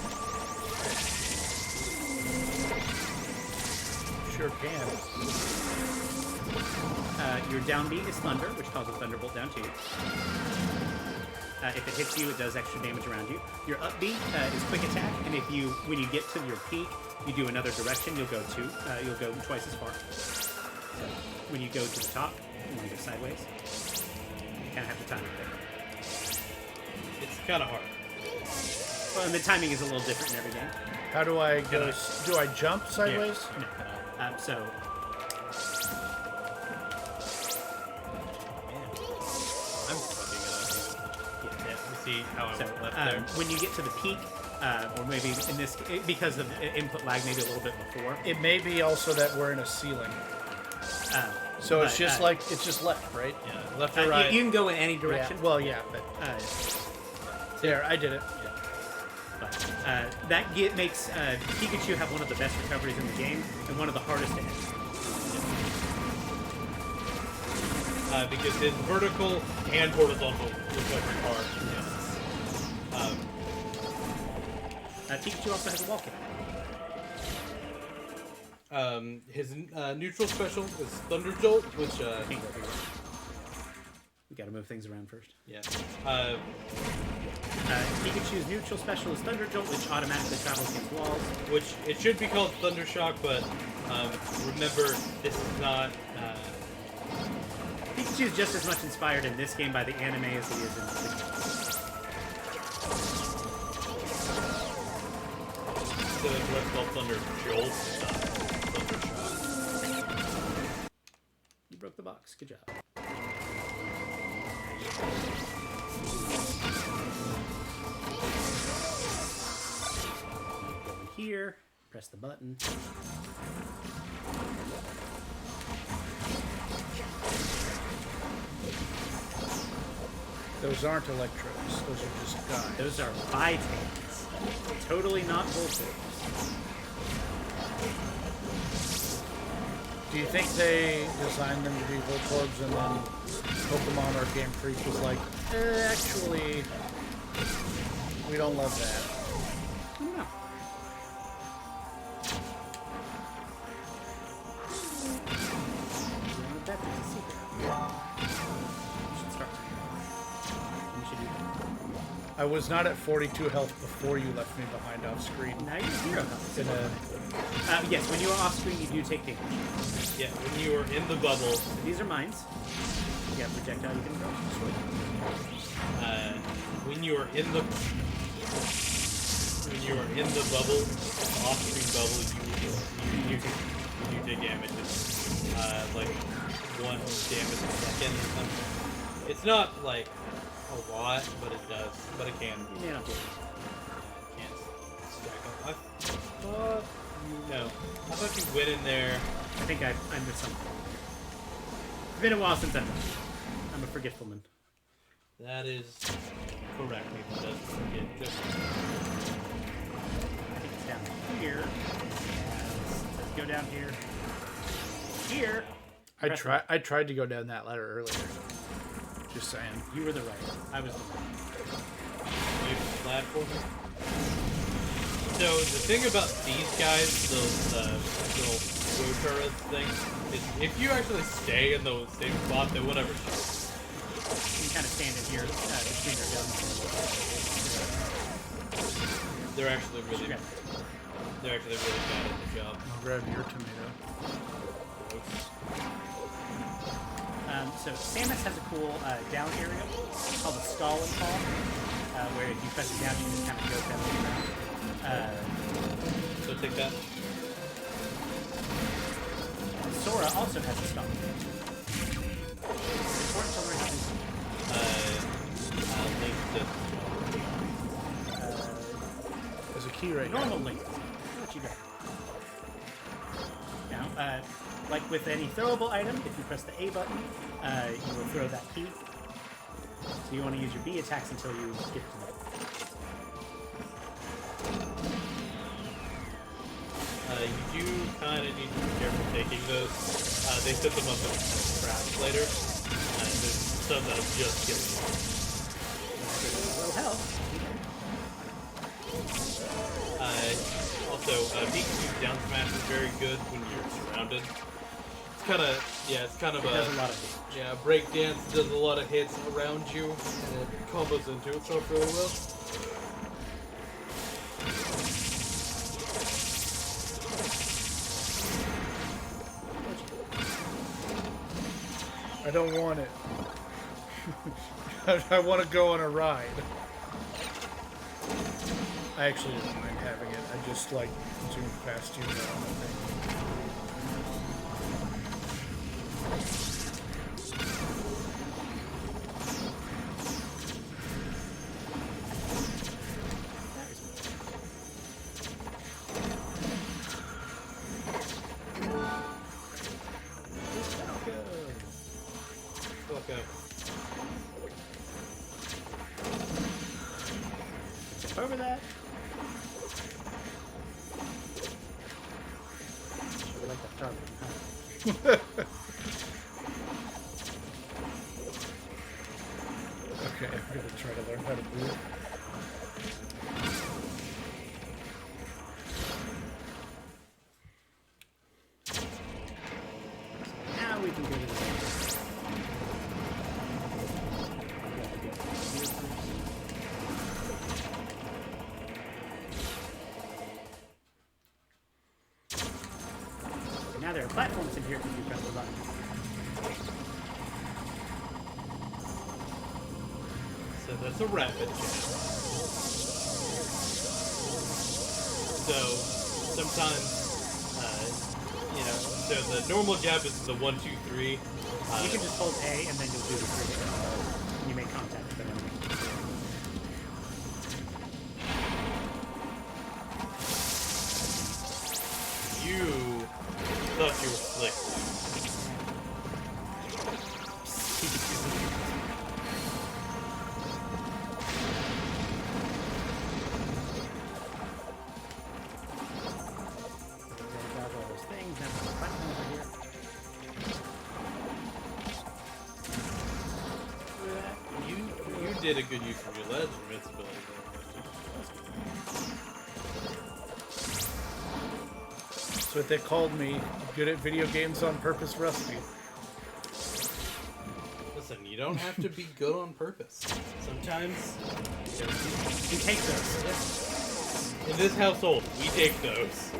sure can. Your down B is Thunder, which causes Thunderbolt down to you. If it hits you, it does extra damage around you. Your up B is Quick Attack, and when you get to your peak, you do another direction. You'll go twice as far. So when you go to the top, you want to go sideways. You kind of have to time it there. It's kind of hard. Well, and the timing is a little different in every game. How do I go? Do I jump sideways? No. So. I'm fucking it up. Yeah, we see how I went left there. When you get to the peak, or maybe in this, because of input lag, maybe a little bit before. It may be also that we're in a ceiling. So it's just it's just left, right? Yeah, left or right. You can go in any direction. Yeah. Well, yeah, but there, I did it. But that makes Pikachu have one of the best recoveries in the game and one of the hardest to hit. Because his vertical and horizontal recovery are. Pikachu also has a wall kick. His neutral special is Thunder Jolt, which Can't go here. We gotta move things around first. yeah. Pikachu's neutral special is Thunder Jolt, which automatically travels against walls. Which it should be called Thunder Shock, but remember this is not. Pikachu is just as much inspired in this game by the anime as he is in the game. So it's what's called Thunder Jolt, Thunder Shock. You broke the box. Good job. Go here. Press the button. Those aren't electrodes. Those are just guys. Those are Vitals. Totally not Voltage. Do you think they designed them to be Voltorbs and then Pokemon or Game Freak was like, actually, we don't love that? No. That is a secret. You should start. You should do that. I was not at 42 health before you left me behind off screen. Now you're 0 health. In a, Yes, when you are off screen, you do take damage. Yeah, when you are in the bubble. So these are mines. You have projectile you can throw. When you are in the bubble, off-screen bubble, you take damage. It's like 1 damage a second or something. It's not like a lot, but it does. But it can. You may not do it. Can't stack up. I thought I thought you went in there. I think I missed something. It's been a while since I'm a forgetful man. That is correct. Maybe it does forget. Just I think it's down here. Let's go down here. Here. I tried to go down that ladder earlier. Just saying. You were the right. I was the wrong. use the platformer. So the thing about these guys, those little rotor things, is if you actually stay in the same spot, they won't ever shoot. You can kind of stand in here between their guns. They're actually really bad at the job. I'll grab your tomato. So Samus has a cool down area called the Stall and Fall, where if you press it down, you just kind of go down the ground. So take that. Sora also has a stall. It's important to learn how to There's a key right normal link. What you got? Now, like with any throwable item, if you press the A button, you will throw that key. So you want to use your B attacks until you get to that. You do kind of need to be careful taking those. They set them up as traps later. There's some that just kill you. Low health. Also, DQ's down smash is very good when you're surrounded. It's kind of, it's kind of It does a lot of damage. yeah, breakdance does a lot of hits around you, and it combos into itself really well. I don't want it. I want to go on a ride. I actually don't mind having it. I just like zoom past you now, I think. Over that. I like that target, huh? Okay, I'm gonna try to learn how to move. Now we can go to the Now there are platforms in here if you press the button. So that's a rapid jab. So sometimes, so the normal jab is the 1, 2, 3. You can just hold A and then you'll do the 3 hits. And you make contact with the enemy. You thought you were slick. All those things. Now there's a button over here. You did a good use of your ledge invincibility. That's what they called me. Good at video games on purpose, Rusty. Listen, you don't have to be good on purpose. Sometimes You take those. in this household, we take those.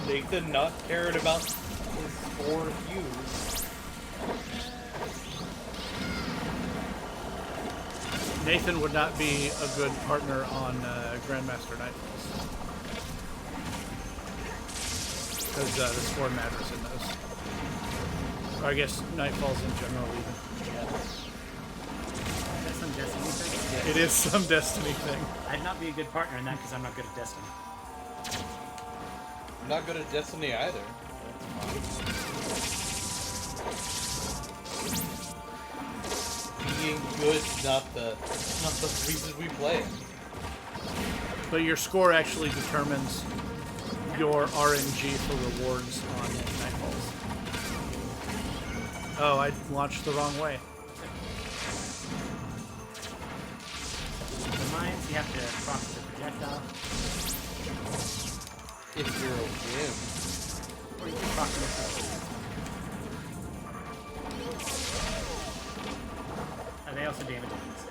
Nathan not caring about his 4 Qs. Nathan would not be a good partner on Grandmaster Nightfalls. Because the score matters in those. Or I guess Nightfalls in general even. Is that some Destiny thing? It is some Destiny thing. I'd not be a good partner in that because I'm not good at Destiny. I'm not good at Destiny either. Being good is not the reason we play. But your score actually determines your RNG for rewards on Nightfalls. Oh, I launched the wrong way. The mines, you have to cross the projectile. If you're a win. Or you can cross them yourself. They also damage enemies.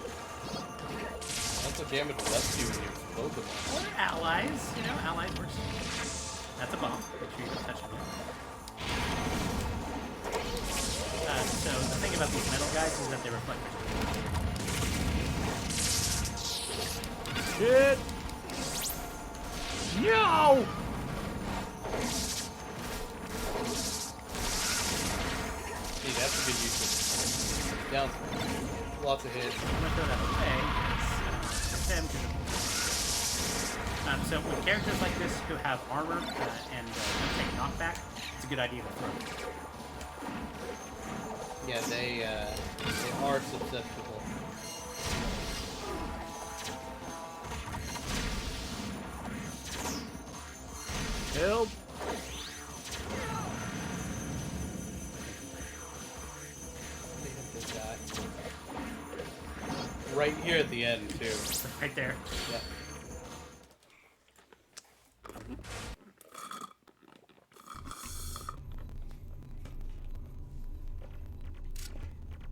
That's what damage lets you when you explode them. Or allies, allies works. That's a bomb. Make sure you don't touch them yet. So the thing about these metal guys is that they reflect Shit! No! See, that's a good use of down. Lots of hits. I'm gonna throw that away. So with characters like this who have armor and don't take knockback, it's a good idea to throw. Yeah, they are susceptible. Help! right here at the end too. Right there. Yeah.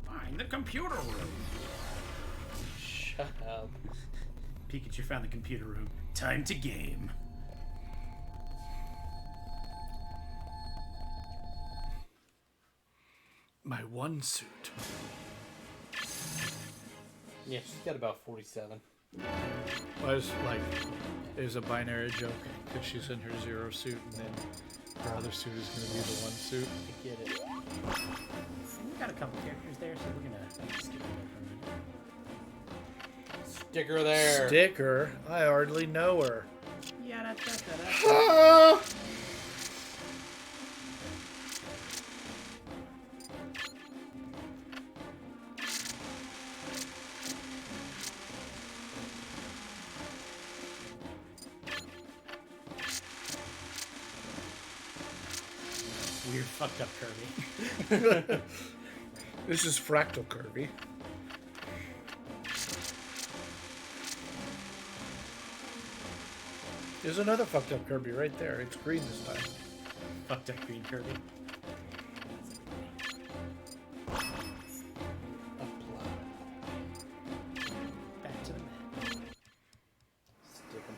Find the computer room. Shut up. Pikachu found the computer room. Time to game. My one suit. Yeah, she's got about 47. I was like, it was a binary joke because she's in her 0 suit, and then her other suit is going to be the 1 suit. I get it. We got a couple characters there, so we're gonna skip it for a minute. Sticker there. Sticker? I hardly know her. Yeah, that's. Ah! Weird fucked up Kirby. This is Fractal Kirby. There's another fucked up Kirby right there. It's green this time. Fucked up green Kirby. Back to the map. Stick 'em.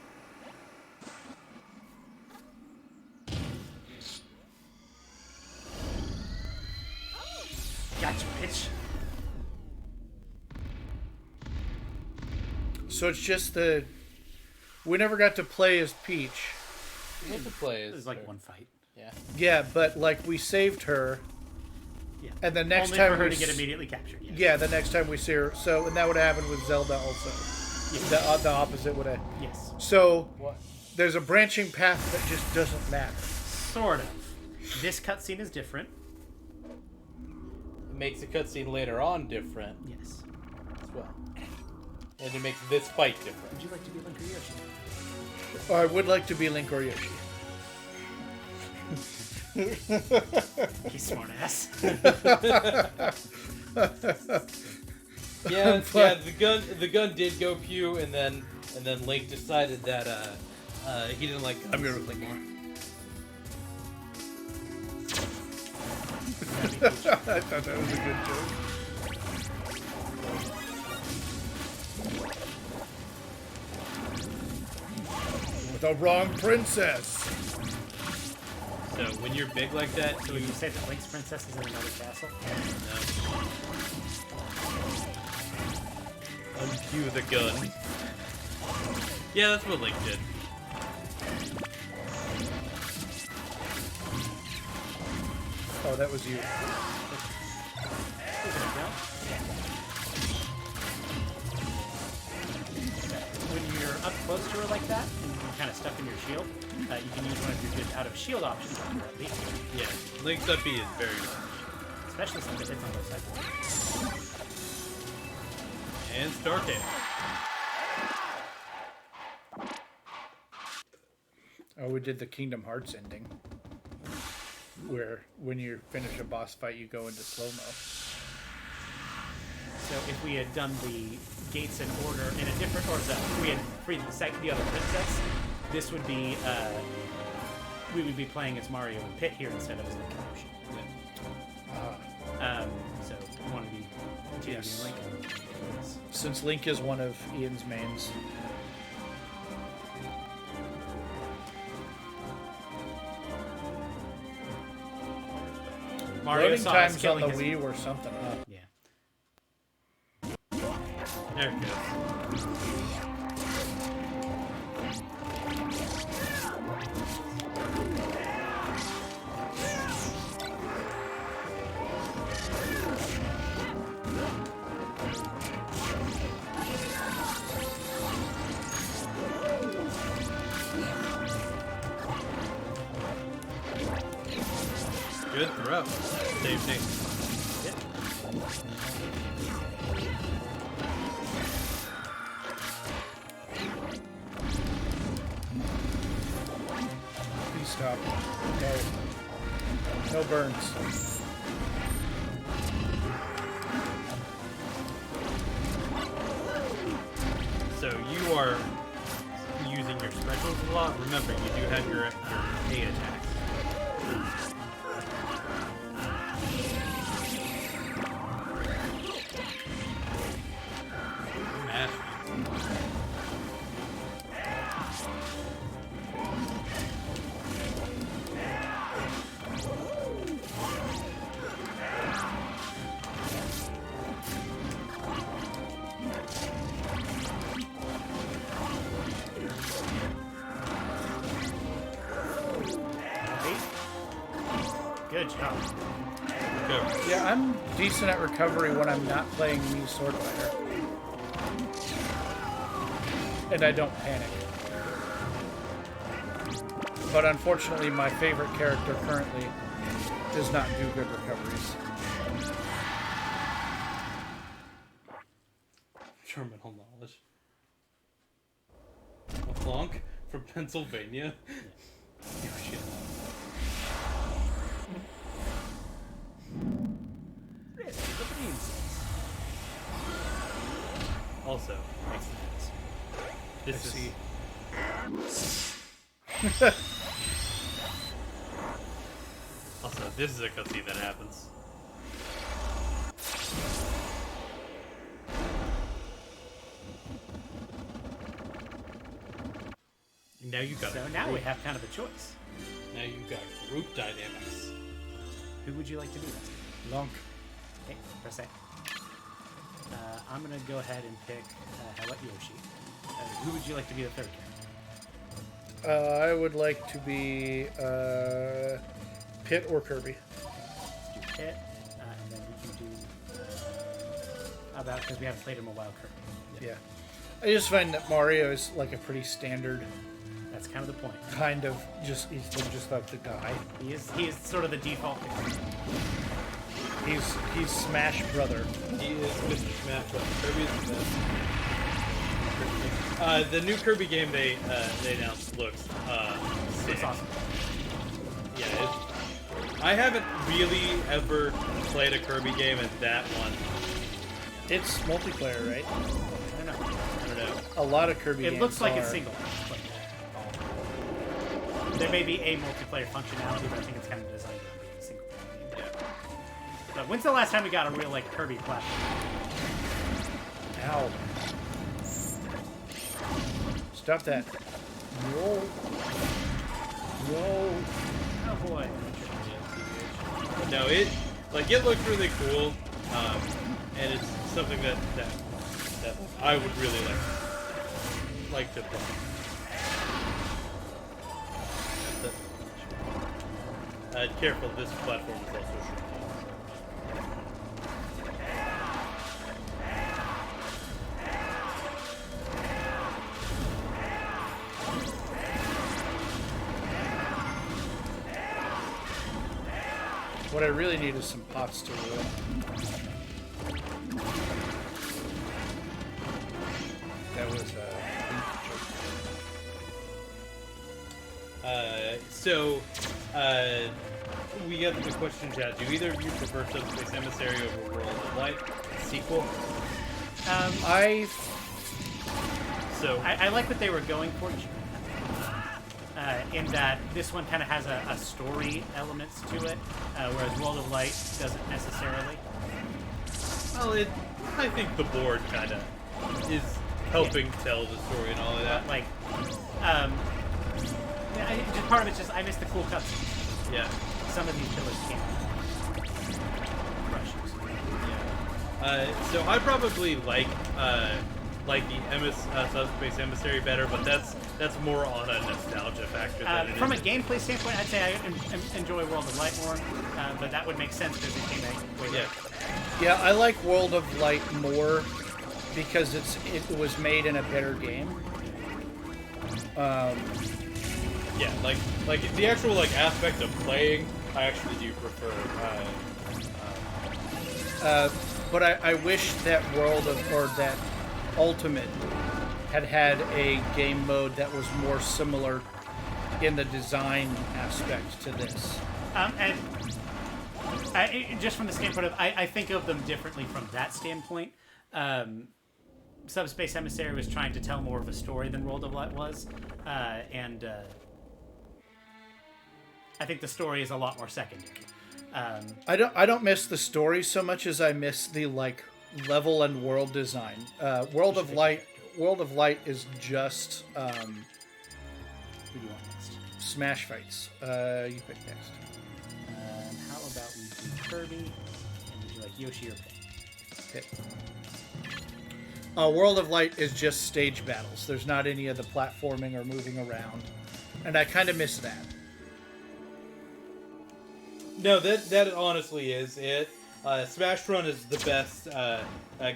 Gotcha, bitch. So it's just the... We never got to play as Peach. You have to play as This is like her. one fight. Yeah. Yeah, but like we saved her, Yeah. and the next Only time for her we to get s- immediately captured. Yes. Yeah, the next time we see her. So, and that would happen with Zelda also. Yes. The opposite would have. Yes. So, What? there's a branching path that just doesn't matter. Sort of. This cutscene is different. It makes the cutscene later on different Yes. as well. And it makes this fight different. Would you like to be Link or Yoshi? I would like to be Link or Yoshi. You smart ass. Yeah, yeah. The gun did go pew, and then Link decided that he didn't like guns. I'm gonna Link more. I thought that was a good joke. The wrong princess. So when you're big like that, So would you say that Link's princess is in another castle? unpew the gun. Yeah, that's what Link did. Oh, that was you. When you're up close to her like that, and you're kind of stuck in your shield, you can use one of your good out of shield options on her at least. Yeah, Link's up B is very large. Especially since it hits on both sides. And Stark it. Oh, we did the Kingdom Hearts ending. Where when you finish a boss fight, you go into slow-mo. So if we had done the gates in order in a different order, if we had freed the other princess, this would be we would be playing as Mario and Pit here instead of as Link and Yoshi. So we want to be Yes. Link. Since Link is one of Ian's mains. Mario Loading saw us times on killing the his... Wii were something up. Yeah. There it goes. Good throw. Same thing. Please stop. No. No burns. you are using your specials a lot, remember you do have your A attacks. Mash. Good job. Go. Yeah, I'm decent at recovery when I'm not playing Mii Sword Fighter. And I don't panic. But unfortunately, my favorite character currently does not do good recoveries. Terminal knowledge. LeBlanc from Pennsylvania. Oh shit. Also, makes sense. This is. Also, this is a cutscene that happens. Now you got. So now we have kind of a choice. Now you've got group dynamics. Who would you like to be? Lonk. Okay, press A. I'm gonna go ahead and pick how about Yoshi? Who would you like to be the third character? I would like to be Pit or Kirby. Let's do Pit, and then we can do. How about, because we haven't played him a while, Kirby? Yeah. I just find that Mario is like a pretty standard That's kind of the point. kind of he's just like the guy. He is sort of the default pick. He's Smash Brother. He is Mr. Smash Bros. Kirby is the best. The new Kirby game they announced looks sick. Looks awesome. Yeah, I haven't really ever played a Kirby game, and that one, It's multiplayer, right? I don't know. I don't know. A lot of Kirby games It looks like are. it's single. But there may be a multiplayer functionality, but I think it's kind of designed to be a single player game. Yeah. But when's the last time we got a real like Kirby platform? Ow. Stop that. No. No. Oh boy. No, it looks really cool, and it's something that I would really like to play. Careful, this platform is also short. What I really need is some pots to roll. That was we got the question chat. Do either of you prefer Subspace Emissary over World of Light sequel? I I like what they were going for. In that this one kind of has a story elements to it, whereas World of Light doesn't necessarily. Well, I think the board kind of is helping tell the story and all of that. Like, just part of it's just I miss the cool cutscenes. Yeah. Some of these pillars can't crush you. Yeah. So I probably like the Subspace Emissary better, but that's more on a nostalgia factor than it From a is. gameplay standpoint, I'd say I enjoy World of Light more, but that would make sense because it came out way later. Yeah, I like World of Light more because it was made in a better game. Yeah, like the actual aspect of playing, I actually do prefer. But I wish that that Ultimate had a game mode that was more similar in the design aspect to this. And just from the standpoint of, I think of them differently from that standpoint. Subspace Emissary was trying to tell more of a story than World of Light was, and I think the story is a lot more secondary. I don't miss the story so much as I miss the like level and world design. World of Light is just Who do you want next? smash fights. You pick next. How about we do Kirby? And would you like Yoshi or Pit? World of Light is just stage battles. There's not any of the platforming or moving around, and I kind of miss that. No, that honestly is it. Smash Run is the best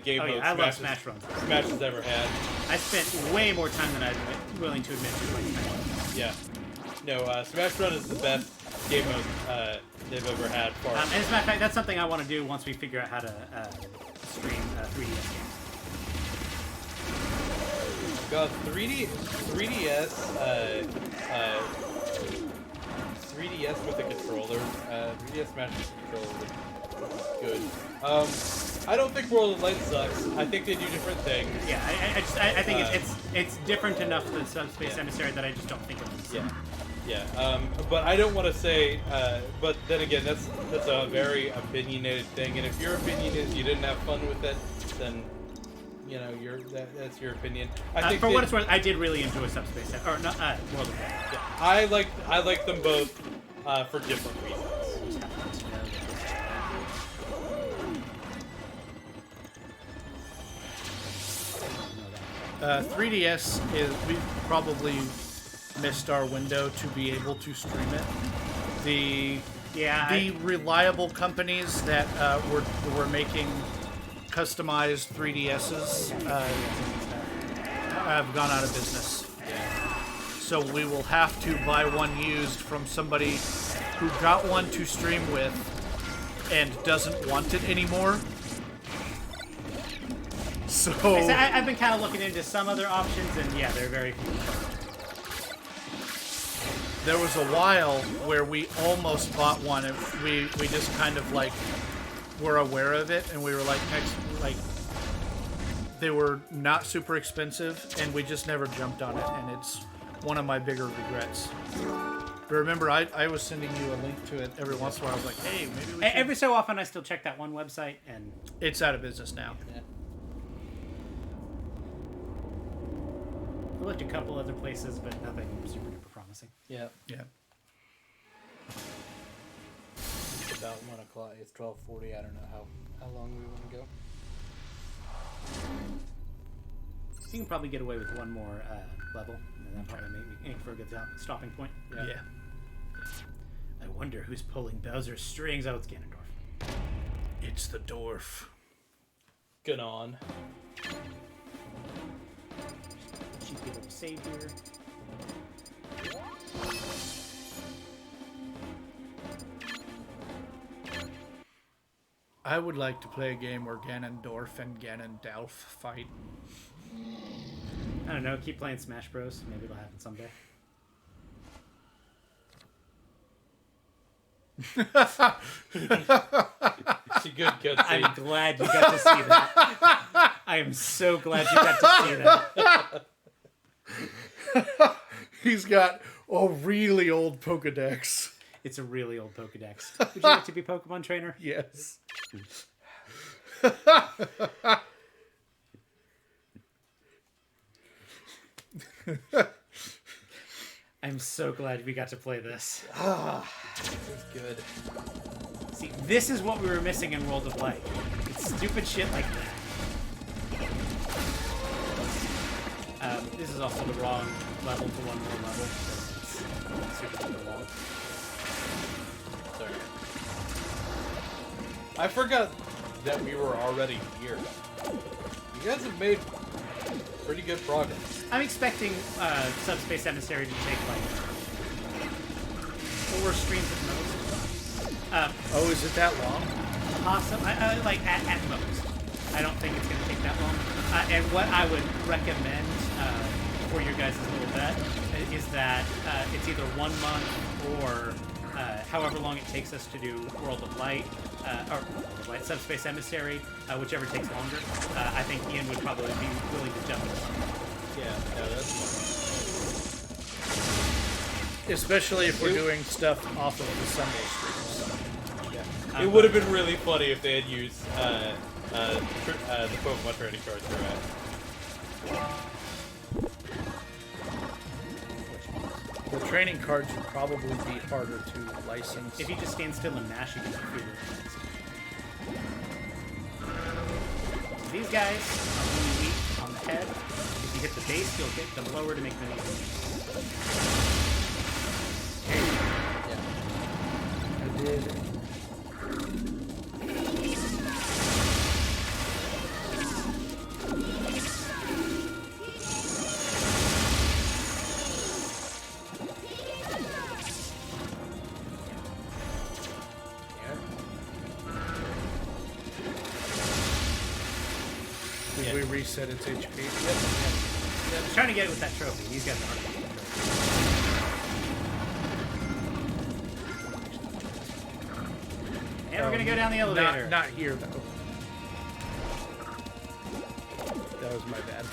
game Oh mode yeah, I love Smash Run. Smash has ever had. I spent way more time than I'm willing to admit to playing Smash Run. Yeah. No, Smash Run is the best game mode they've ever had. And as a matter of fact, that's something I want to do once we figure out how to stream 3DS games. God, 3DS with a controller. 3DS Smash with a controller was good. I don't think World of Light sucks. I think they do different things. Yeah, I think it's different enough than Subspace Emissary that I just don't think of it. Yeah. But I don't want to say. But then again, that's a very opinionated thing. And if your opinion is you didn't have fun with it, then you know that's your opinion. I think for what it's worth, I did really enjoy Subspace or not World of Light. Yeah, I like them both for different reasons. 3DS is we probably missed our window to be able to stream it. The reliable companies that were making customized 3DSs have gone out of business. So we will have to buy one used from somebody who got one to stream with and doesn't want it anymore. So I've been kind of looking into some other options, and yeah, they're very few. there was a while where we almost bought one, and we just kind of like were aware of it, and we were like they were not super expensive, and we just never jumped on it, and it's one of my bigger regrets. But remember, I was sending you a link to it every once in a while. I was like, hey, maybe we should... Every so often, I still check that one website, and It's out of business now. Yeah. I looked a couple other places, but nothing super duper promising. Yeah. Yeah. It's about 1 o'clock. It's 12:40. I don't know how long we want to go. You can probably get away with one more level, and that probably make for a good stopping point. Yeah. I wonder who's pulling Bowser's strings. Oh, it's Ganondorf. It's the dwarf. Good on. Cheeky little save here. I would like to play a game where Ganondorf and Ganondalf fight. I don't know. Keep playing Smash Bros. Maybe it'll happen someday. It's a good cutscene. I'm glad you got to see that. I am so glad you got to see that. He's got a really old Pokedex. It's a really old Pokedex. Would you like to be Pokemon trainer? Yes. I'm so glad we got to play this. This is good. See, this is what we were missing in World of Light. It's stupid shit like that. This is also the wrong level to one more level. It's super long. Sorry. I forgot that we were already here. You guys have made pretty good progress. I'm expecting Subspace Emissary to take like 4 streams at most. Oh, is it that long? Awesome. Like at most. I don't think it's going to take that long. And what I would recommend for your guys' little bet is that it's either 1 month or however long it takes us to do World of Light, or like Subspace Emissary, whichever takes longer. I think Ian would probably be willing to jump this. Yeah, no, that's Especially if we're doing stuff off of the Sunday streams. fine. It would have been really funny if they had used the Pokemon training cards for that. The training cards would probably be harder to license. If you just stand still and mash, you can defeat it. These guys are really weak on the head. If you hit the base, you'll hit them lower to make them easy. I did. Did we reset its HP? Yep. I'm trying to get it with that trophy. These guys are hard to get. And we're gonna go down the elevator. Not here though. That was my bad.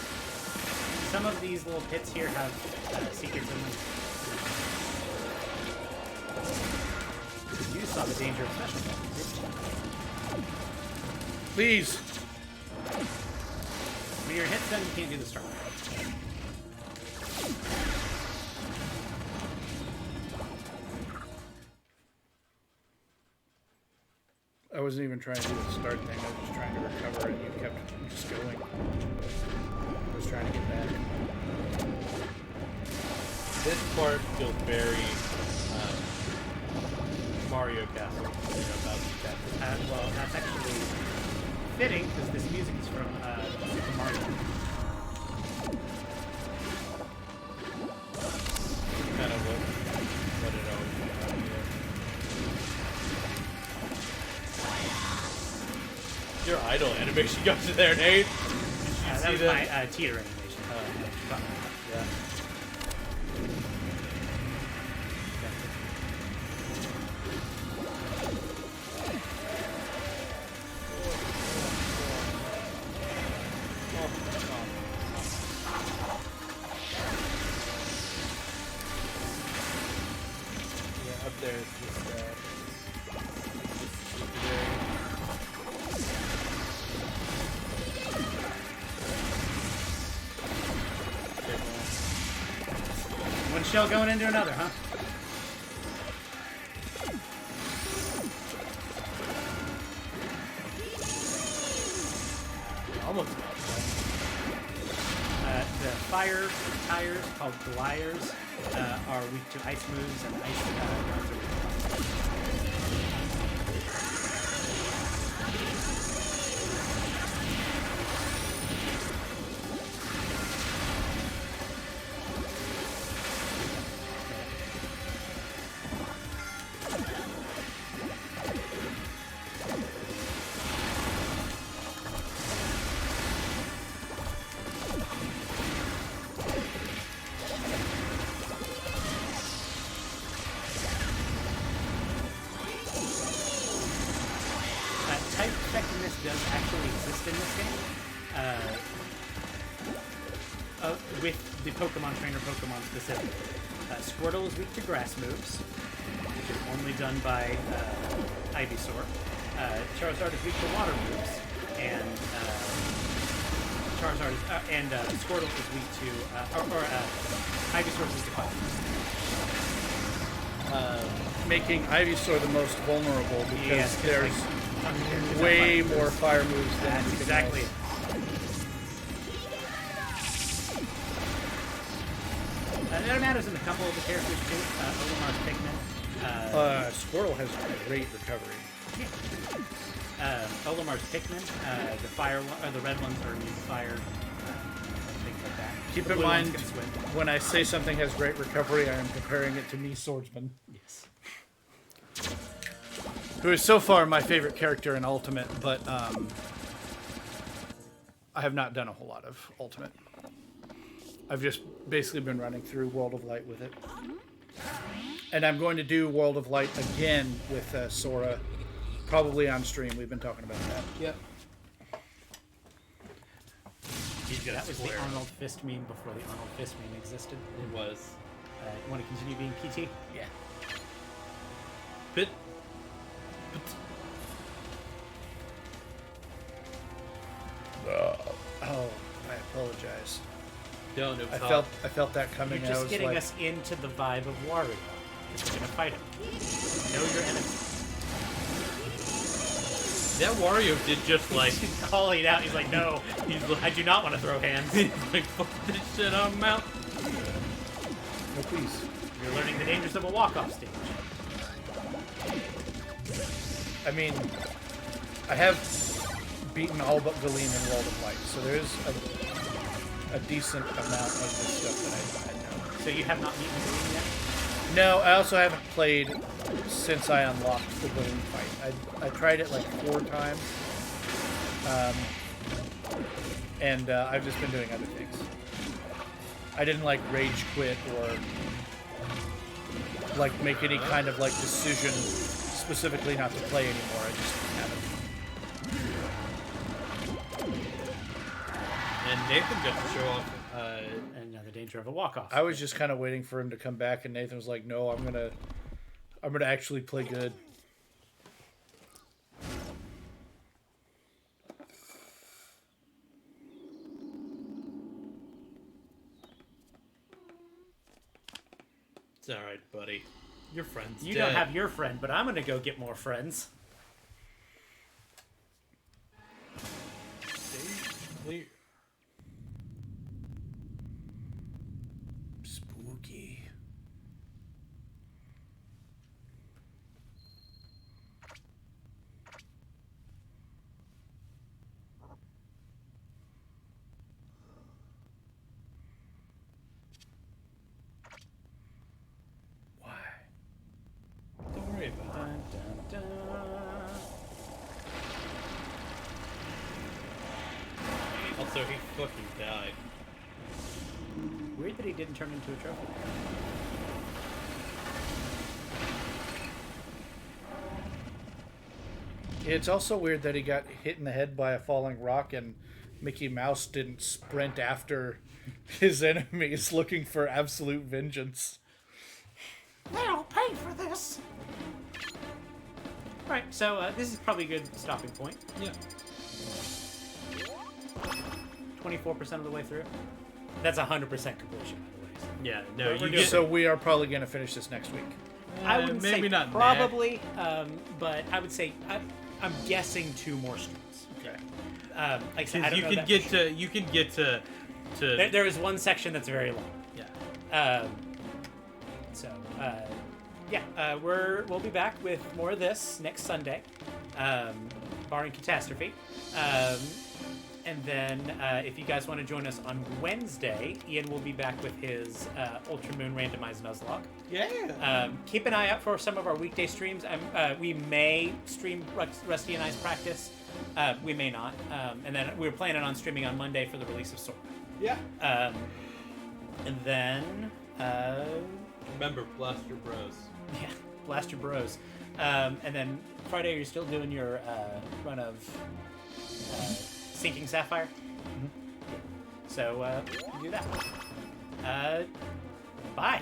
Some of these little pits here have secrets in them. You saw the danger of special effects, didn't you? Please. When your hits done, you can't do the start. I wasn't even trying to do the start thing. I was just trying to recover, and you kept just going. I was trying to get back. This part feels very Mario Castle. Bowser's Castle. Well, that's actually fitting because this music is from Super Mario. Kind of what it always is. Your idle animation goes in there, Nate. That was my teeter animation. Yeah. Yeah, up there is just One shell going into another, huh? almost got The fire tires, called Goliars, are weak to ice moves, and ice guns are weak to type effectiveness does actually exist in this game. With the Pokemon Trainer Pokemon specifically. Squirtle is weak to grass moves, which is only done by Ivysaur. Charizard is weak to water moves, and Charizard is, Squirtle is weak to, Ivysaur is weak to fire. Making Ivysaur the most vulnerable because Yes, 'cause, there's like, way more fire moves than That's anything exactly else. it. That matters in a couple of the characters too. Olimar's Pikmin. Squirtle has great recovery. Olimar's Pikmin. The fire, the red ones are immune to fire. Things like that. Keep The in blue ones mind, can swim. when I say something has great recovery, I am comparing it to me, Swordsman, Yes. who is so far my favorite character in Ultimate, but I have not done a whole lot of Ultimate. I've just basically been running through World of Light with it. And I'm going to do World of Light again with Sora Probably on stream. We've been talking about that. Yep. That was the Arnold Fist meme before the Arnold Fist meme existed. It was. You want to continue being PT? Yeah. But Oh, I apologize. don't know. I felt that coming. You're and I just was getting like, us into the vibe of Wario. You're gonna fight him. Know your enemy. That Wario did just like He's calling it out. He's like, no, I do not want to throw hands. like fuck this shit I'm out. no, please. You're learning the dangers of a walk-off stage. I mean, I have beaten all but Galeem in World of Light, so there's a decent amount of this stuff that I know. So you have not beaten the game yet? No, I also haven't played since I unlocked the Galeem fight. I tried it like 4 times, and I've just been doing other things. I didn't like rage quit or like make any kind of like decision specifically not to play anymore. I just haven't. And Nathan got to show off. Another danger of a walk-off. I was just kind of waiting for him to come back, and Nathan was like, "No, I'm gonna actually play good." It's all right, buddy. Your friend's You dead. don't have your friend, but I'm gonna go get more friends. Stage clear. Spooky. Why? Don't worry about it. Dun, dun, dun. Also, he fucking died. Weird that he didn't turn into a trophy. It's also weird that he got hit in the head by a falling rock and Mickey Mouse didn't sprint after his enemies looking for absolute vengeance. They'll pay for this. Alright, so this is probably a good stopping point. Yeah. 24% of the way through. That's 100% completion, by the way. So. Yeah. No, We're you good. get. So we are probably going to finish this next week. I wouldn't maybe say not probably, but I would say I'm guessing 2 more streams. Okay. Like I said, I Because don't you know can that get for sure. to. You can get to. There is one section that's very long. Yeah. We'll be back with more of this next Sunday, barring catastrophe. And then if you guys want to join us on Wednesday, Ian will be back with his Ultra Moon Randomized Nuzlocke. Yeah. Keep an eye out for some of our weekday streams. We may stream Rusty and I's practice. We may not. And then we're planning on streaming on Monday for the release of Sword. Yeah. And then... Remember, Blaster Bros. yeah, Blaster Bros. And then Friday, you're still doing your run of Sinking Sapphire. Mm-hmm. So do that. Bye.